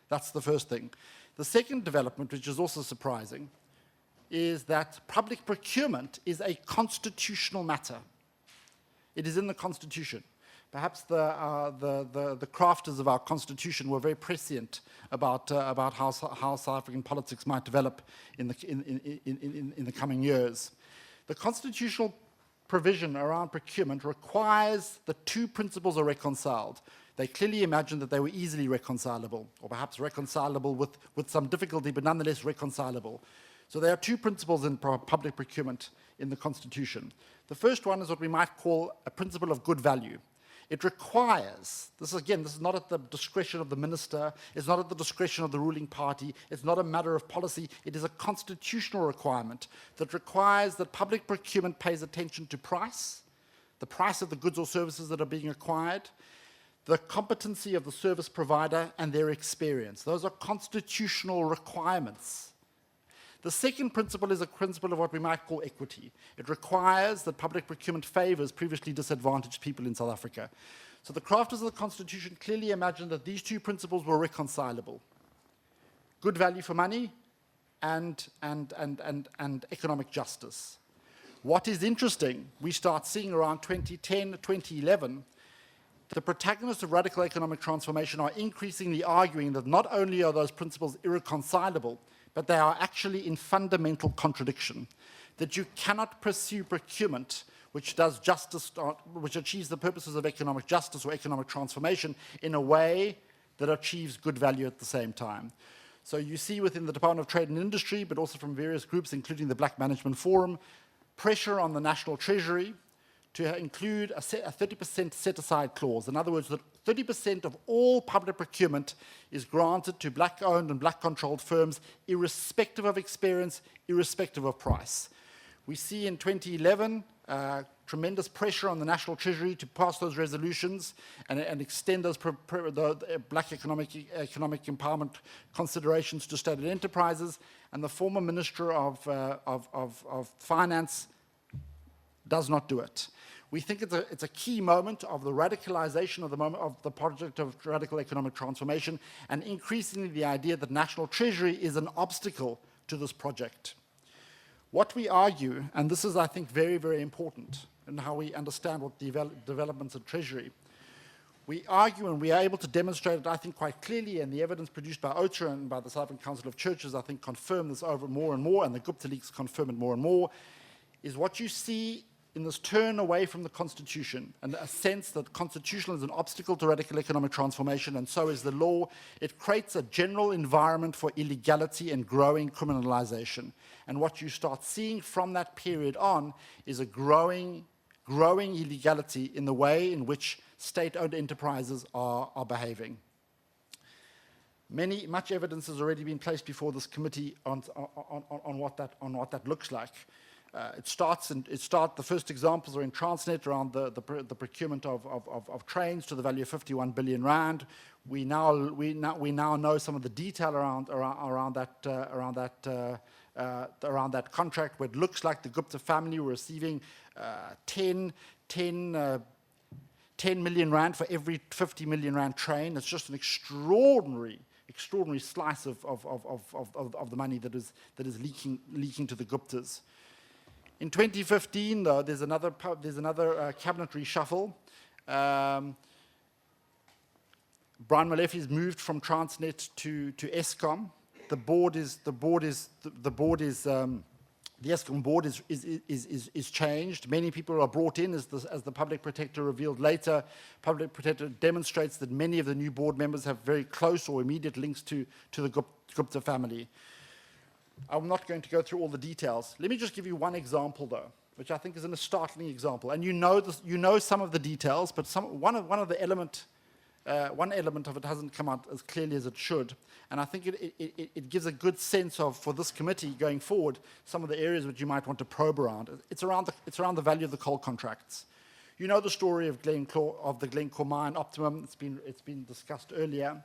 That's the first thing. The second development, which is also surprising, is that public procurement is a constitutional matter. It is in the Constitution. Perhaps the crafters of our Constitution were very prescient about how South African politics might develop in the coming years. The constitutional provision around procurement requires the two principles are reconciled. They clearly imagined that they were easily reconcilable, or perhaps reconcilable with some difficulty, but nonetheless reconcilable. So there are two principles in public procurement in the Constitution. The first one is what we might call a principle of good value. It requires, this is not at the discretion of the minister, it's not at the discretion of the ruling party, it's not a matter of policy, it is a constitutional requirement that requires that public procurement pays attention to price, the price of the goods or services that are being acquired, the competency of the service provider, and their experience. Those are constitutional requirements. The second principle is a principle of what we might call equity. It requires that public procurement favors previously disadvantaged people in South Africa. So the crafters of the Constitution clearly imagined that these two principles were reconcilable. Good value for money and economic justice. What is interesting, we start seeing around 2010, 2011, the protagonists of radical economic transformation are increasingly arguing that not only are those principles irreconcilable, but they are actually in fundamental contradiction. That you cannot pursue procurement which does justice, which achieves the purposes of economic justice or economic transformation in a way that achieves good value at the same time. So you see within the Department of Trade and Industry, but also from various groups, including the Black Management Forum, pressure on the National Treasury to include a 30% set-aside clause. In other words, that 30% of all public procurement is granted to black-owned and black-controlled firms, irrespective of experience, irrespective of price. We see in 2011 tremendous pressure on the National Treasury to pass those resolutions and extend those the black economic empowerment considerations to state enterprises. And the former Minister of Finance does not do it. We think it's a key moment of the radicalization of the project of radical economic transformation, and increasingly the idea that National Treasury is an obstacle to this project. What we argue, and this is, I think, very, very important in how we understand what developments at Treasury, we argue and we are able to demonstrate it, I think, quite clearly, and the evidence produced by Auditor and by the South African Council of Churches, I think, confirm this over more and more, and the Gupta leaks confirm it more and more, is what you see in this turn away from the Constitution and a sense that constitutional is an obstacle to radical economic transformation, and so is the law. It creates a general environment for illegality and growing criminalization. And what you start seeing from that period on is a growing illegality in the way in which state-owned enterprises are behaving. Much evidence has already been placed before this committee on what that looks like. The first examples are in Transnet around the procurement of trains to the value of 51 billion rand. We now know some of the detail around that contract, where it looks like the Gupta family were receiving 10 million rand for every 50 million rand train. It's just an extraordinary slice of the money that is leaking to the Guptas. In 2015, though, there's another cabinet reshuffle. Brian Molefi's moved from Transnet to Eskom. The Eskom board is changed. Many people are brought in, as the public protector revealed later. Public protector demonstrates that many of the new board members have very close or immediate links to the Gupta family. I'm not going to go through all the details. Let me just give you one example, though, which I think is a startling example. And you know some of the details, but one element of it hasn't come out as clearly as it should. And I think it gives a good sense of, for this committee going forward, some of the areas which you might want to probe around. It's around the value of the coal contracts. You know the story of the Glencore mine, Optimum. It's been discussed earlier.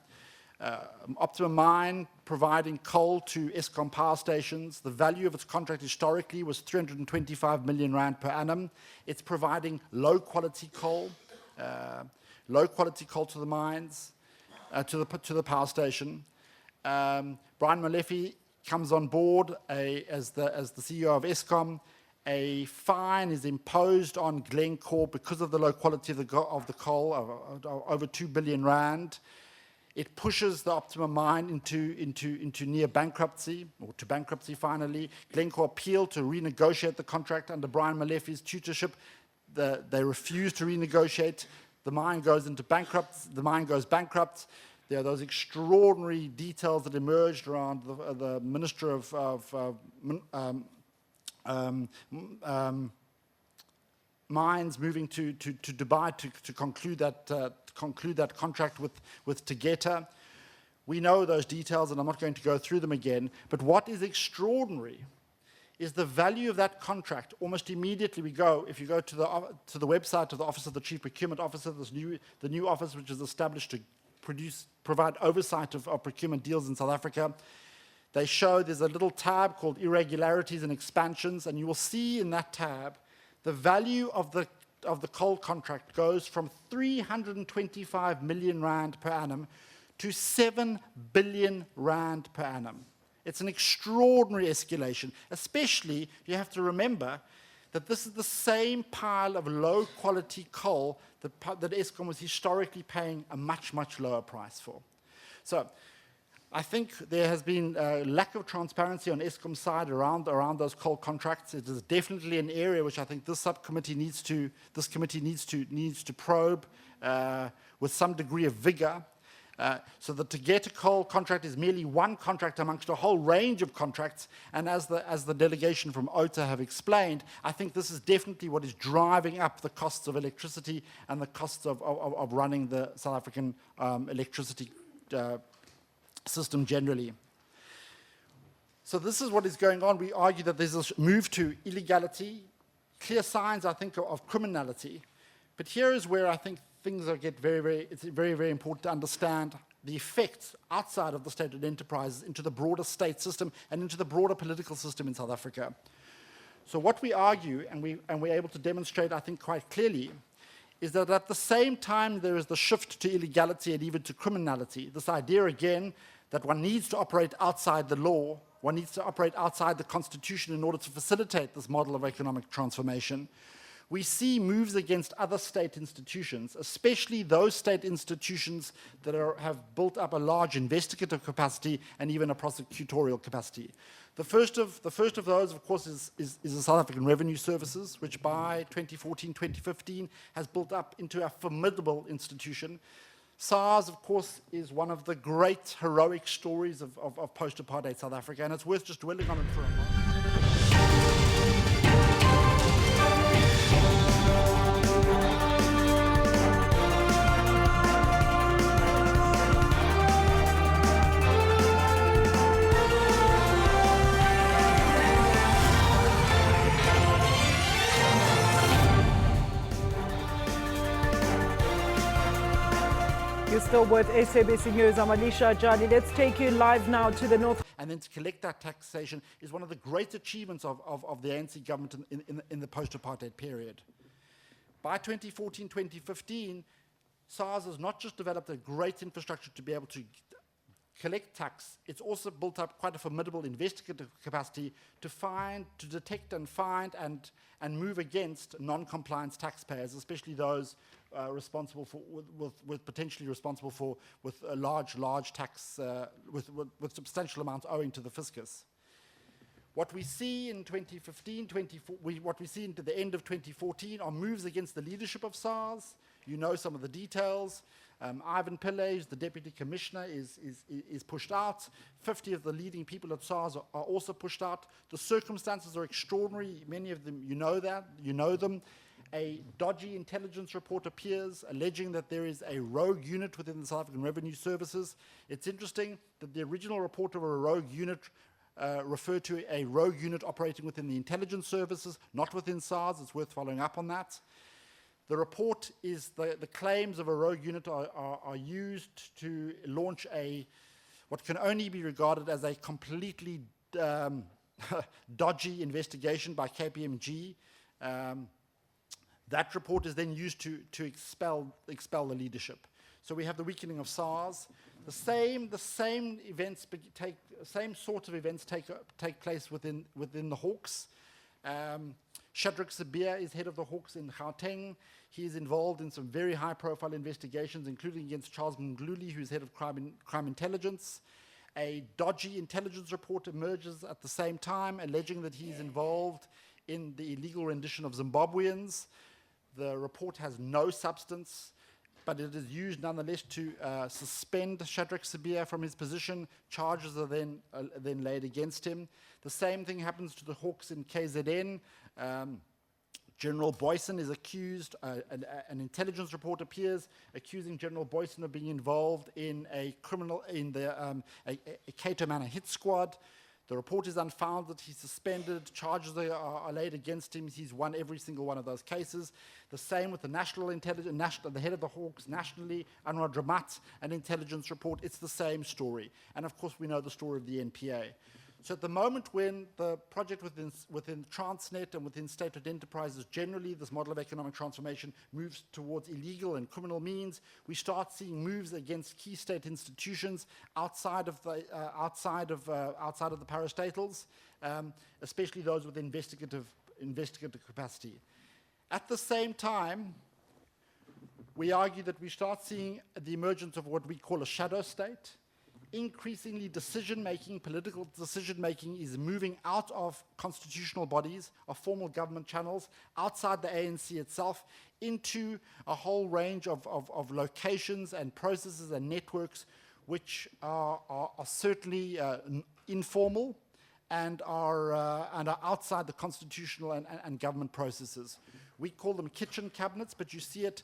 Optima Mine providing coal to Eskom power stations. The value of its contract historically was 325 million rand per annum. It's providing low quality coal to the mines, to the power station. Brian Molefe comes on board as the CEO of Eskom. A fine is imposed on Glencore because of the low quality of the coal, of over 2 billion rand. It pushes the Optima Mine into near bankruptcy, or to bankruptcy finally. Glencore appealed to renegotiate the contract under Brian Molefe's tutorship. They refused to renegotiate. The mine goes into bankrupt. The mine goes bankrupt. There are those extraordinary details that emerged around the Minister of Mines moving to Dubai to conclude that contract with Tegeta. We know those details, and I'm not going to go through them again. But what is extraordinary is the value of that contract. Almost immediately if you go to the website of the Office of the Chief Procurement Officer, the new office which is established to provide oversight of procurement deals in South Africa. They show there's a little tab called irregularities and expansions, and you will see in that tab the value of the coal contract goes from 325 million rand per annum to 7 billion rand per annum. It's an extraordinary escalation, especially you have to remember that this is the same pile of low-quality coal that Eskom was historically paying a much, much lower price for. So I think there has been a lack of transparency on Eskom's side around those coal contracts. It is definitely an area which I think this committee needs to probe with some degree of vigor. So the Tegeta coal contract is merely one contract amongst a whole range of contracts, and as the delegation from Auditor have explained, I think this is definitely what is driving up the costs of electricity and the costs of running the South African electricity system generally. So this is what is going on. We argue that there's a move to illegality, clear signs, I think, of criminality, but here is where I think things it's very, very important to understand the effects outside of the state-owned enterprises into the broader state system and into the broader political system in South Africa. So what we argue, and we're able to demonstrate, I think, quite clearly, is that at the same time there is the shift to illegality and even to criminality, this idea again that one needs to operate outside the law, one needs to operate outside the constitution in order to facilitate this model of economic transformation. We see moves against other state institutions, especially those state institutions that have built up a large investigative capacity and even a prosecutorial capacity. The first of those, of course, is the South African Revenue Services, which by 2014-2015 has built up into a formidable institution. SARS, of course, is one of the great heroic stories of post-apartheid South Africa, and it's worth just dwelling on it for a moment. You're still with SABC News. I'm Alicia Jali. Let's take you live now to the north. And then to collect that taxation is one of the great achievements of the ANC government in the post-apartheid period. By 2014-2015, SARS has not just developed a great infrastructure to be able to collect tax, it's also built up quite a formidable investigative capacity to detect and find and move against non-compliance taxpayers, especially those responsible for, potentially responsible for, with a large tax, with substantial amounts owing to the fiscus. What we see in 2015, what we see into the end of 2014 are moves against the leadership of SARS. You know some of the details. Ivan Pillay, the deputy commissioner, is pushed out. 50 of the leading people at SARS are also pushed out. The circumstances are extraordinary. Many of them, you know them. A dodgy intelligence report appears alleging that there is a rogue unit within the South African Revenue Services. It's interesting that the original report of a rogue unit referred to a rogue unit operating within the intelligence services, not within SARS. It's worth following up on that. The report is the claims of a rogue unit are used to launch what can only be regarded as a completely dodgy investigation by KPMG. That report is then used to expel the leadership. So we have the weakening of SARS. The same sort of events take place within the Hawks. Shadrach Sabir is head of the Hawks in Gauteng. He is involved in some very high-profile investigations, including against Charles Mnguli, who is head of crime intelligence. A dodgy intelligence report emerges at the same time, alleging that he is involved in the illegal rendition of Zimbabweans. The report has no substance, but it is used nonetheless to suspend Shadrach Sabir from his position. Charges are then laid against him. The same thing happens to the Hawks in KZN. General Boyson is accused, an intelligence report appears accusing General Boyson of being involved in a Cato Manor hit squad. The report is unfounded, he's suspended, charges are laid against him, he's won every single one of those cases. The same with the national intelligence, the head of the Hawks nationally, Anwar Dramat, an intelligence report, it's the same story. And of course we know the story of the NPA. So at the moment when the project within Transnet and within state-owned enterprises, generally this model of economic transformation moves towards illegal and criminal means, we start seeing moves against key state institutions outside of the parastatals, especially those with investigative capacity. At the same time, we argue that we start seeing the emergence of what we call a shadow state. Increasingly political decision-making is moving out of constitutional bodies, of formal government channels, outside the ANC itself, into a whole range of locations and processes and networks which are certainly informal and are outside the constitutional and government processes. We call them kitchen cabinets, but you see it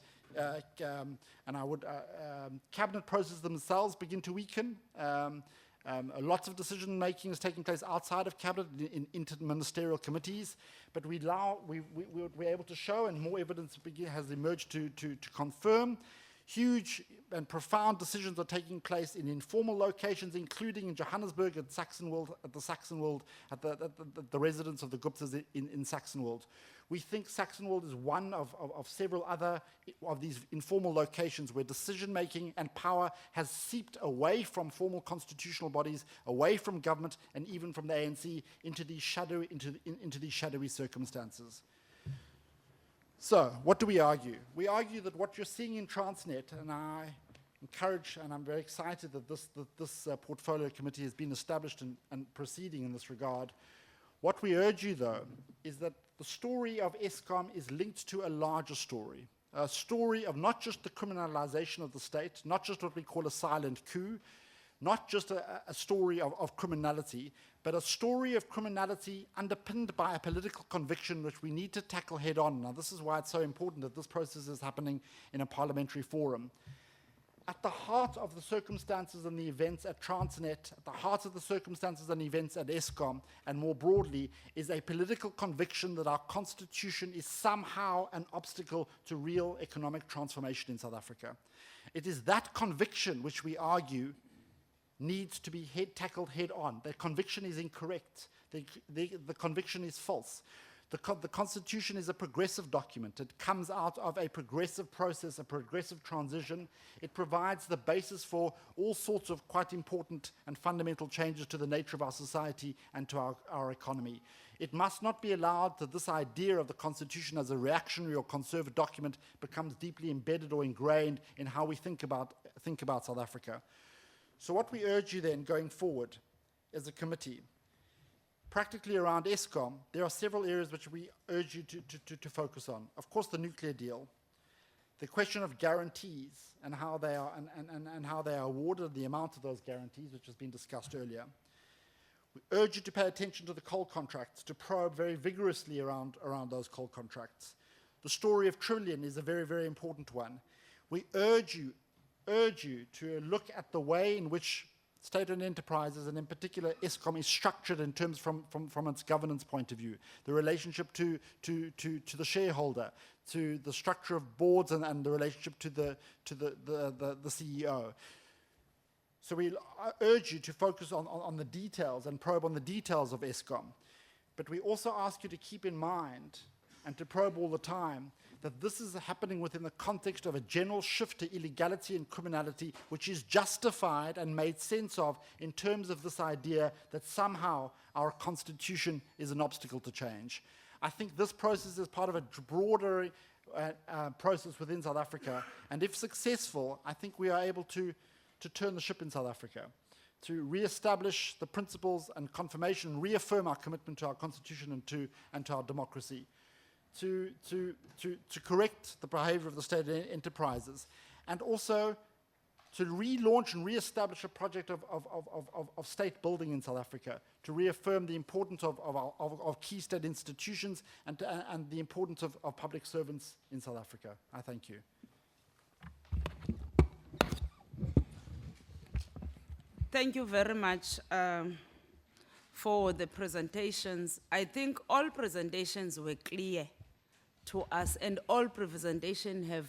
cabinet processes themselves begin to weaken. Lots of decision making is taking place outside of cabinet in interministerial committees, but we're able to show, and more evidence has emerged to confirm, huge and profound decisions are taking place in informal locations, including in Johannesburg at Saxonwold, at the residence of the Guptas in Saxonwold. We think Saxonwold is one of several other of these informal locations where decision-making and power has seeped away from formal constitutional bodies, away from government, and even from the ANC into these shadowy circumstances. So, what do we argue? We argue that what you're seeing in Transnet, and I encourage, and I'm very excited that this portfolio committee has been established and proceeding in this regard. What we urge you, though, is that the story of Eskom is linked to a larger story. A story of not just the criminalization of the state, not just what we call a silent coup, not just a story of criminality, but a story of criminality underpinned by a political conviction which we need to tackle head on. Now, this is why it's so important that this process is happening in a parliamentary forum. At the heart of the circumstances and the events at Transnet, at the heart of the circumstances and events at Eskom, and more broadly, is a political conviction that our constitution is somehow an obstacle to real economic transformation in South Africa. It is that conviction which we argue needs to be tackled head on. The conviction is incorrect. The conviction is false. The Constitution is a progressive document. It comes out of a progressive process, a progressive transition. It provides the basis for all sorts of quite important and fundamental changes to the nature of our society and to our economy. It must not be allowed that this idea of the Constitution as a reactionary or conservative document becomes deeply embedded or ingrained in how we think about South Africa. So what we urge you then going forward as a committee, practically around Eskom, there are several areas which we urge you to focus on. Of course, the nuclear deal, the question of guarantees and how they are and how they are awarded, the amount of those guarantees, which has been discussed earlier. We urge you to pay attention to the coal contracts, to probe very vigorously around those coal contracts. The story of Trillion is a very, very important one. We urge you to look at the way in which state-owned enterprises, and in particular Eskom, is structured in terms from its governance point of view, the relationship to the shareholder, to the structure of boards, and the relationship to the CEO. So we urge you to focus on the details and probe on the details of Eskom. But we also ask you to keep in mind and to probe all the time that this is happening within the context of a general shift to illegality and criminality, which is justified and made sense of in terms of this idea that somehow our constitution is an obstacle to change. I think this process is part of a broader process within South Africa, and if successful, I think we are able to turn the ship in South Africa, to re-establish the principles and confirmation, reaffirm our commitment to our constitution and to our democracy, to correct the behavior of the state enterprises, and also to relaunch and re-establish a project of state building in South Africa, to reaffirm the importance of key state institutions and the importance of public servants in South Africa. I thank you. Thank you very much for the presentations. I think all presentations were clear to us, and all presentations have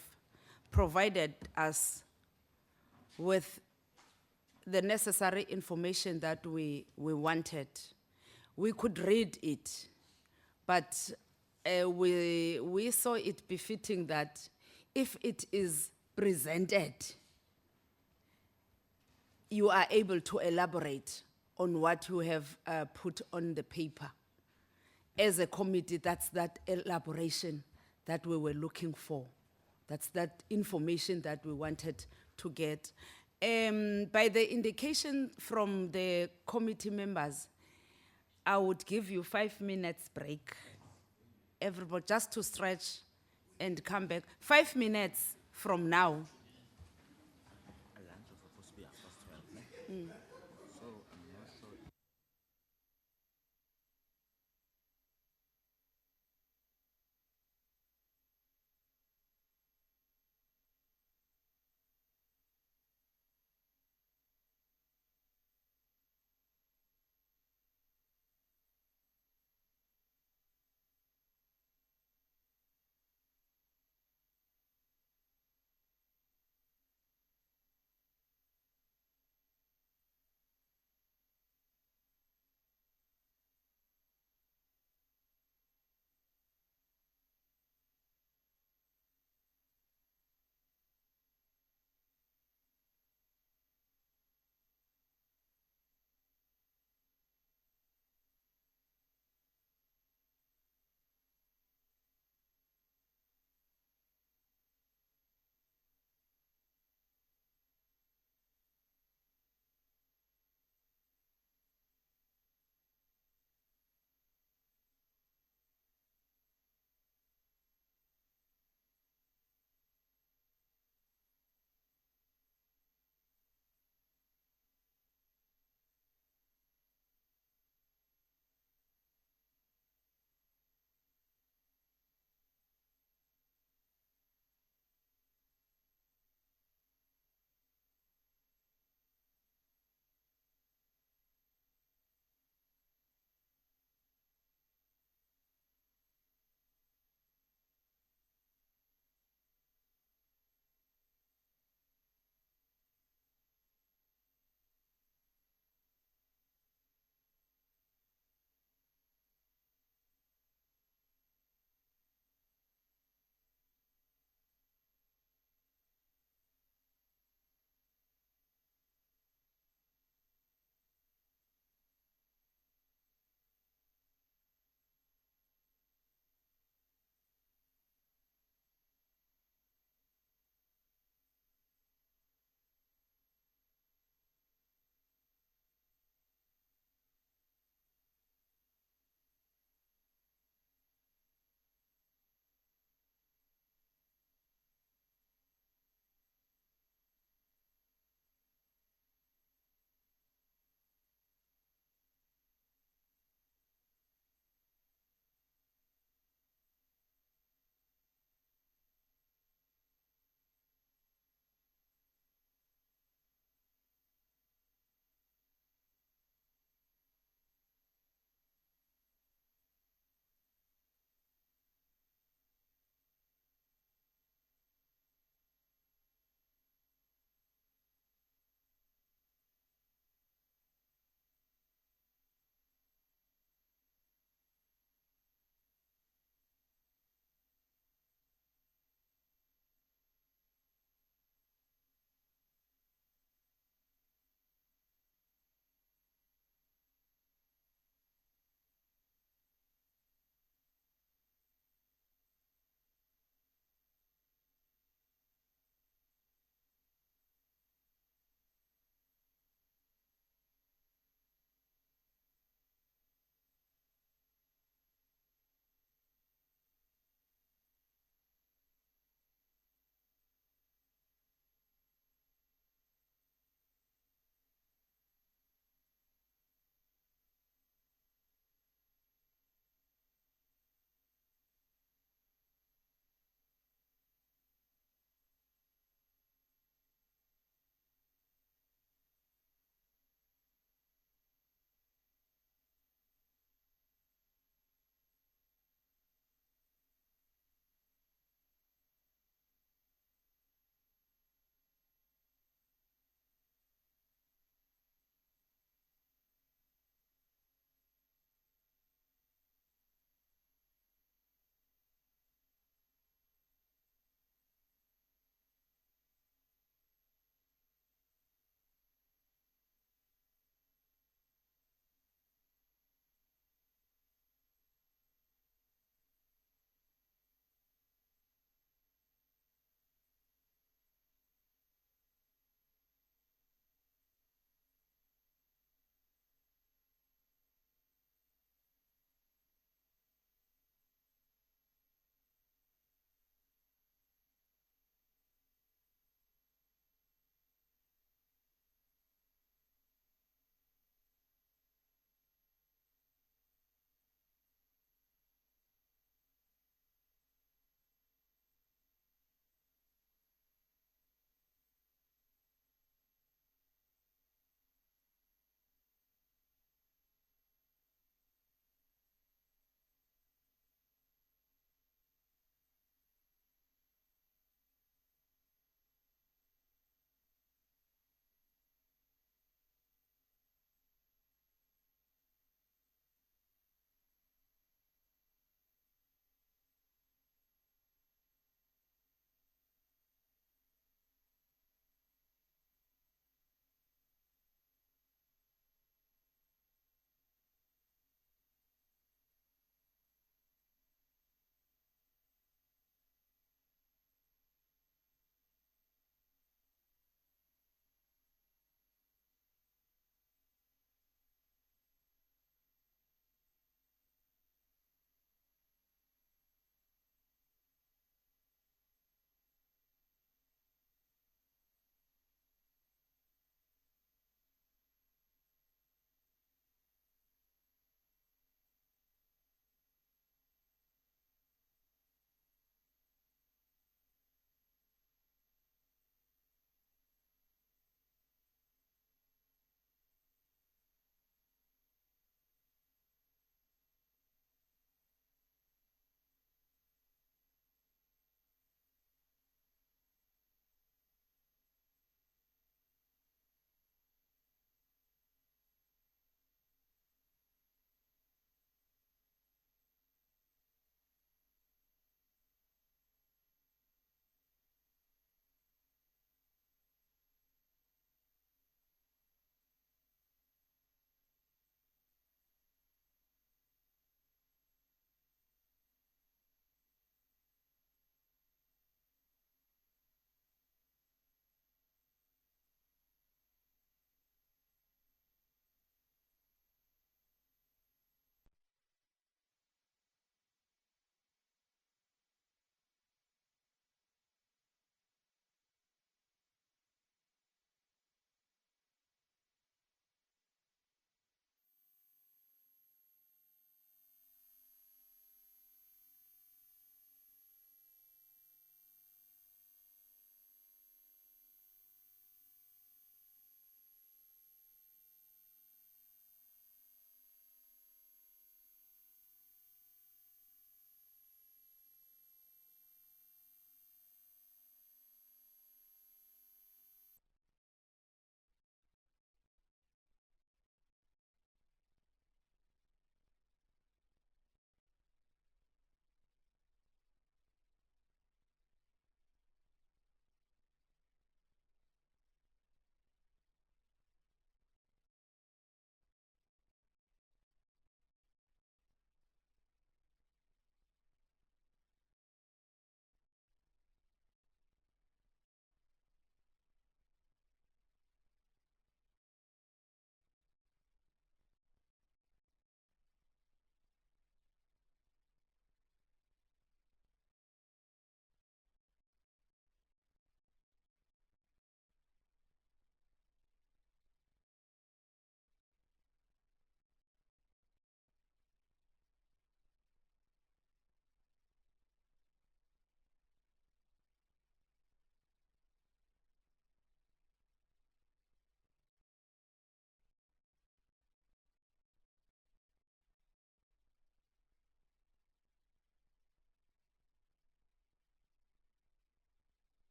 provided us with the necessary information that we wanted. We could read it, but we saw it befitting that if it is presented, you are able to elaborate on what you have put on the paper. As a committee, that's that elaboration that we were looking for. That's that information that we wanted to get. By the indication from the committee members, I would give you 5 minutes break. Everybody, just to stretch and come back. 5 minutes from now.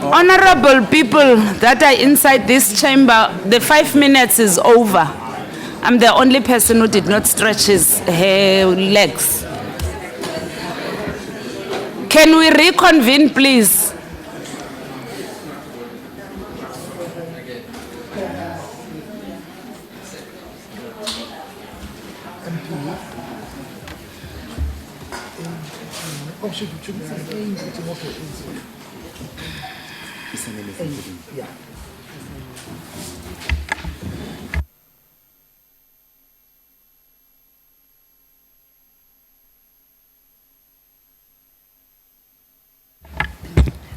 Honorable people that are inside this chamber, the 5 minutes is over. I'm the only person who did not stretch her legs. Can we reconvene, please?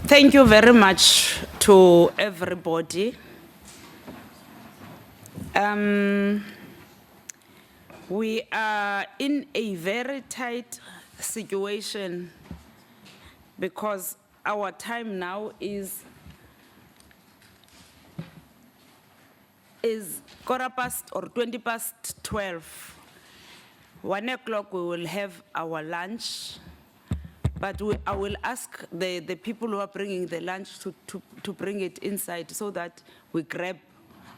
Thank you very much to everybody. We are in a very tight situation because our time now is 12:15 or 12. 1 o'clock we will have our lunch. But I will ask the people who are bringing the lunch to bring it inside so that we grab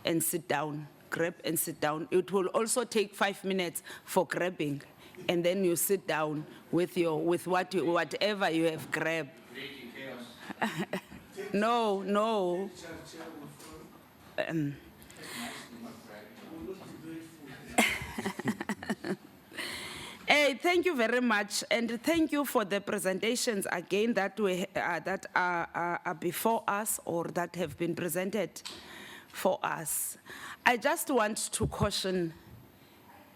and sit down, grab and sit down. It will also take 5 minutes for grabbing, and then you sit down with whatever you have grabbed. No. Thank you very much, and thank you for the presentations again that are before us or that have been presented for us. I just want to caution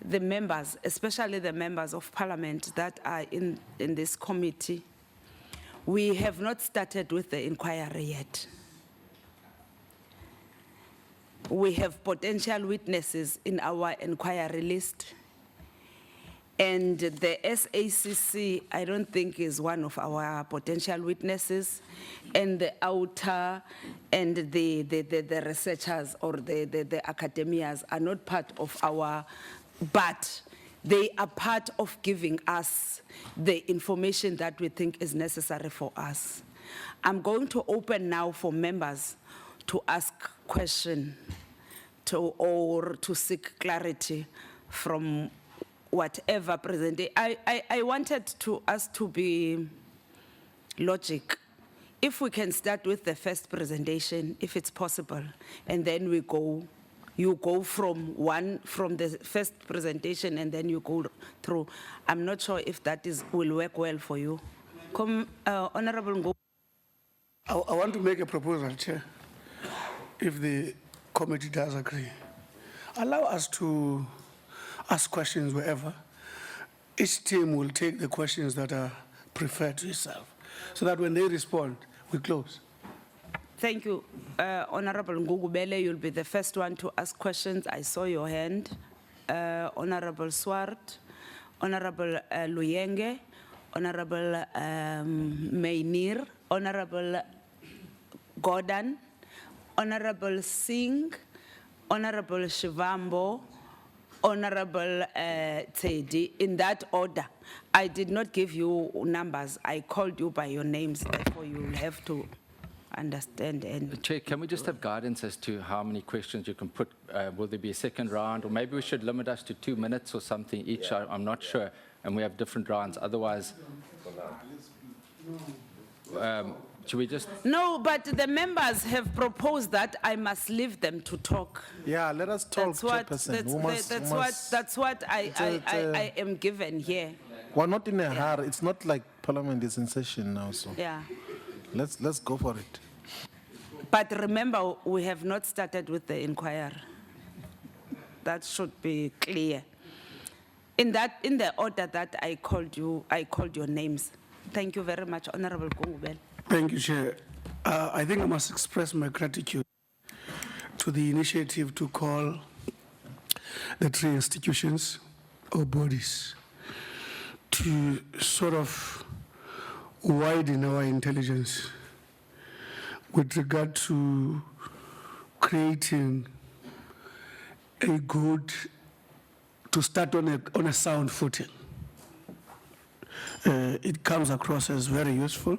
the members, especially the members of parliament that are in this committee. We have not started with the inquiry yet. We have potential witnesses in our inquiry list. And the SACC, I don't think is one of our potential witnesses. And the Auditor and the researchers or the academias are not part of our, but they are part of giving us the information that we think is necessary for us. I'm going to open now for members to ask questions or to seek clarity from whatever presented. I wanted us to be logic. If we can start with the first presentation, if it's possible, and then you go from the first presentation and then you go through. I'm not sure if that will work well for you. Honorable Ngo. I want to make a proposal, Chair, if the committee does agree. Allow us to ask questions wherever. Each team will take the questions that are preferred to itself, so that when they respond, we close. Thank you. Honorable Ngugubele, you'll be the first one to ask questions. I saw your hand. Honorable Swart, Honorable Luyenge, Honorable Mainir, Honorable Gordon, Honorable Singh, Honorable Shivambo, Honorable Tedi, in that order. I did not give you numbers. I called you by your names, therefore you will have to understand. And Chair, can we just have guidance as to how many questions you can put? Will there be a second round? Or maybe we should limit us to 2 minutes or something each. I'm not sure. And we have different rounds. Otherwise, should we just... No, but the members have proposed that I must leave them to talk. Yeah, let us talk, That's what I am given here. We're not in a hurry. It's not like Parliament is in session now, so Yeah. let's go for it. But remember, we have not started with the inquiry. That should be clear. In the order that I called your names. Thank you very much, Honorable Ngubel. Thank you, Chair. I think I must express my gratitude to the initiative to call the three institutions or bodies to sort of widen our intelligence with regard to creating to start on a sound footing. it comes across as very useful.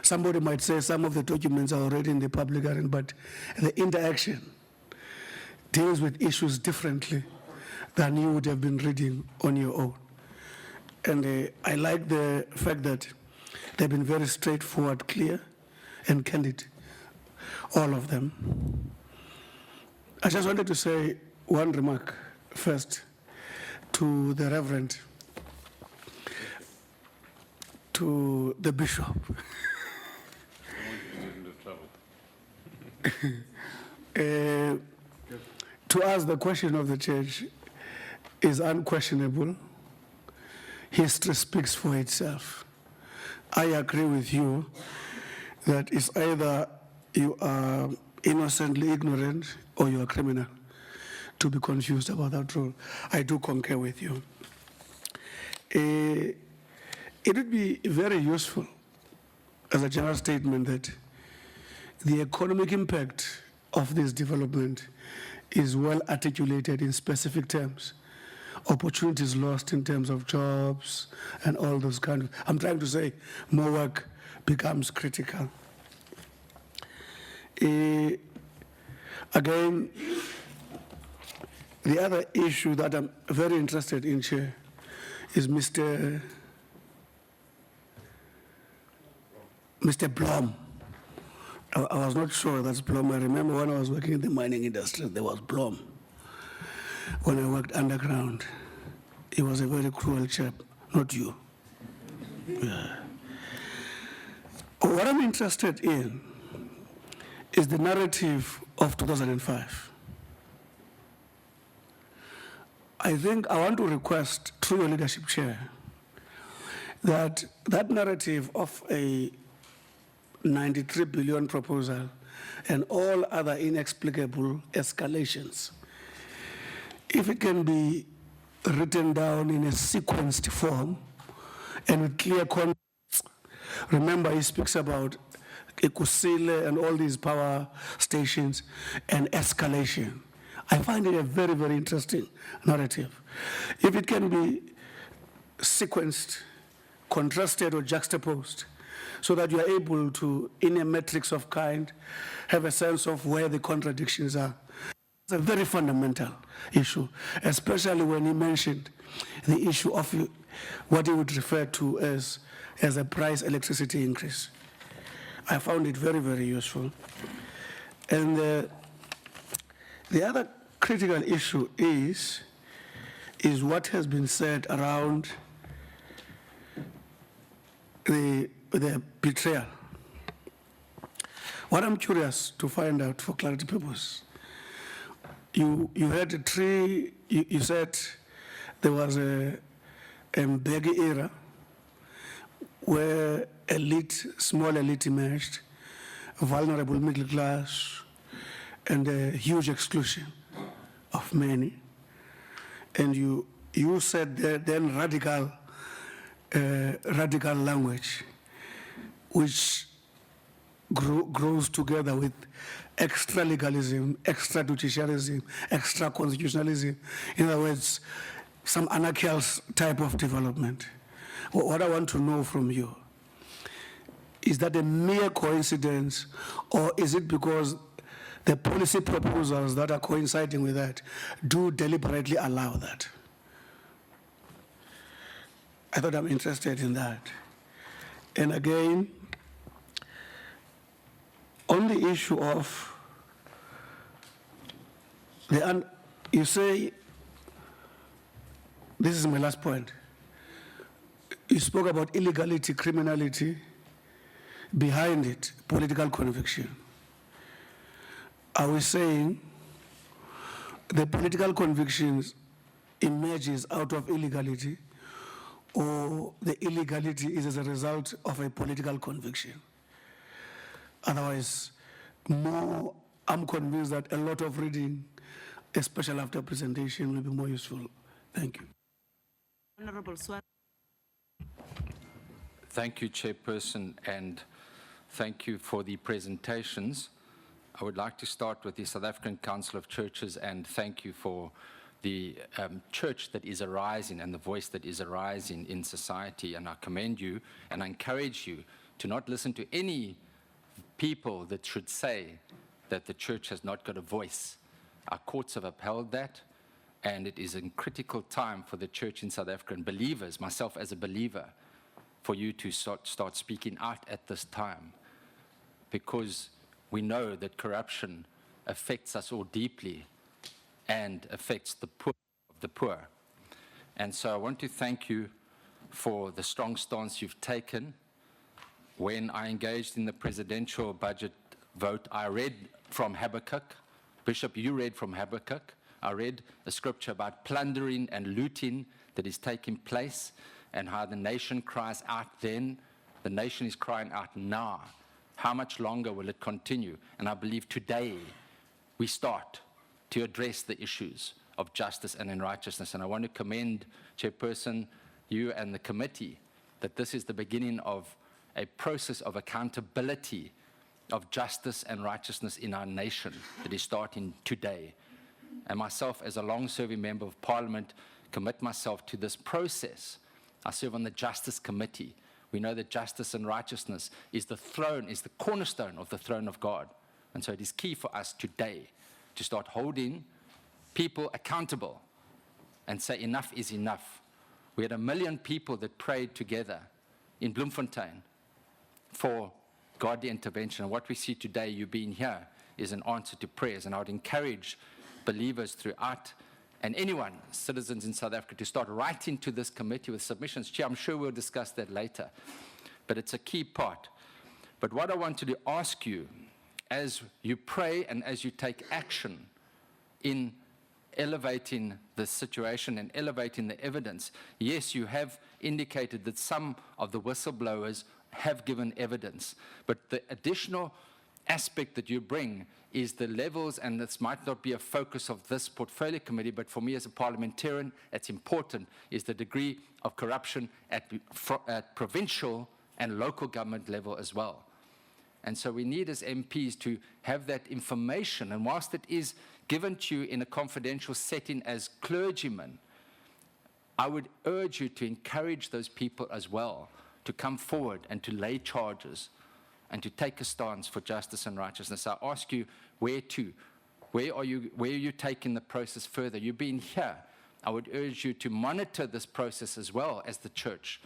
Somebody might say some of the documents are already in the public arena, but the interaction deals with issues differently than you would have been reading on your own. And I like the fact that they've been very straightforward, clear, and candid, all of them. I just wanted to say one remark first to the Reverend, to the Bishop. To us, the question of the church is unquestionable. History speaks for itself. I agree with you that it's either you are innocently ignorant or you are criminal to be confused about that rule. I do concur with you. It would be very useful as a general statement that the economic impact of this development is well articulated in specific terms. Opportunities lost in terms of jobs and all those kind of, I'm trying to say more work becomes critical. Again, the other issue that I'm very interested in, Chair, is Mr. Blom. I was not sure that's Blom. I remember when I was working in the mining industry, there was Blom. When I worked underground, he was a very cruel chap, not you. Yeah. What I'm interested in is the narrative of 2005. I think I want to request, through your leadership, Chair, that that narrative of a 93 billion proposal and all other inexplicable escalations, if it can be written down in a sequenced form and with clear context. Remember, he speaks about Ekusile and all these power stations and escalation. I find it a very, very interesting narrative. If it can be sequenced, contrasted, or juxtaposed, so that you are able to, in a matrix of kind, have a sense of where the contradictions are. It's a very fundamental issue, especially when he mentioned the issue of what he would refer to as a price electricity increase. I found it very, very useful. And the other critical issue is what has been said around the betrayal. What I'm curious to find out for clarity purpose, you had a tree, you said there was a Mbeki era where small elite emerged, vulnerable middle class, and a huge exclusion of many. And you said then radical language, which grows together with extra legalism, extra judiciarism, extra constitutionalism. In other words, some anarchical type of development. What I want to know from you, is that a mere coincidence, or is it because the policy proposals that are coinciding with that do deliberately allow that? I thought I'm interested in that. And again, on the issue of you say, this is my last point. You spoke about illegality, criminality, behind it, political conviction. Are we saying the political convictions emerges out of illegality, or the illegality is as a result of a political conviction? Otherwise, I'm convinced that a lot of reading, especially after presentation, will be more useful. Thank you. Honorable Swart. Thank you, Chairperson, and thank you for the presentations. I would like to start with the South African Council of Churches and thank you for the the church that is arising and the voice that is arising in society. And I commend you and I encourage you to not listen to any people that should say that the church has not got a voice. Our courts have upheld that, and it is a critical time for the church in South Africa and believers, myself as a believer, for you to start speaking out at this time, because we know that corruption affects us all deeply and affects the poor of the poor. And so I want to thank you for the strong stance you've taken. When I engaged in the presidential budget vote, I read from Habakkuk. Bishop, you read from Habakkuk. I read a scripture about plundering and looting that is taking place and how the nation cries out then. The nation is crying out now. How much longer will it continue? And I believe today we start to address the issues of justice and in righteousness. And I want to commend, Chairperson, you and the committee, that this is the beginning of a process of accountability of justice and righteousness in our nation that is starting today. And myself, as a long-serving member of Parliament, commit myself to this process. I serve on the Justice Committee. We know that justice and righteousness is the cornerstone of the throne of God. And so it is key for us today to start holding people accountable and say enough is enough. We had 1 million people that prayed together in Bloemfontein for godly intervention. And what we see today, you being here, is an answer to prayers. And I would encourage believers throughout and anyone, citizens in South Africa, to start writing to this committee with submissions. Chair, I'm sure we'll discuss that later. But it's a key part. But what I wanted to ask you, as you pray and as you take action in elevating the situation and elevating the evidence, yes, you have indicated that some of the whistleblowers have given evidence, but the additional aspect that you bring is the levels, and this might not be a focus of this portfolio committee, but for me as a parliamentarian, it's important, is the degree of corruption at provincial and local government level as well. And so we need as MPs to have that information, and whilst it is given to you in a confidential setting as clergymen, I would urge you to encourage those people as well to come forward and to lay charges and to take a stance for justice and righteousness. I ask you, where are you taking the process further? You've been here. I would urge you to monitor this process as well as the church.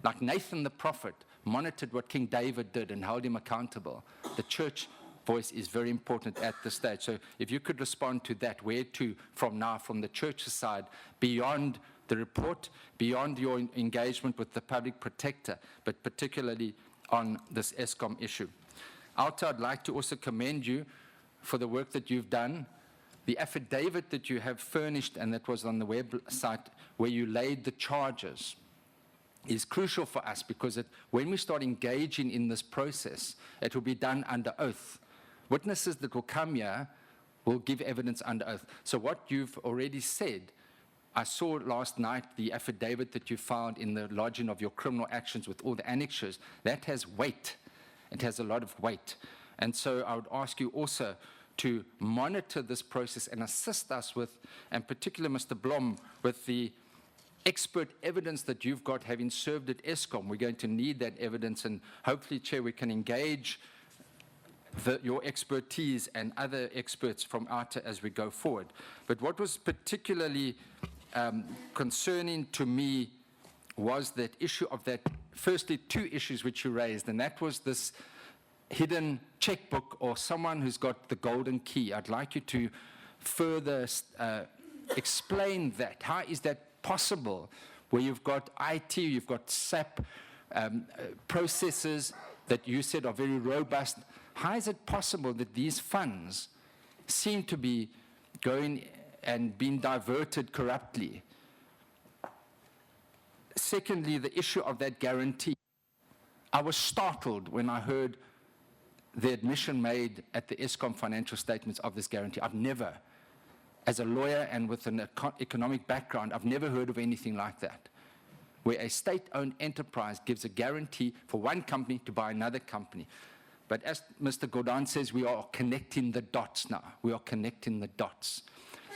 Like Nathan the prophet monitored what King David did and held him accountable. The church voice is very important at this stage. So if you could respond to that, where to from now, from the church's side, beyond the report, beyond your engagement with the public protector, but particularly on this Eskom issue. Auditor, I'd like to also commend you for the work that you've done. The affidavit that you have furnished, and that was on the website where you laid the charges, is crucial for us, because when we start engaging in this process, it will be done under oath. Witnesses that will come here will give evidence under oath. So what you've already said, I saw last night the affidavit that you found in the lodging of your criminal actions with all the annexures. That has weight. It has a lot of weight. And so I would ask you also to monitor this process and assist us with, and particularly Mr. Blom, with the expert evidence that you've got having served at Eskom. We're going to need that evidence, and hopefully, Chair, we can engage your expertise and other experts from Auditor as we go forward. But what was particularly concerning to me was that issue of that, firstly, 2 issues which you raised, and that was this hidden checkbook or someone who's got the golden key. I'd like you to further explain that. How is that possible, where you've got IT, you've got SAP processes that you said are very robust? How is it possible that these funds seem to be going and being diverted corruptly? Secondly, the issue of that guarantee. I was startled when I heard the admission made at the Eskom financial statements of this guarantee. I've never, as a lawyer and with an economic background, I've never heard of anything like that, where a state-owned enterprise gives a guarantee for one company to buy another company. But as Mr. Gordon says, we are connecting the dots now. We are connecting the dots.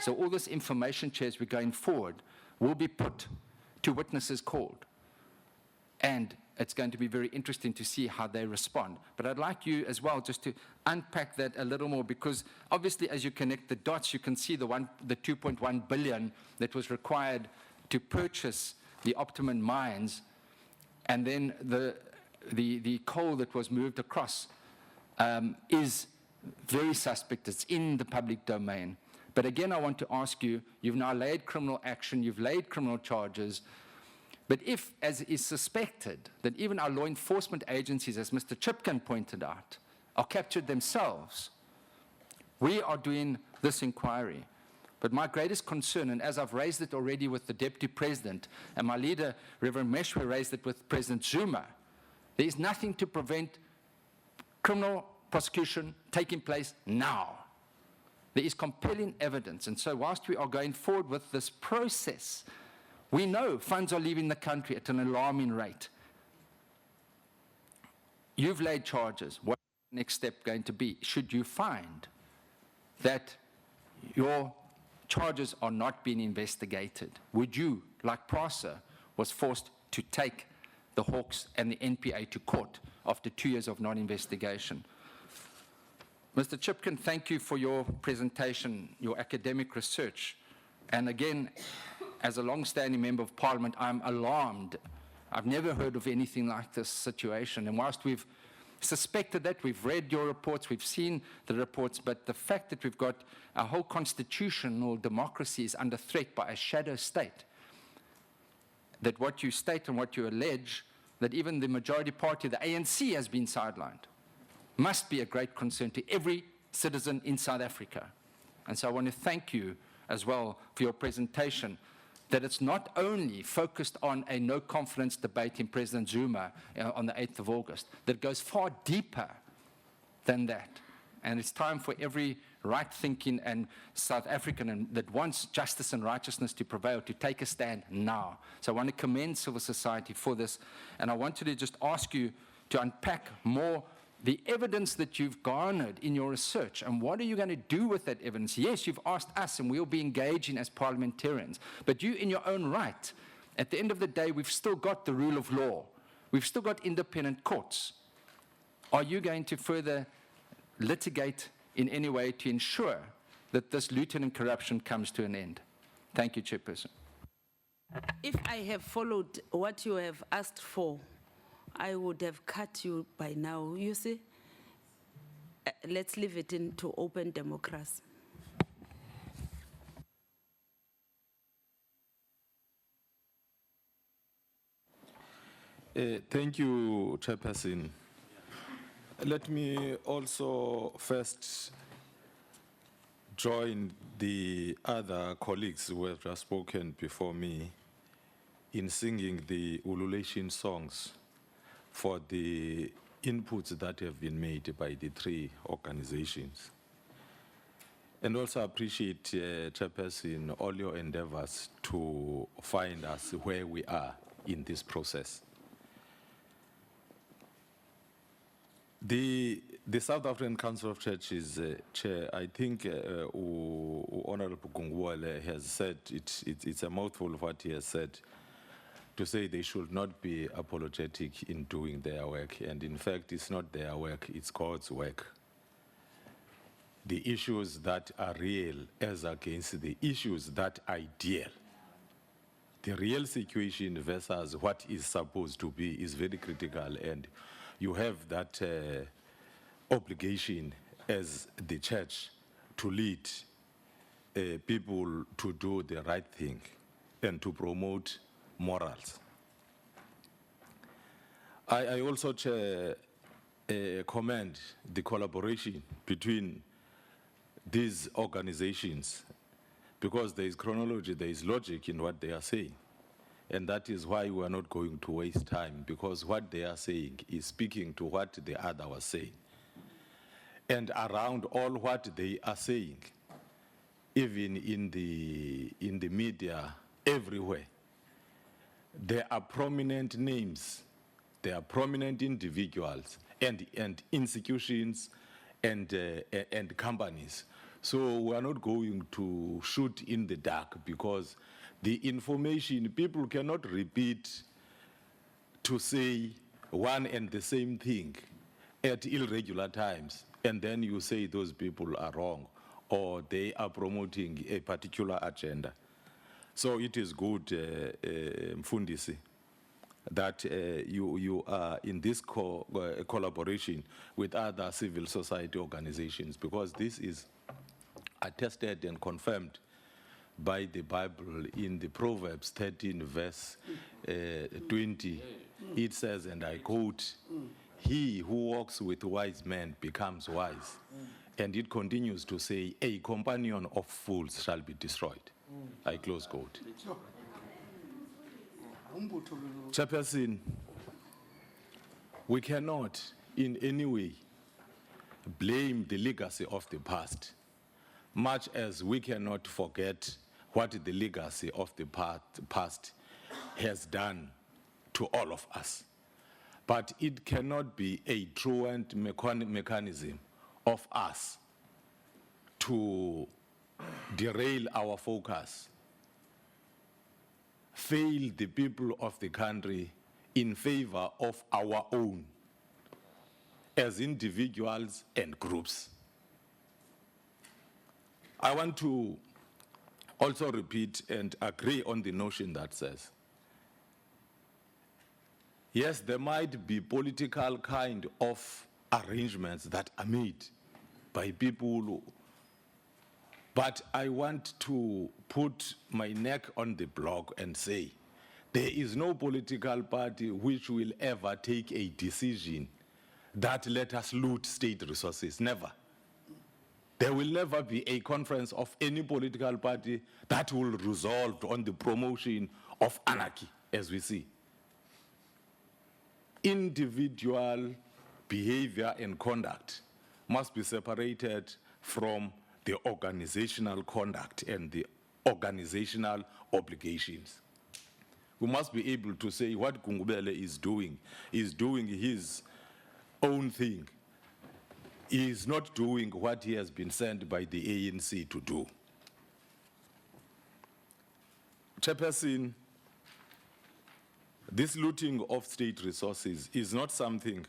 So all this information, Chair, as we're going forward, will be put to witnesses called. And it's going to be very interesting to see how they respond. But I'd like you as well just to unpack that a little more, because obviously as you connect the dots, you can see the 2.1 billion that was required to purchase the Optimum mines, and then the coal that was moved across is very suspect. It's in the public domain. But again, I want to ask you, you've now laid criminal action, you've laid criminal charges, but if, as is suspected, that even our law enforcement agencies, as Mr. Chipkin pointed out, are captured themselves, we are doing this inquiry. But my greatest concern, and as I've raised it already with the Deputy President, and my leader, Reverend Meshwe, raised it with President Zuma, there is nothing to prevent criminal prosecution taking place now. There is compelling evidence. And so whilst we are going forward with this process, we know funds are leaving the country at an alarming rate. You've laid charges. What's the next step going to be? Should you find that your charges are not being investigated, would you, like PRASA, was forced to take the Hawks and the NPA to court after 2 years of non-investigation? Mr. Chipkin, thank you for your presentation, your academic research. And again, as a long-standing member of Parliament, I'm alarmed. I've never heard of anything like this situation. And whilst we've suspected that, we've read your reports, we've seen the reports, but the fact that we've got our whole constitutional democracy is under threat by a shadow state, that what you state and what you allege, that even the majority party, the ANC, has been sidelined, must be a great concern to every citizen in South Africa. And so I want to thank you as well for your presentation, that it's not only focused on a no-confidence debate in President Zuma on the 8th of August, that goes far deeper than that. And it's time for every right-thinking and South African and that wants justice and righteousness to prevail to take a stand now. So I want to commend civil society for this. And I wanted to just ask you to unpack more the evidence that you've garnered in your research, and what are you going to do with that evidence? Yes, you've asked us, and we'll be engaging as parliamentarians, but you in your own right, at the end of the day, we've still got the rule of law. We've still got independent courts. Are you going to further litigate in any way to ensure that this looting and corruption comes to an end? Thank you, Chairperson. If I have followed what you have asked for, I would have cut you by now, you see. Let's leave it into open democracy. Thank you, Chairperson. Let me also first join the other colleagues who have just spoken before me in singing the ululation songs for the inputs that have been made by the three organizations. And also appreciate, Chairperson, all your endeavors to find us where we are in this process. The South African Council of Churches, Chair, I think Honorable Gungwale has said, it's a mouthful of what he has said, to say they should not be apologetic in doing their work. And in fact, it's not their work, it's God's work. The issues that are real as against the issues that are ideal. The real situation versus what is supposed to be is very critical, and you have that obligation as the church to lead people to do the right thing and to promote morals. I also commend the collaboration between these organizations, because there is chronology, there is logic in what they are saying. And that is why we are not going to waste time, because what they are saying is speaking to what the other was saying. And around all what they are saying, even in the media, everywhere, there are prominent names, there are prominent individuals and institutions and companies So we are not going to shoot in the dark because the information, people cannot repeat to say one and the same thing at irregular times, and then you say those people are wrong or they are promoting a particular agenda. So it is good, Mfundisi, that you are in this collaboration with other civil society organizations, because this is attested and confirmed by the Bible in the Proverbs 13 verse 20. It says, and I quote, "He who walks with wise men becomes wise." And it continues to say, "A companion of fools shall be destroyed." I close quote. Chairperson, we cannot in any way blame the legacy of the past, much as we cannot forget what the legacy of the past has done to all of us. But it cannot be a truant mechanism of us to derail our focus, fail the people of the country in favor of our own as individuals and groups. I want to also repeat and agree on the notion that says, yes, there might be political kind of arrangements that are made by people, but I want to put my neck on the block and say, there is no political party which will ever take a decision that let us loot state resources, never. There will never be a conference of any political party that will resolve on the promotion of anarchy, as we see. Individual behavior and conduct must be separated from the organizational conduct and the organizational obligations. We must be able to say what Gungubele is doing his own thing. He is not doing what he has been sent by the ANC to do. Chairperson, this looting of state resources is not something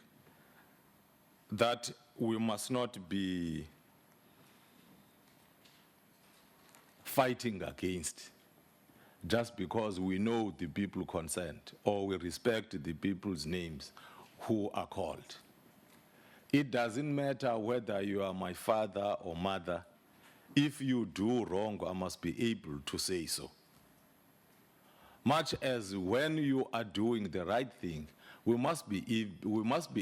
that we must not be fighting against just because we know the people concerned or we respect the people's names who are called. It doesn't matter whether you are my father or mother. If you do wrong, I must be able to say so. Much as when you are doing the right thing, we must be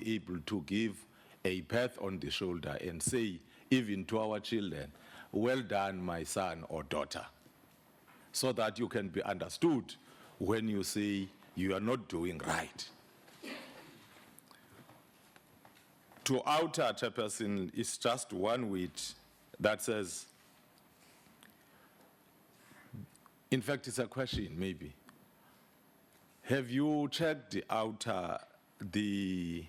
able to give a pat on the shoulder and say, even to our children, well done, my son or daughter, so that you can be understood when you say you are not doing right. To outer chairperson is just one word that says, in fact, it's a question maybe. Have you checked the outer, the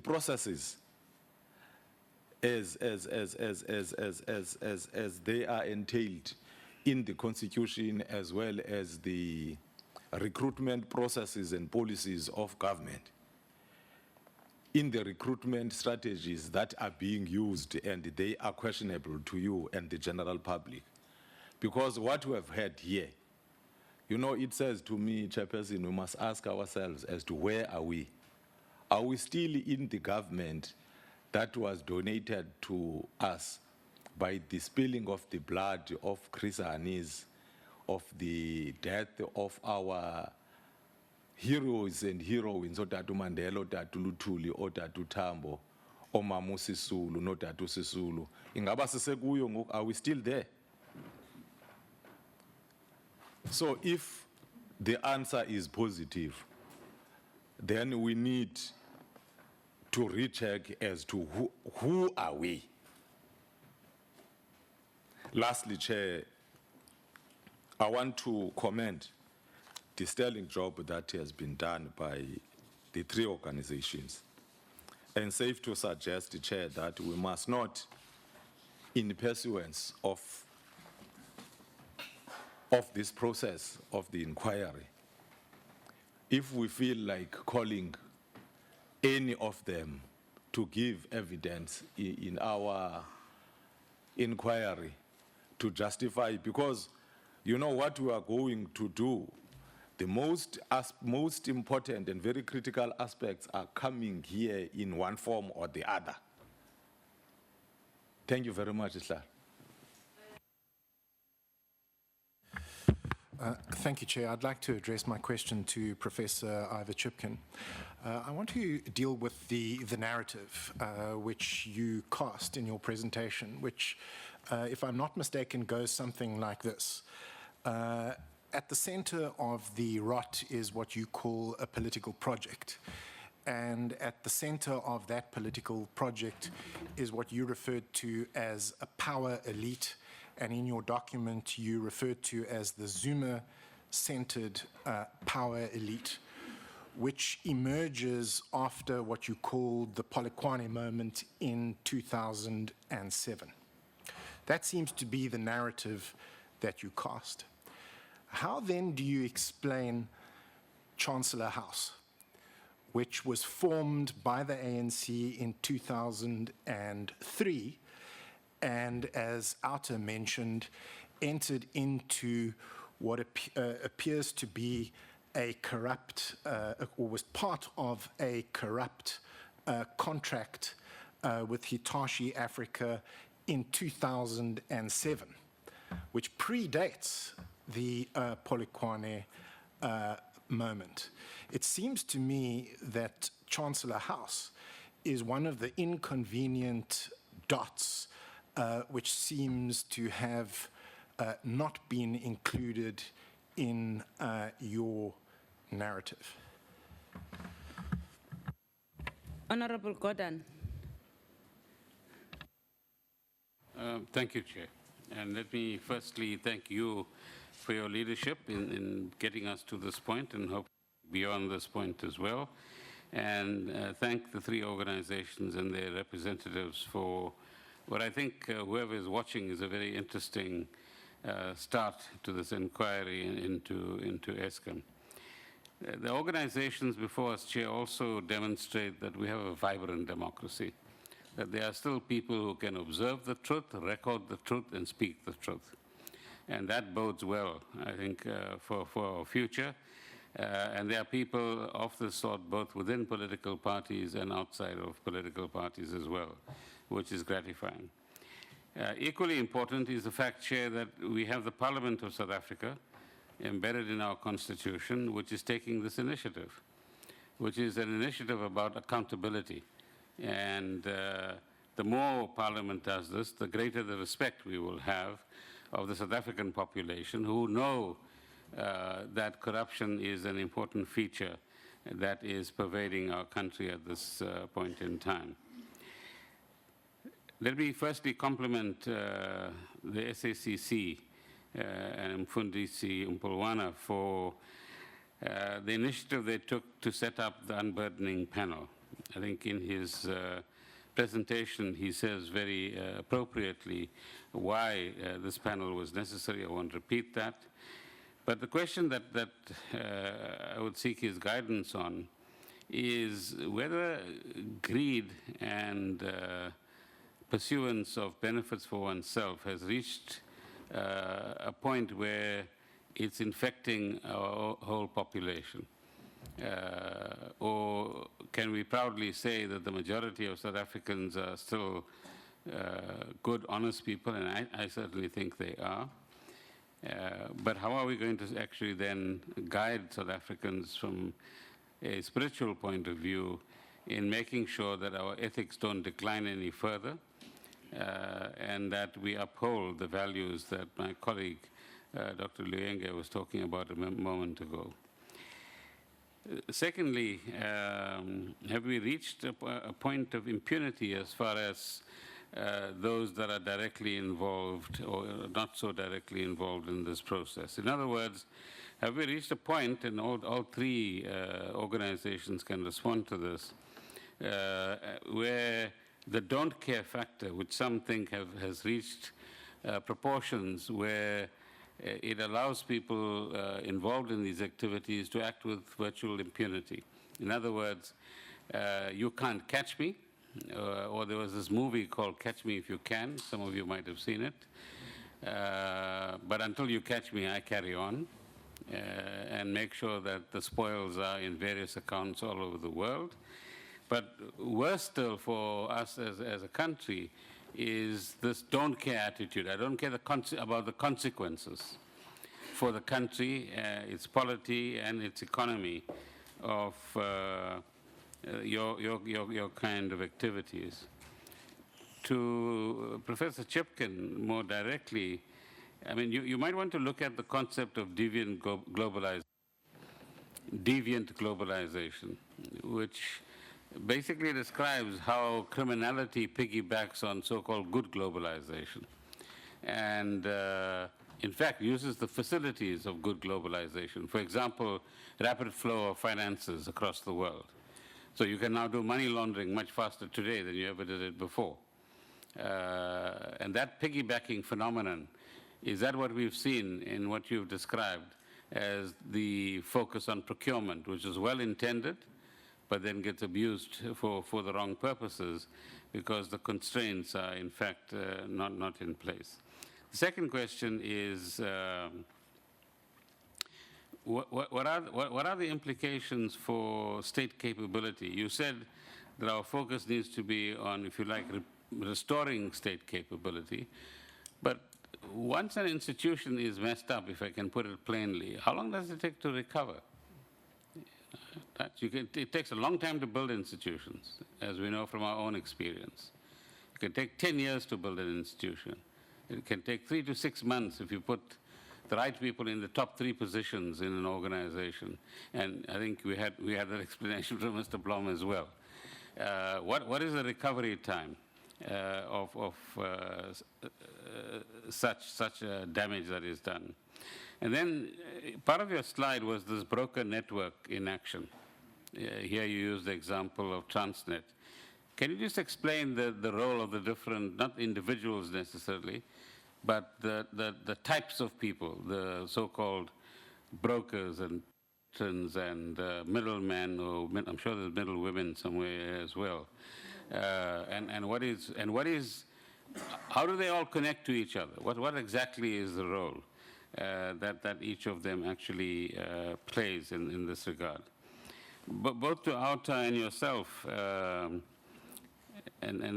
processes as they are entailed in the Constitution, as well as the recruitment processes and policies of government? In the recruitment strategies that are being used, and they are questionable to you and the general public. Because what we have heard here, you know, it says to me, Chairperson, we must ask ourselves as to where are we? Are we still in the government that was donated to us by the spilling of the blood of Christians, of the death of our heroes and heroines, Otatu Mandela, Otatu Luthuli, Otatu Tambo, Omamu Sisulu, Notatu Sisulu? Ingaba sisekuyo ngoku, are we still there? So if the answer is positive, then we need to recheck as to who are we? Lastly, Chair, I want to commend the sterling job that has been done by the three organizations. And safe to suggest, Chair, that we must not in pursuance of this process of the inquiry, if we feel like calling any of them to give evidence in our inquiry to justify, because you know what we are going to do, the most important and very critical aspects are coming here in one form or the other. Thank you very much, Isla. Thank you, Chair. I'd like to address my question to Professor Ivor Chipkin. I want to deal with the narrative which you cast in your presentation, which, if I'm not mistaken, goes something like this. At the center of the rot is what you call a political project. And at the center of that political project is what you referred to as a power elite, and in your document you referred to as the Zuma-centered power elite, which emerges after what you called the Polokwane moment in 2007. That seems to be the narrative that you cast. How then do you explain Chancellor House, which was formed by the ANC in 2003, and as Auditor mentioned, entered into what appears to be a corrupt, or was part of a corrupt contract with Hitachi Africa in 2007, which predates the Polokwane moment. It seems to me that Chancellor House is one of the inconvenient dots which seems to have not been included in your narrative. Honorable Gordon. Thank you, Chair. And let me firstly thank you for your leadership in getting us to this point, and hope beyond this point as well. And thank the three organizations and their representatives for what I think whoever is watching is a very interesting start to this inquiry into Eskom. The organizations before us, Chair, also demonstrate that we have a vibrant democracy, that there are still people who can observe the truth, record the truth, and speak the truth. And that bodes well, I think, for our future. And there are people of this sort both within political parties and outside of political parties as well, which is gratifying. Equally important is the fact, Chair, that we have the Parliament of South Africa embedded in our Constitution, which is taking this initiative, which is an initiative about accountability. And the more Parliament does this, the greater the respect we will have of the South African population, who know that corruption is an important feature that is pervading our country at this point in time. Let me firstly compliment the SACC and Mfundisi Mpulwana for the initiative they took to set up the unburdening panel. I think in his presentation he says very appropriately why this panel was necessary. I won't repeat that. But the question that I would seek his guidance on is whether greed and pursuance of benefits for oneself has reached a point where it's infecting our whole population. Or can we proudly say that the majority of South Africans are still good, honest people, and I certainly think they are. But how are we going to actually then guide South Africans from a spiritual point of view in making sure that our ethics don't decline any further, and that we uphold the values that my colleague, Dr. Luyenge, was talking about a moment ago? Secondly, have we reached a point of impunity as far as those that are directly involved or not so directly involved in this process? In other words, have we reached a point, and all three organizations can respond to this, where the don't care factor, which some think has reached proportions where it allows people involved in these activities to act with virtual impunity. In other words, you can't catch me, or there was this movie called Catch Me If You Can. Some of you might have seen it. But until you catch me, I carry on and make sure that the spoils are in various accounts all over the world. But worse still for us as a country is this don't care attitude. I don't care about the consequences for the country, its polity, and its economy of your kind of activities. To Professor Chipkin, more directly, I mean, you might want to look at the concept of deviant globalization, which basically describes how criminality piggybacks on so-called good globalization, and in fact uses the facilities of good globalization. For example, rapid flow of finances across the world. So you can now do money laundering much faster today than you ever did it before. And that piggybacking phenomenon, is that what we've seen in what you've described as the focus on procurement, which is well intended, but then gets abused for the wrong purposes because the constraints are in fact not in place. The second question is, what are the implications for state capability? You said that our focus needs to be on, if you like, restoring state capability, but once an institution is messed up, if I can put it plainly, how long does it take to recover? It takes a long time to build institutions, as we know from our own experience. It can take 10 years to build an institution. It can take 3 to 6 months if you put the right people in the top 3 positions in an organization. And I think we had that explanation from Mr. Blom as well. What is the recovery time of such damage that is done? And then part of your slide was this broker network in action. Here you use the example of Transnet. Can you just explain the role of the different, not individuals necessarily, but the types of people, the so-called brokers and middlemen, or I'm sure there's middle women somewhere as well. How do they all connect to each other? What exactly is the role that each of them actually plays in this regard? But both to Auditor and yourself, and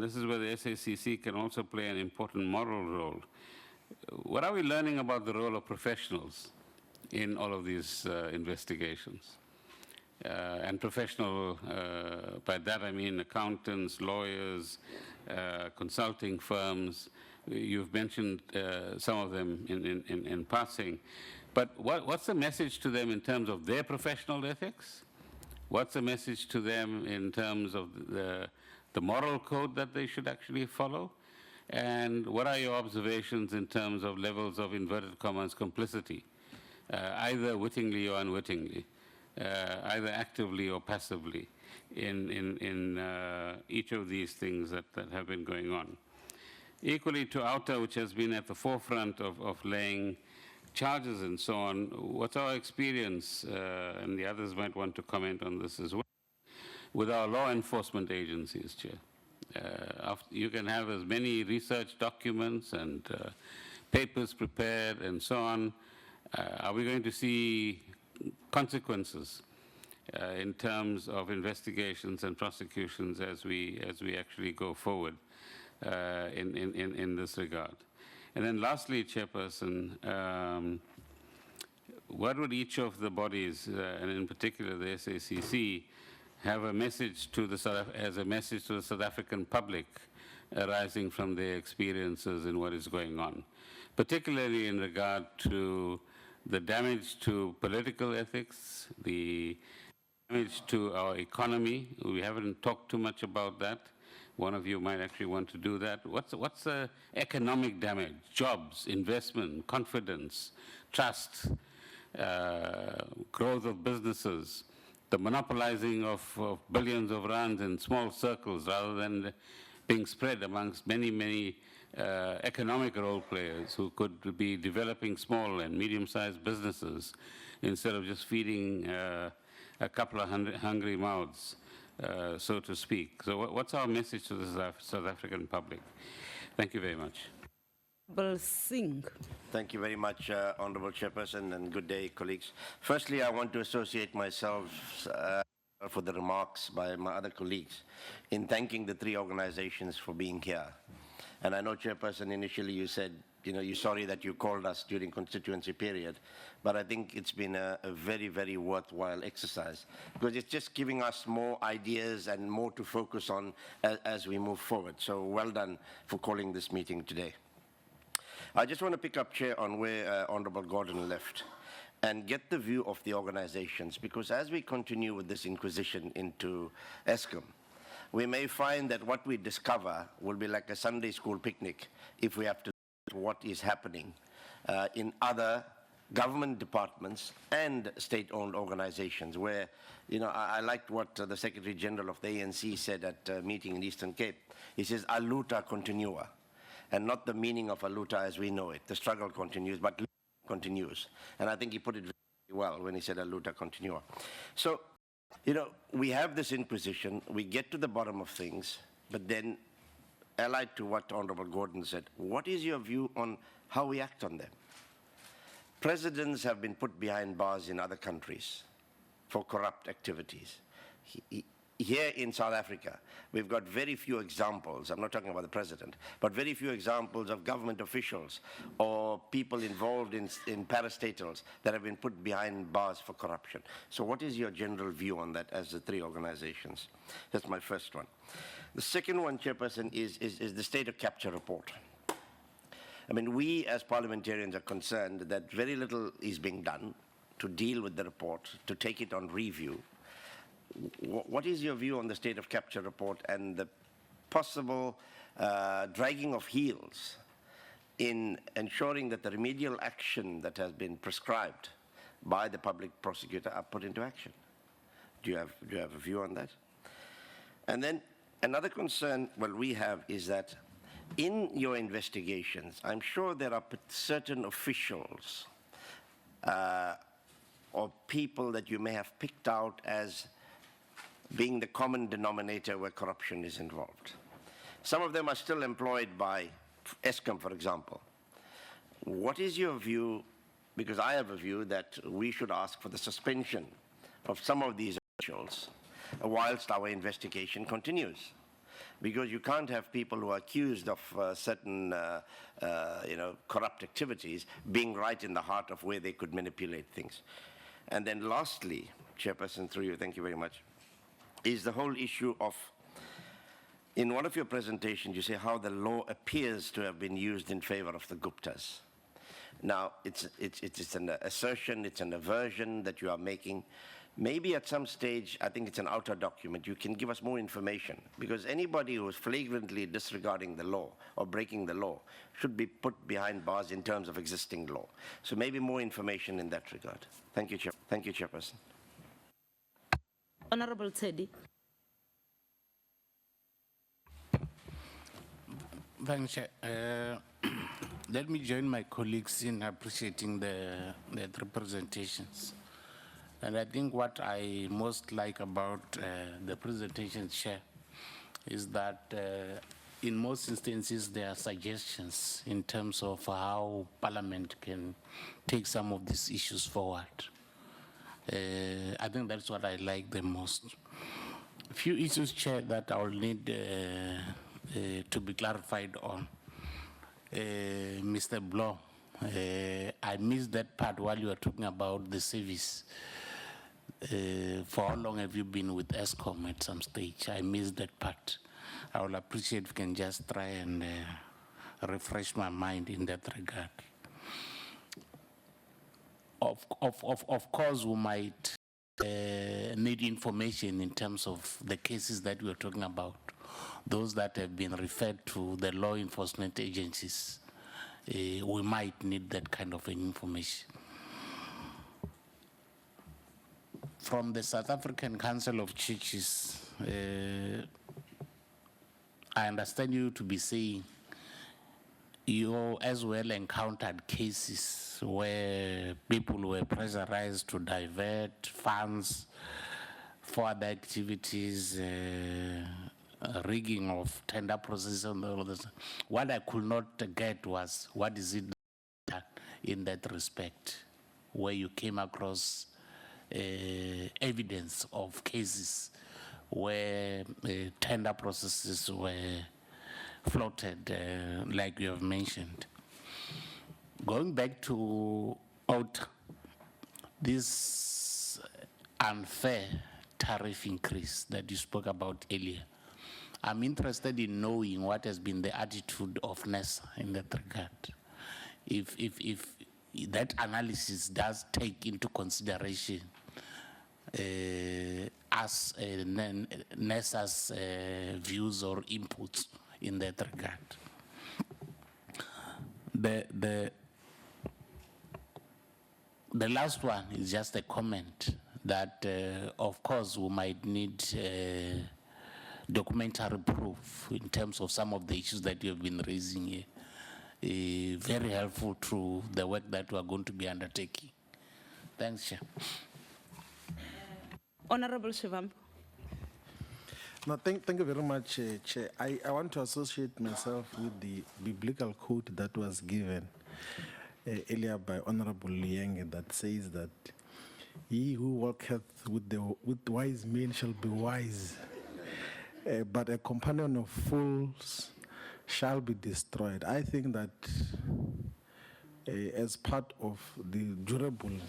this is where the SACC can also play an important moral role. What are we learning about the role of professionals in all of these investigations? And professional, by that I mean accountants, lawyers, consulting firms. You've mentioned some of them in passing. But what's the message to them in terms of their professional ethics? What's the message to them in terms of the moral code that they should actually follow? And what are your observations in terms of levels of inverted commas complicity, either wittingly or unwittingly, either actively or passively in each of these things that have been going on? Equally to Auditor, which has been at the forefront of laying charges and so on, what's our experience, and the others might want to comment on this as well, with our law enforcement agencies, Chair? You can have as many research documents and papers prepared and so on. Are we going to see consequences in terms of investigations and prosecutions as we actually go forward in this regard? And then lastly, Chairperson, what would each of the bodies, and in particular the SACC, have a message to the South African public arising from their experiences in what is going on, particularly in regard to the damage to political ethics, the damage to our economy? We haven't talked too much about that. One of you might actually want to do that. What's the economic damage? Jobs, investment, confidence, trust, growth of businesses, the monopolizing of billions of rands in small circles rather than being spread amongst many economic role players who could be developing small and medium-sized businesses instead of just feeding a couple of hungry mouths, so to speak. So what's our message to the South African public? Thank you very much. Honorable Singh. Thank you very much, Honorable Chairperson, and good day, colleagues. Firstly, I want to associate myself for the remarks by my other colleagues in thanking the three organizations for being here. And I know, Chairperson, initially you said, you're sorry that you called us during constituency period, but I think it's been a very, very worthwhile exercise because it's just giving us more ideas and more to focus on as we move forward. So well done for calling this meeting today. I just want to pick up, Chair, on where Honorable Gordon left and get the view of the organizations, because as we continue with this inquisition into Eskom, we may find that what we discover will be like a Sunday school picnic if we have to look at what is happening in other government departments and state-owned organizations where, I liked what the Secretary General of the ANC said at a meeting in Eastern Cape. He says, "A luta continua," and not the meaning of a luta as we know it. The struggle continues, but continues. And I think he put it very well when he said a luta continua. So, we have this inquisition, we get to the bottom of things, but then, allied to what Honorable Gordon said, what is your view on how we act on them? Presidents have been put behind bars in other countries for corrupt activities. Here in South Africa, we've got very few examples, I'm not talking about the president, but very few examples of government officials or people involved in parastatals that have been put behind bars for corruption. So what is your general view on that as the three organizations? That's my first one. The second one, Chairperson, is the state of capture report. I mean, we as parliamentarians are concerned that very little is being done to deal with the report, to take it on review. What is your view on the state of capture report and the possible dragging of heels in ensuring that the remedial action that has been prescribed by the public prosecutor are put into action? Do you have a view on that? And then another concern, we have is that in your investigations, I'm sure there are certain officials or people that you may have picked out as being the common denominator where corruption is involved. Some of them are still employed by Eskom, for example. What is your view? Because I have a view that we should ask for the suspension of some of these officials whilst our investigation continues. Because you can't have people who are accused of certain corrupt activities being right in the heart of where they could manipulate things. And then lastly, Chairperson, through you, thank you very much, is the whole issue of, in one of your presentations, you say how the law appears to have been used in favor of the Guptas. Now, it's an assertion, it's an aversion that you are making. Maybe at some stage, I think it's an outer document, you can give us more information, because anybody who is flagrantly disregarding the law or breaking the law should be put behind bars in terms of existing law. So maybe more information in that regard. Thank you, Chair. Thank you, Chairperson. Honorable Teddy. Thanks, Chair. Let me join my colleagues in appreciating the three presentations. And I think what I most like about the presentation, Chair, is that in most instances there are suggestions in terms of how Parliament can take some of these issues forward. I think that's what I like the most. A few issues, Chair, that I will need to be clarified on. Mr. Blow, I missed that part while you were talking about the service. For how long have you been with Eskom at some stage? I missed that part. I will appreciate if you can just try and refresh my mind in that regard. Of course, we might need information in terms of the cases that we're talking about, those that have been referred to the law enforcement agencies. We might need that kind of information. From the South African Council of Churches, I understand you to be saying you as well encountered cases where people were pressurized to divert funds for other activities, rigging of tender processes and all this. What I could not get was, what is it in that respect, where you came across evidence of cases where tender processes were floated, like you have mentioned. Going back to Auditor, this unfair tariff increase that you spoke about earlier, I'm interested in knowing what has been the attitude of NESA in that regard. If that analysis does take into consideration as NESA's views or inputs in that regard. The last one is just a comment that, of course, we might need documentary proof in terms of some of the issues that you have been raising here. Very helpful to the work that we are going to be undertaking. Thanks, Chair. Honorable Shivambu. No, thank you very much, Chair. I want to associate myself with the biblical quote that was given earlier by Honorable Lienge that says that he who walketh with wise men shall be wise, but a companion of fools shall be destroyed. I think that as part of the durable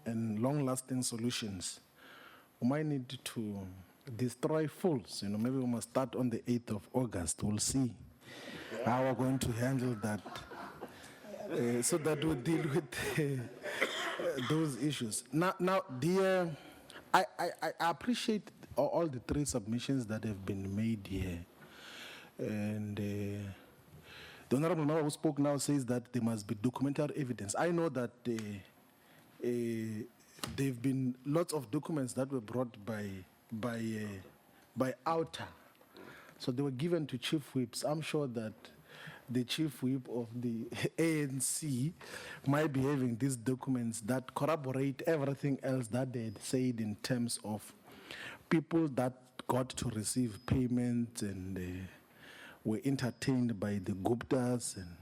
and long-lasting solutions, we might need to destroy fools. You know, maybe we must start on the 8th of August. We'll see how we're going to handle that so that we deal with those issues. Now, I appreciate all the three submissions that have been made here. And the Honorable member who spoke now says that there must be documentary evidence. I know that there have been lots of documents that were brought by Auditor. So they were given to chief whips. I'm sure that the chief whip of the ANC might be having these documents that corroborate everything else that they had said in terms of people that got to receive payments and were entertained by the Guptas and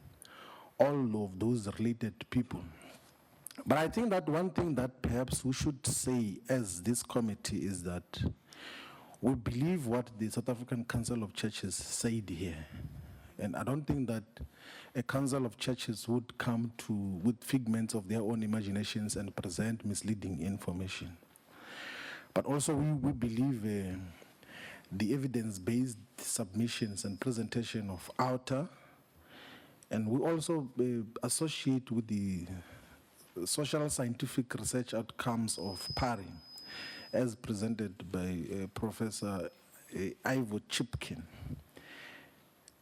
all of those related people. But I think that one thing that perhaps we should say as this committee is that we believe what the South African Council of Churches said here. And I don't think that a Council of Churches would come with figments of their own imaginations and present misleading information. But also we believe the evidence-based submissions and presentation of Auditor, and we also associate with the social scientific research outcomes of pairing as presented by Professor Ivo Chipkin.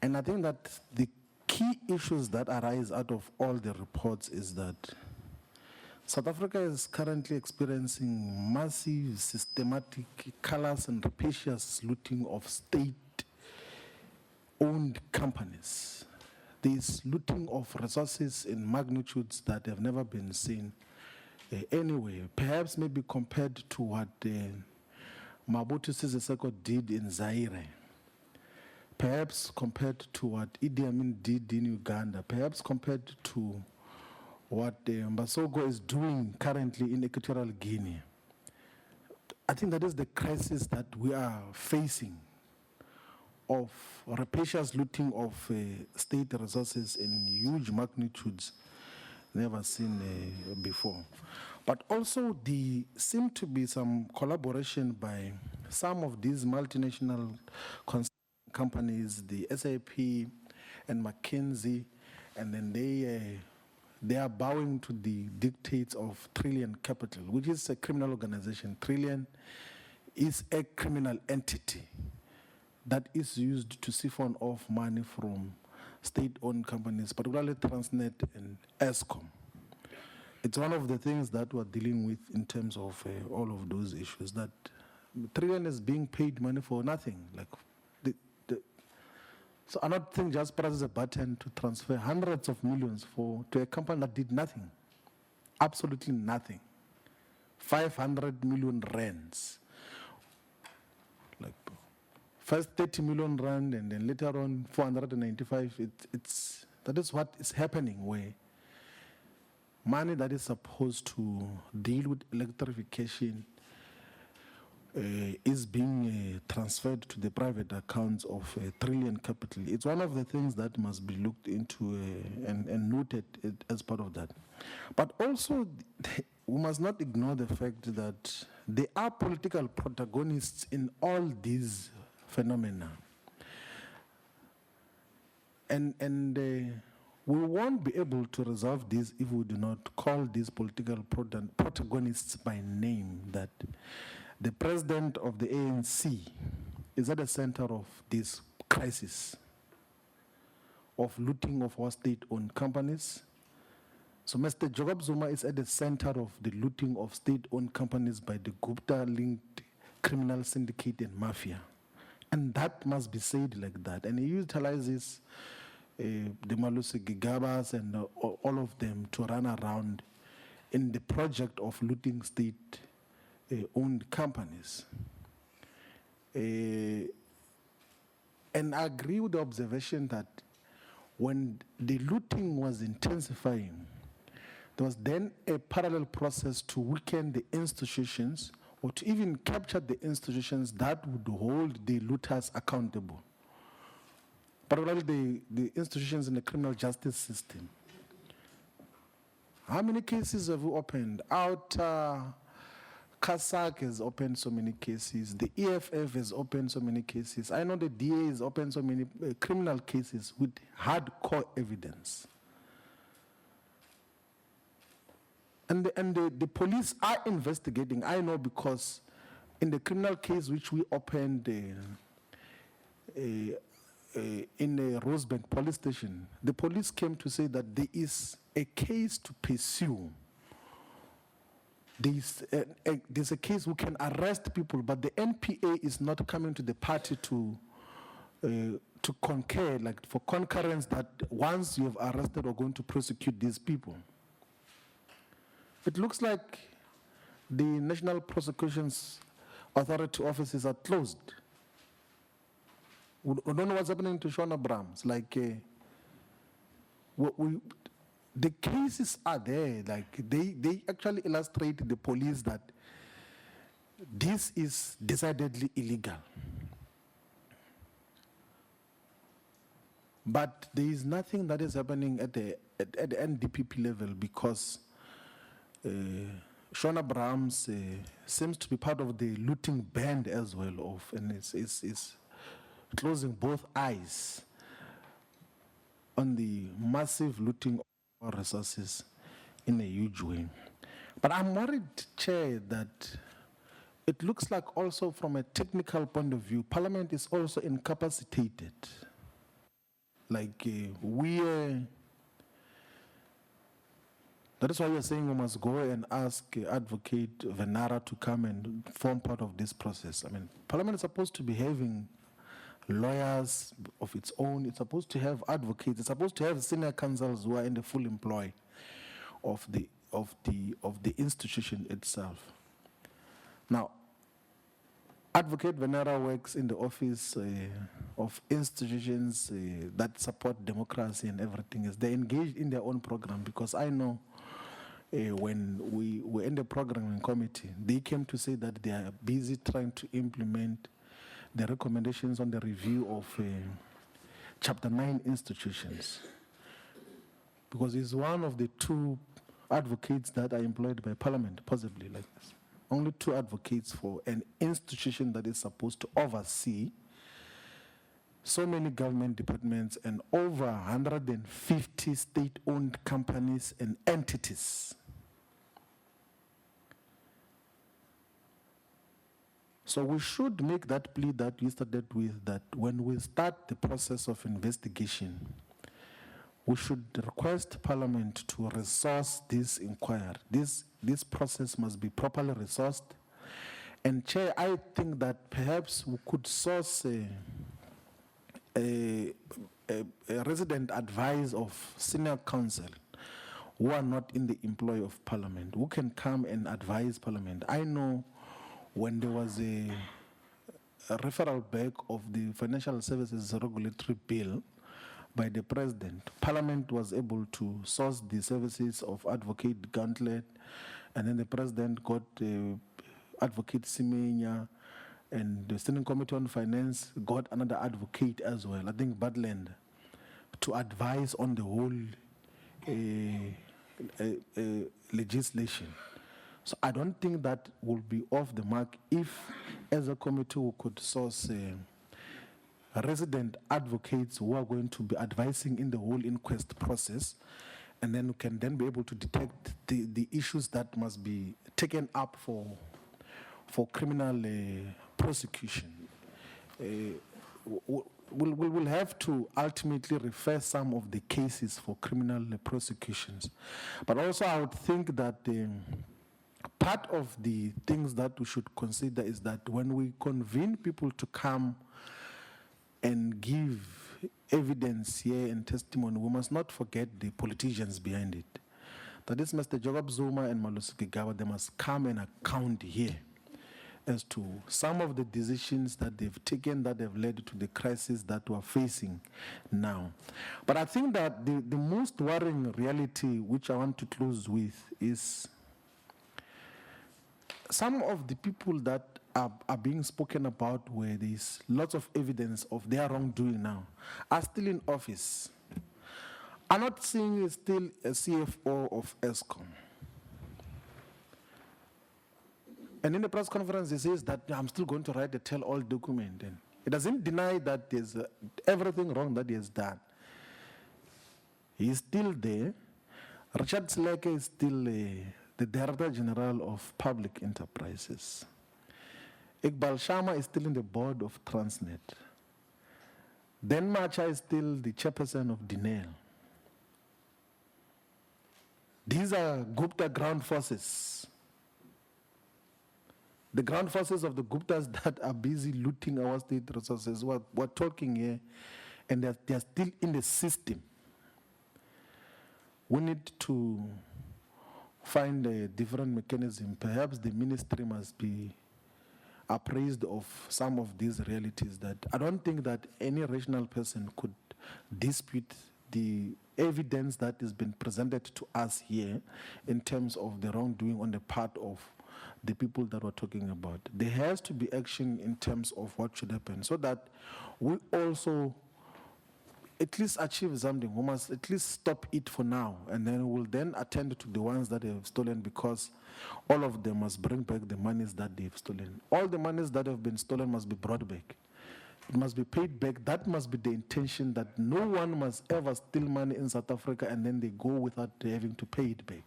And I think that the key issues that arise out of all the reports is that South Africa is currently experiencing massive, systematic, callous and rapacious looting of state-owned companies. This looting of resources in magnitudes that have never been seen anywhere, perhaps maybe compared to what Mobutu Sese Seko did in Zaire, perhaps compared to what Idi Amin did in Uganda, perhaps compared to what Mbasogo is doing currently in Equatorial Guinea. I think that is the crisis that we are facing, of rapacious looting of state resources in huge magnitudes never seen before. But also there seemed to be some collaboration by some of these multinational companies, the SAP and McKinsey, and then they are bowing to the dictates of Trillion Capital, which is a criminal organization. Trillion is a criminal entity that is used to siphon off money from state-owned companies, particularly Transnet and Eskom. It's one of the things that we're dealing with in terms of all of those issues, that Trillion is being paid money for nothing. Like So I don't think just presses a button to transfer hundreds of millions to a company that did nothing, absolutely nothing. 500 million rands. Like first 30 million rand and then later on 495. That is what is happening, where money that is supposed to deal with electrification is being transferred to the private accounts of trillion capital. It's one of the things that must be looked into and noted as part of that. But also, we must not ignore the fact that there are political protagonists in all these phenomena. And we won't be able to resolve this if we do not call these political protagonists by name. That the president of the ANC is at the center of this crisis of looting of our state-owned companies. So Mr. Jacob Zuma is at the center of the looting of state-owned companies by the Gupta-linked criminal syndicate and mafia. And that must be said like that. And he utilizes the Malusi Gigabas and all of them to run around in the project of looting state-owned companies. And I agree with the observation that when the looting was intensifying, there was then a parallel process to weaken the institutions or to even capture the institutions that would hold the looters accountable, particularly the institutions in the criminal justice system. How many cases have we opened? SACC has opened so many cases. The EFF has opened so many cases. I know the DA has opened so many criminal cases with hardcore evidence. And the police are investigating. I know because in the criminal case which we opened in the Rosebank police station, the police came to say that there is a case to pursue. There's a case we can arrest people, but the NPA is not coming to the party to concur, like for concurrence that once you have arrested, we're going to prosecute these people. It looks like the National Prosecutions Authority offices are closed. We don't know what's happening to Shona Brahms. Like, the cases are there. Like, they actually illustrate the police that this is decidedly illegal. But there is nothing that is happening at the NDPP level because Shona Brahms seems to be part of the looting band as well, and is closing both eyes on the massive looting of our resources in a huge way. But I'm worried, Chair, that it looks like also from a technical point of view, Parliament is also incapacitated. Like that is why we're saying we must go and ask Advocate Venara to come and form part of this process. I mean, Parliament is supposed to be having lawyers of its own. It's supposed to have advocates. It's supposed to have senior counsels who are in the full employ of the institution itself. Now, Advocate Venera works in the office of institutions that support democracy and everything else. They're engaged in their own program because I know when we were in the programming committee, they came to say that they are busy trying to implement the recommendations on the review of Chapter 9 institutions. Because it's one of the two advocates that are employed by Parliament, possibly like this. Only two advocates for an institution that is supposed to oversee so many government departments and over 150 state-owned companies and entities. So we should make that plea that we started with, that when we start the process of investigation, we should request Parliament to resource this inquiry. This process must be properly resourced. And Chair, I think that perhaps we could source resident advice of senior counsel who are not in the employ of Parliament, who can come and advise Parliament. I know when there was a referral back of the Financial Services Regulatory Bill by the President, Parliament was able to source the services of Advocate Gauntlet, and then the President got Advocate Simenya, and the Standing Committee on Finance got another advocate as well, I think Badland, to advise on the whole legislation. So I don't think that will be off the mark if, as a committee, we could source resident advocates who are going to be advising in the whole inquest process, and then we can then be able to detect the issues that must be taken up for criminal prosecution. We'll have to ultimately refer some of the cases for criminal prosecutions. But also I would think that part of the things that we should consider is that when we convene people to come and give evidence here and testimony, we must not forget the politicians behind it. That is Mr. Jacob Zuma and Malusi Gigaba, they must come and account here as to some of the decisions that they've taken that have led to the crisis that we're facing now. But I think that the most worrying reality, which I want to close with, is some of the people that are being spoken about where there's lots of evidence of their wrongdoing now are still in office. I'm not seeing still a CFO of Eskom. And in the press conference, he says that I'm still going to write a tell-all document. And he doesn't deny that there's everything wrong that he has done. He's still there. Richard Sleke is still the Director General of Public Enterprises. Iqbal Sharma is still in the board of Transnet. Dan Macha is still the chairperson of Dinel. These are Gupta ground forces. The ground forces of the Guptas that are busy looting our state resources. We're talking here, and they're still in the system. We need to find a different mechanism. Perhaps the ministry must be appraised of some of these realities that I don't think that any rational person could dispute the evidence that has been presented to us here in terms of the wrongdoing on the part of the people that we're talking about. There has to be action in terms of what should happen so that we also at least achieve something. We must at least stop it for now, and then we'll then attend to the ones that have stolen, because all of them must bring back the monies that they've stolen. All the monies that have been stolen must be brought back. It must be paid back. That must be the intention, that no one must ever steal money in South Africa and then they go without having to pay it back.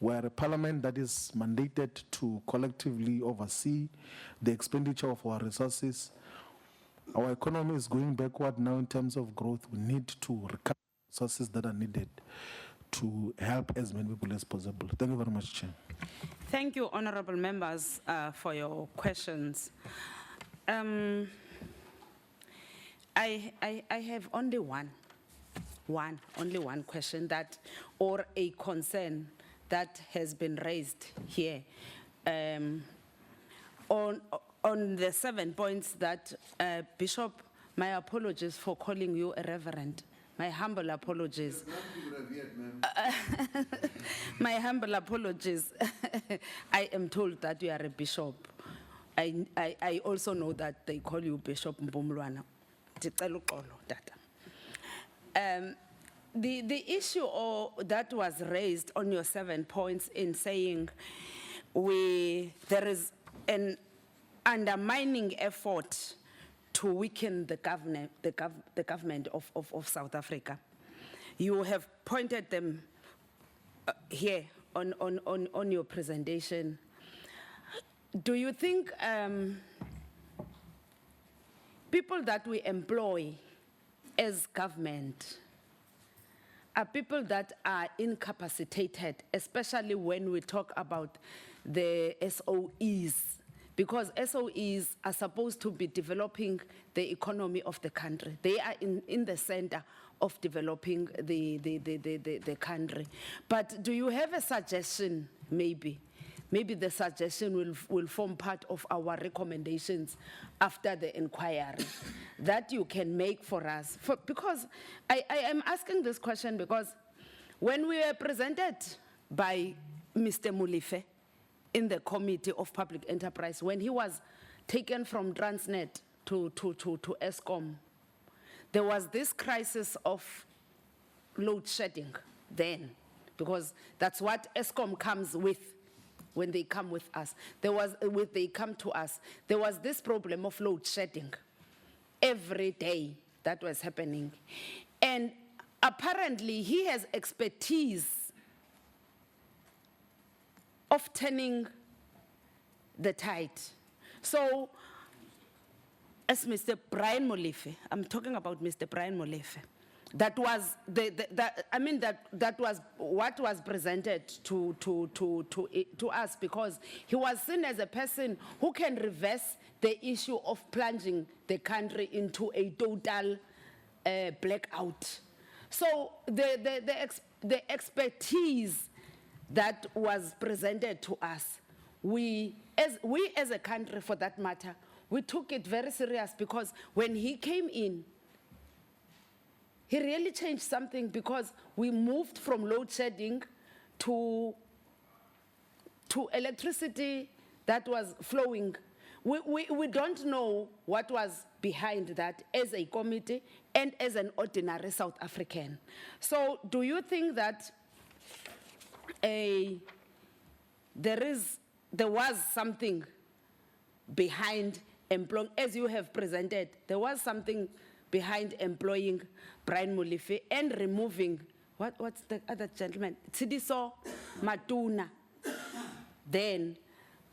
We're a parliament that is mandated to collectively oversee the expenditure of our resources. Our economy is going backward now in terms of growth. We need to recover resources that are needed to help as many people as possible. Thank you very much, Chair. Thank you, honorable members, for your questions. I have only one question that, or a concern that has been raised here on the 7 points that Bishop, my apologies for calling you a reverend. My humble apologies. My humble apologies. I am told that you are a bishop. I also know that they call you Bishop Mbumlwana. The issue that was raised on your 7 points in saying there is an undermining effort to weaken the government of South Africa. You have pointed them here on your presentation. Do you think people that we employ as government are people that are incapacitated, especially when we talk about the SOEs? Because SOEs are supposed to be developing the economy of the country. They are in the center of developing the country. But do you have a suggestion, maybe? Maybe the suggestion will form part of our recommendations after the inquiry that you can make for us. Because I am asking this question because when we were presented by Mr. Molefe in the Committee of Public Enterprise, when he was taken from Transnet to Eskom, there was this crisis of load shedding then, because that's what Eskom comes with when they come with us. They come to us. There was this problem of load shedding every day that was happening. And apparently he has expertise of turning the tide. So, as Mr. Brian Molefe, I'm talking about Mr. Brian Molefe, that was that was what was presented to us, because he was seen as a person who can reverse the issue of plunging the country into a total blackout. So the expertise that was presented to us, we as a country, for that matter, we took it very serious, because when he came in, he really changed something, because we moved from load shedding to electricity that was flowing. We don't know what was behind that as a committee and as an ordinary South African. So do you think that there was something behind employing, as you have presented, there was something behind employing Brian Molefe and removing, what's the other gentleman? Tsidiso Matuna. Then,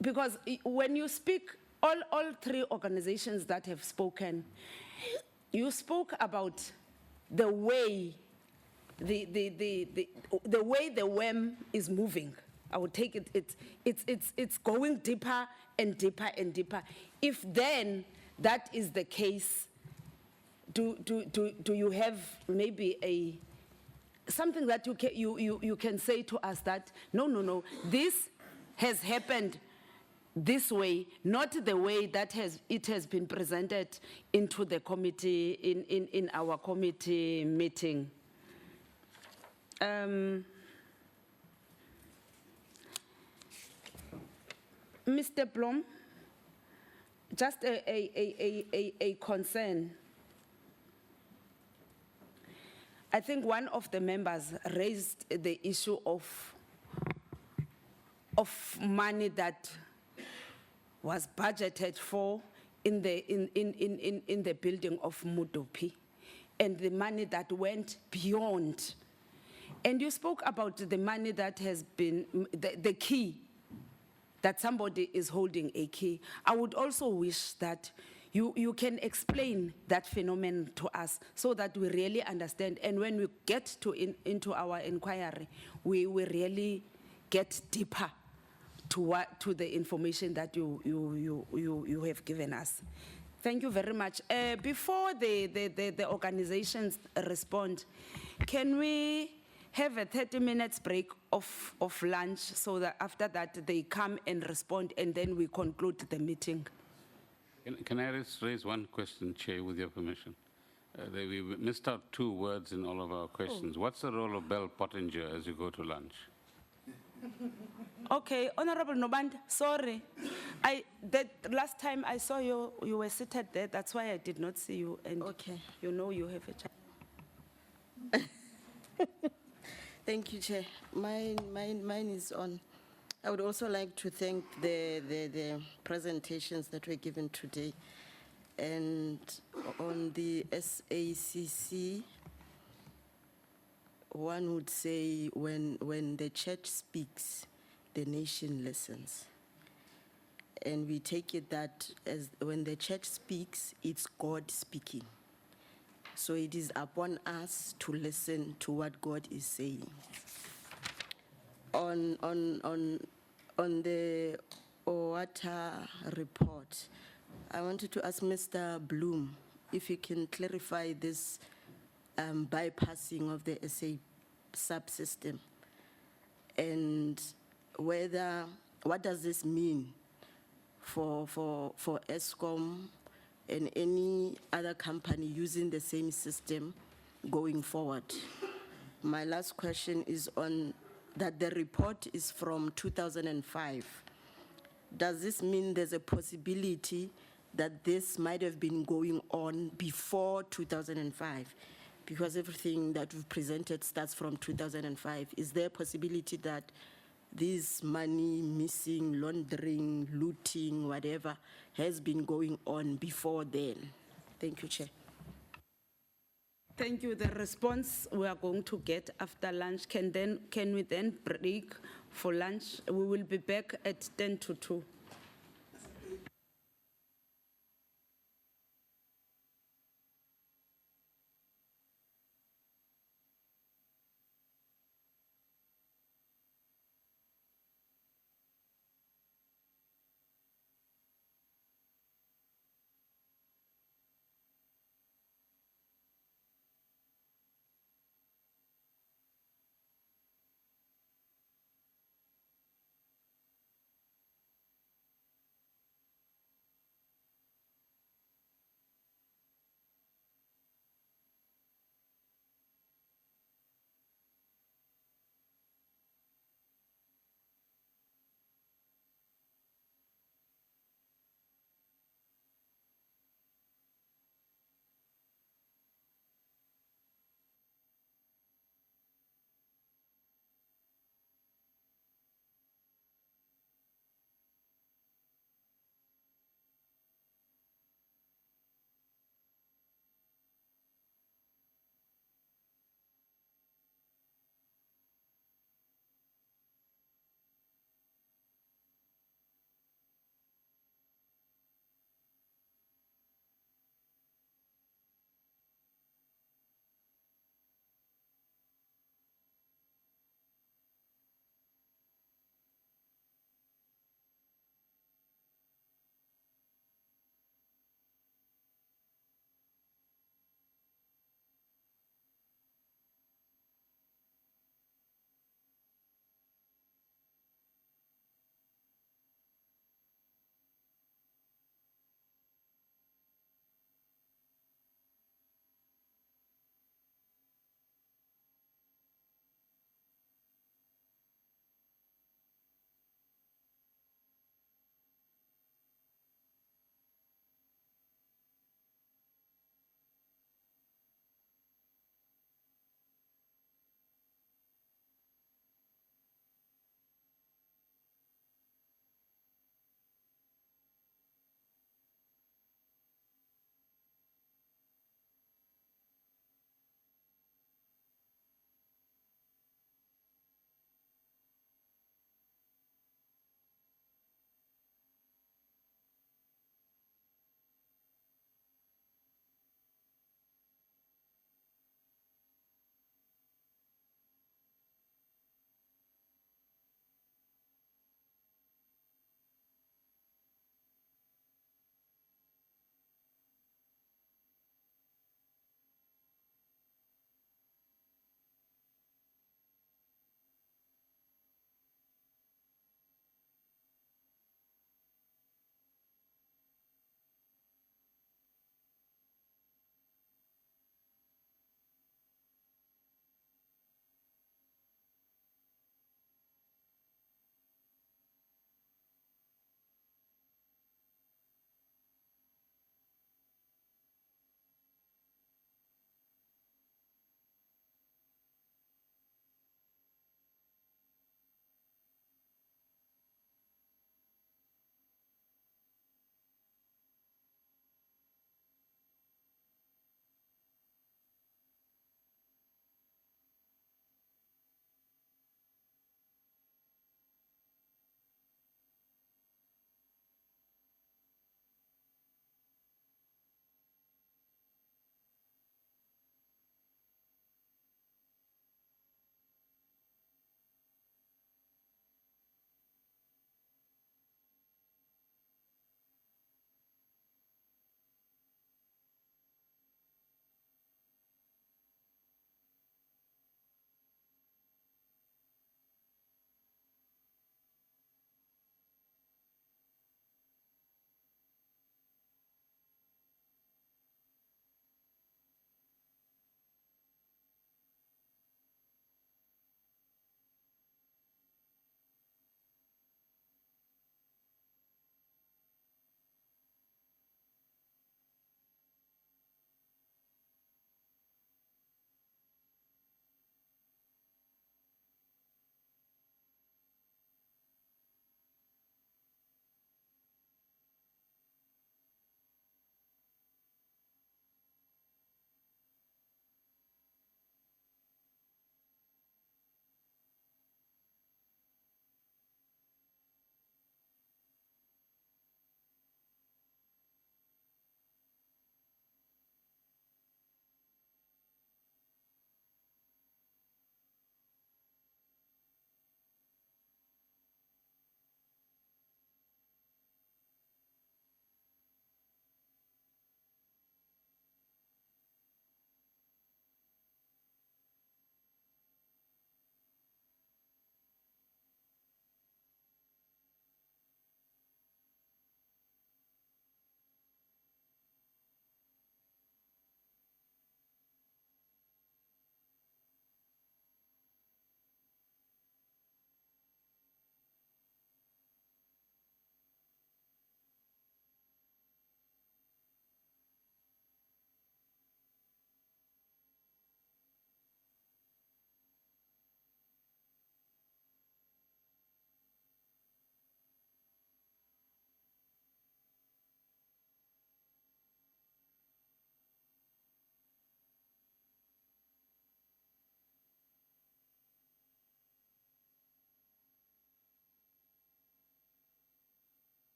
because when you speak, all three organizations that have spoken, you spoke about the way the way the worm is moving. I would take it, it's going deeper and deeper and deeper. If then that is the case, do you have maybe something that you can say to us that no, this has happened this way, not the way that it has been presented into the committee in our committee meeting. Mr. Blom, just a concern. I think one of the members raised the issue of money that was budgeted for in the building of Mudopi, and the money that went beyond. And you spoke about the money that has been the key, that somebody is holding a key. I would also wish that you can explain that phenomenon to us so that we really understand. And when we get into our inquiry, we really get deeper to the information that you have given us. Thank you very much. Before the organizations respond, can we have a 30 minutes break of lunch so that after that they come and respond, and then we conclude the meeting? Can I just raise one question, Chair, with your permission? We missed out 2 words in all of our questions. What's the role of Bell Pottinger as you go to lunch? Okay, Honorable Noband, sorry. The last time I saw you, you were seated there. That's why I did not see you. And okay, you know you have a child. Thank you, Chair. Mine is on. I would also like to thank the presentations that were given today. And on the SACC, one would say when the church speaks, the nation listens. And we take it that as when the church speaks, it's God speaking. So it is upon us to listen to what God is saying. On the Auditor report, I wanted to ask Mr. Bloom if he can clarify this bypassing of the SA subsystem, and what does this mean for Eskom and any other company using the same system going forward? My last question is on that the report is from 2005. Does this mean there's a possibility that this might have been going on before 2005? Because everything that we've presented starts from 2005. Is there a possibility that this money missing, laundering, looting, whatever, has been going on before then? Thank you, Chair. Thank you. The response we are going to get after lunch. Can we then break for lunch? We will be back at 10 to 2.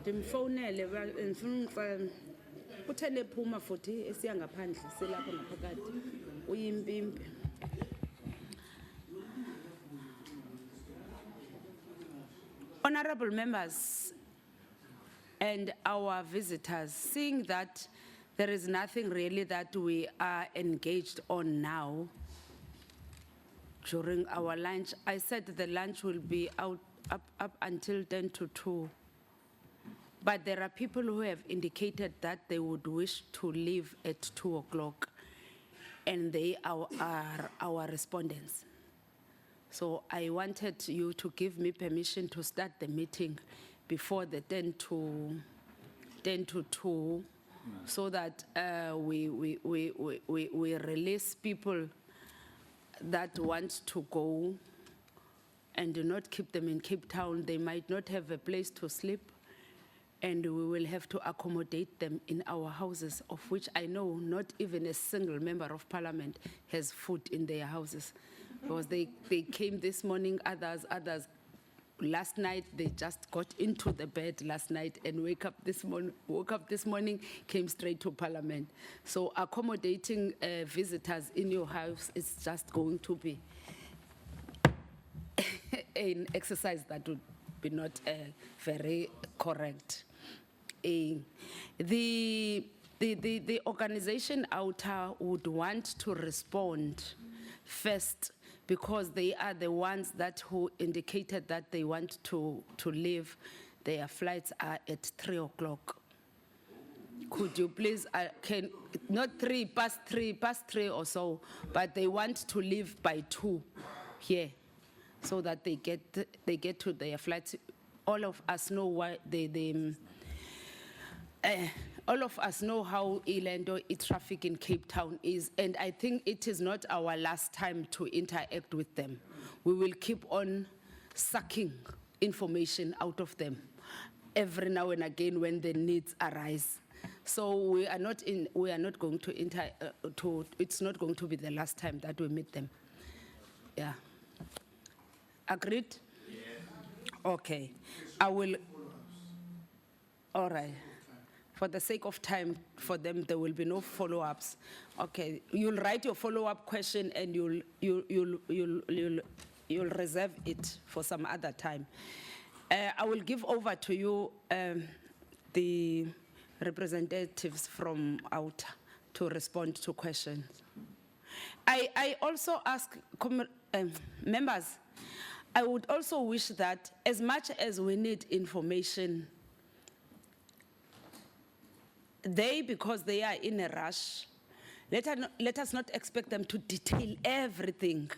Ndimfowunele ndifuna ucela. Uthele ephuma futhi esiya ngaphandle silapho ngaphakathi. Uyimpimpi. Honorable members and our visitors, seeing that there is nothing really that we are engaged on now during our lunch, I said the lunch will be out up until 10 to 2. But there are people who have indicated that they would wish to leave at 2 o'clock, and they are our respondents. So I wanted you to give me permission to start the meeting before the 10 to 2, so that we release people that want to go and do not keep them in Cape Town. They might not have a place to sleep, and we will have to accommodate them in our houses, of which I know not even a single member of parliament has food in their houses. Because they came this morning, others last night, they just got into the bed last night and woke up this morning, came straight to parliament. So accommodating visitors in your house is just going to be an exercise that would be not very correct. The organization Auditor would want to respond first, because they are the ones who indicated that they want to leave. Their flights are at 3 o'clock. Could you please, not past three or so, but they want to leave by 2 here, so that they get to their flights. All of us know why all of us know how Ilendo traffic in Cape Town is, and I think it is not our last time to interact with them. We will keep on sucking information out of them every now and again when the needs arise. So we are not going to it's not going to be the last time that we meet them. Yeah. Agreed? Yeah. Okay. I will. All right. For the sake of time for them, there will be no follow-ups. Okay, you'll write your follow-up question and you'll reserve it for some other time. I will give over to you the representatives from Auditor to respond to questions. I also ask members, I would also wish that as much as we need information, because they are in a rush, let us not expect them to detail everything.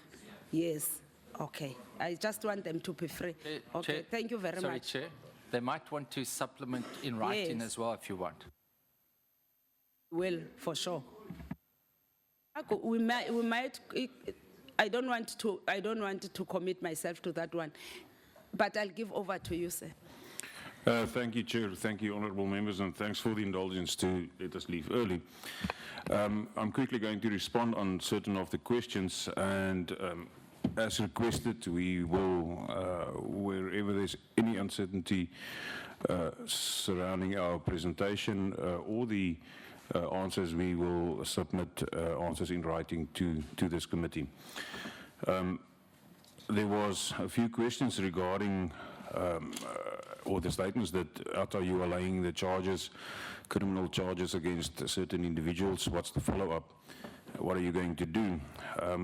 Yes, okay. I just want them to be free. Okay, Chair, thank you very sorry, much. Chair, they might want to supplement in writing Yes. as well if you want. Will, for sure. We might, I don't want to commit myself to that one, but I'll give over to you, sir. Thank you, Chair. Thank you, honourable members, and thanks for the indulgence to let us leave early. I'm quickly going to respond on certain of the questions, and as requested, we will, wherever there's any uncertainty surrounding our presentation or the answers, we will submit answers in writing to this committee. There was a few questions regarding or the statements that after you are laying the charges, criminal charges against certain individuals, what's the follow-up? What are you going to do?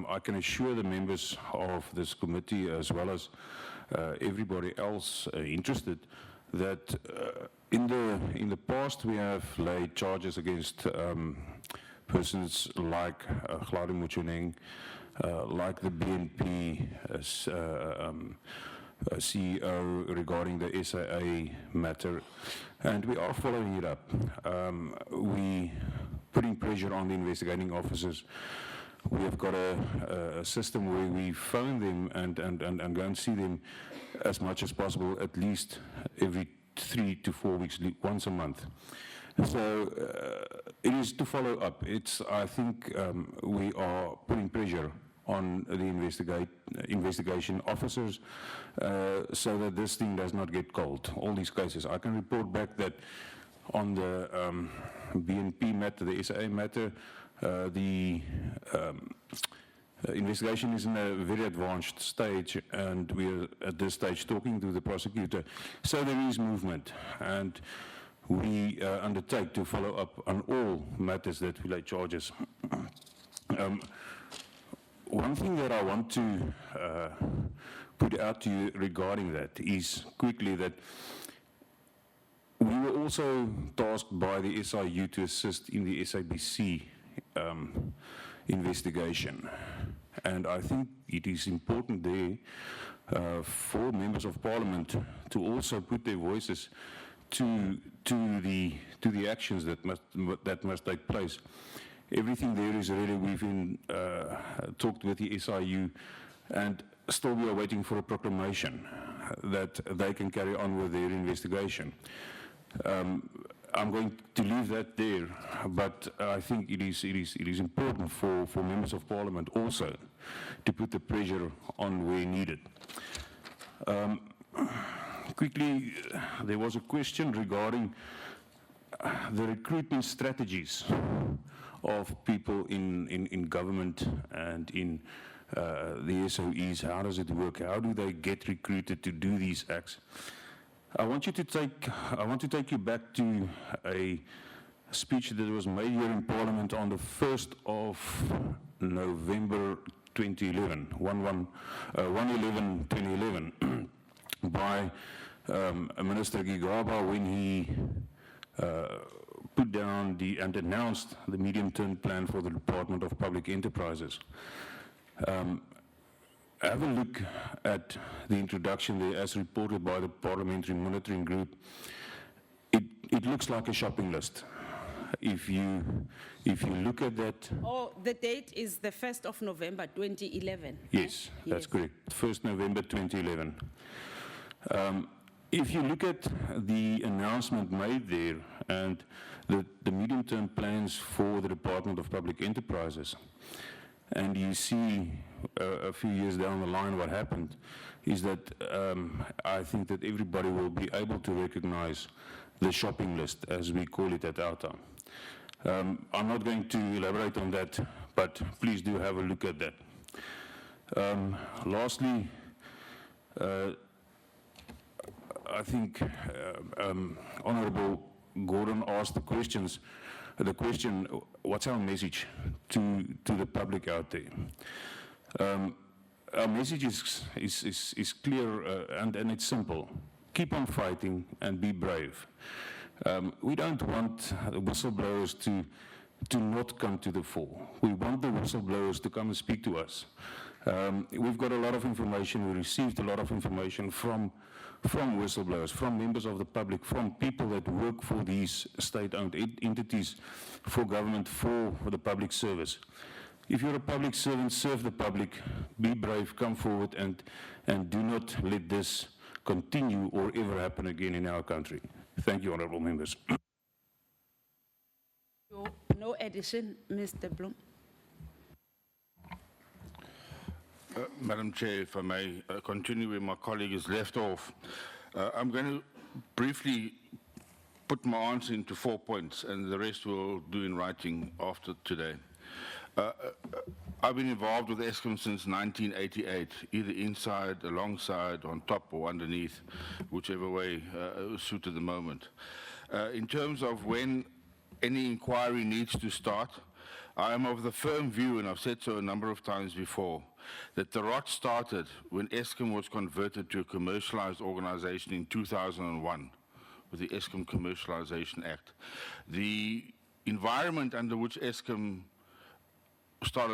I can assure the members of this committee, as well as everybody else interested, that in the past we have laid charges against persons like Gladi Motsoeneng, like the BNP CEO regarding the SAA matter, and we are following it up. We putting pressure on the investigating officers. We have got a system where we phone them and go and see them as much as possible, at least every 3 to 4 weeks, once a month. So it is to follow up. I think we are putting pressure on the investigation officers so that this thing does not get cold, all these cases. I can report back that on the BNP matter, the SAA matter, the investigation is in a very advanced stage, and we are at this stage talking to the prosecutor. So there is movement, and we undertake to follow up on all matters that relate charges. One thing that I want to put out to you regarding that is quickly that we were also tasked by the SIU to assist in the SABC investigation. And I think it is important there for members of parliament to also put their voices to the actions that must take place. Everything there is really, we've been talked with the SIU, and still we are waiting for a proclamation that they can carry on with their investigation. I'm going to leave that there, but I think it is important for members of parliament also to put the pressure on where needed. Quickly, there was a question regarding the recruitment strategies of people in government and in the SOEs. How does it work? How do they get recruited to do these acts? I want to take you back to a speech that was made here in Parliament on the 1st of November 2011, 1/11/2011, by Minister Gigaba when he put down and announced the medium-term plan for the Department of Public Enterprises. Have a look at the introduction there as reported by the Parliamentary Monitoring Group. It looks like a shopping list. If you look at that... Oh, the date is the 1st of November 2011. Yes, that's correct. 1st November 2011. If you look at the announcement made there and the medium-term plans for the Department of Public Enterprises, and you see a few years down the line what happened, is that I think that everybody will be able to recognize the shopping list, as we call it at our time. I'm not going to elaborate on that, but please do have a look at that. Lastly, I think Honourable Gordon asked the question, what's our message to the public out there? Our message is clear and it's simple. Keep on fighting and be brave. We don't want the whistleblowers to not come to the fore. We want the whistleblowers to come and speak to us. We've got a lot of information. We received a lot of information from whistleblowers, from members of the public, from people that work for these state-owned entities, for government, for the public service. If you're a public servant, serve the public, be brave, come forward, and do not let this continue or ever happen again in our country. Thank you, honourable members. No addition, Mr. Bloem. Madam Chair, if I may continue where my colleague has left off, I'm going to briefly put my answer into 4 points, and the rest we'll do in writing after today. I've been involved with Eskom since 1988, either inside, alongside, on top, or underneath, whichever way suited the moment. In terms of when any inquiry needs to start, I am of the firm view, and I've said so a number of times before, that the rot started when Eskom was converted to a commercialized organization in 2001 with the Eskom Commercialization Act. The environment under which Eskom started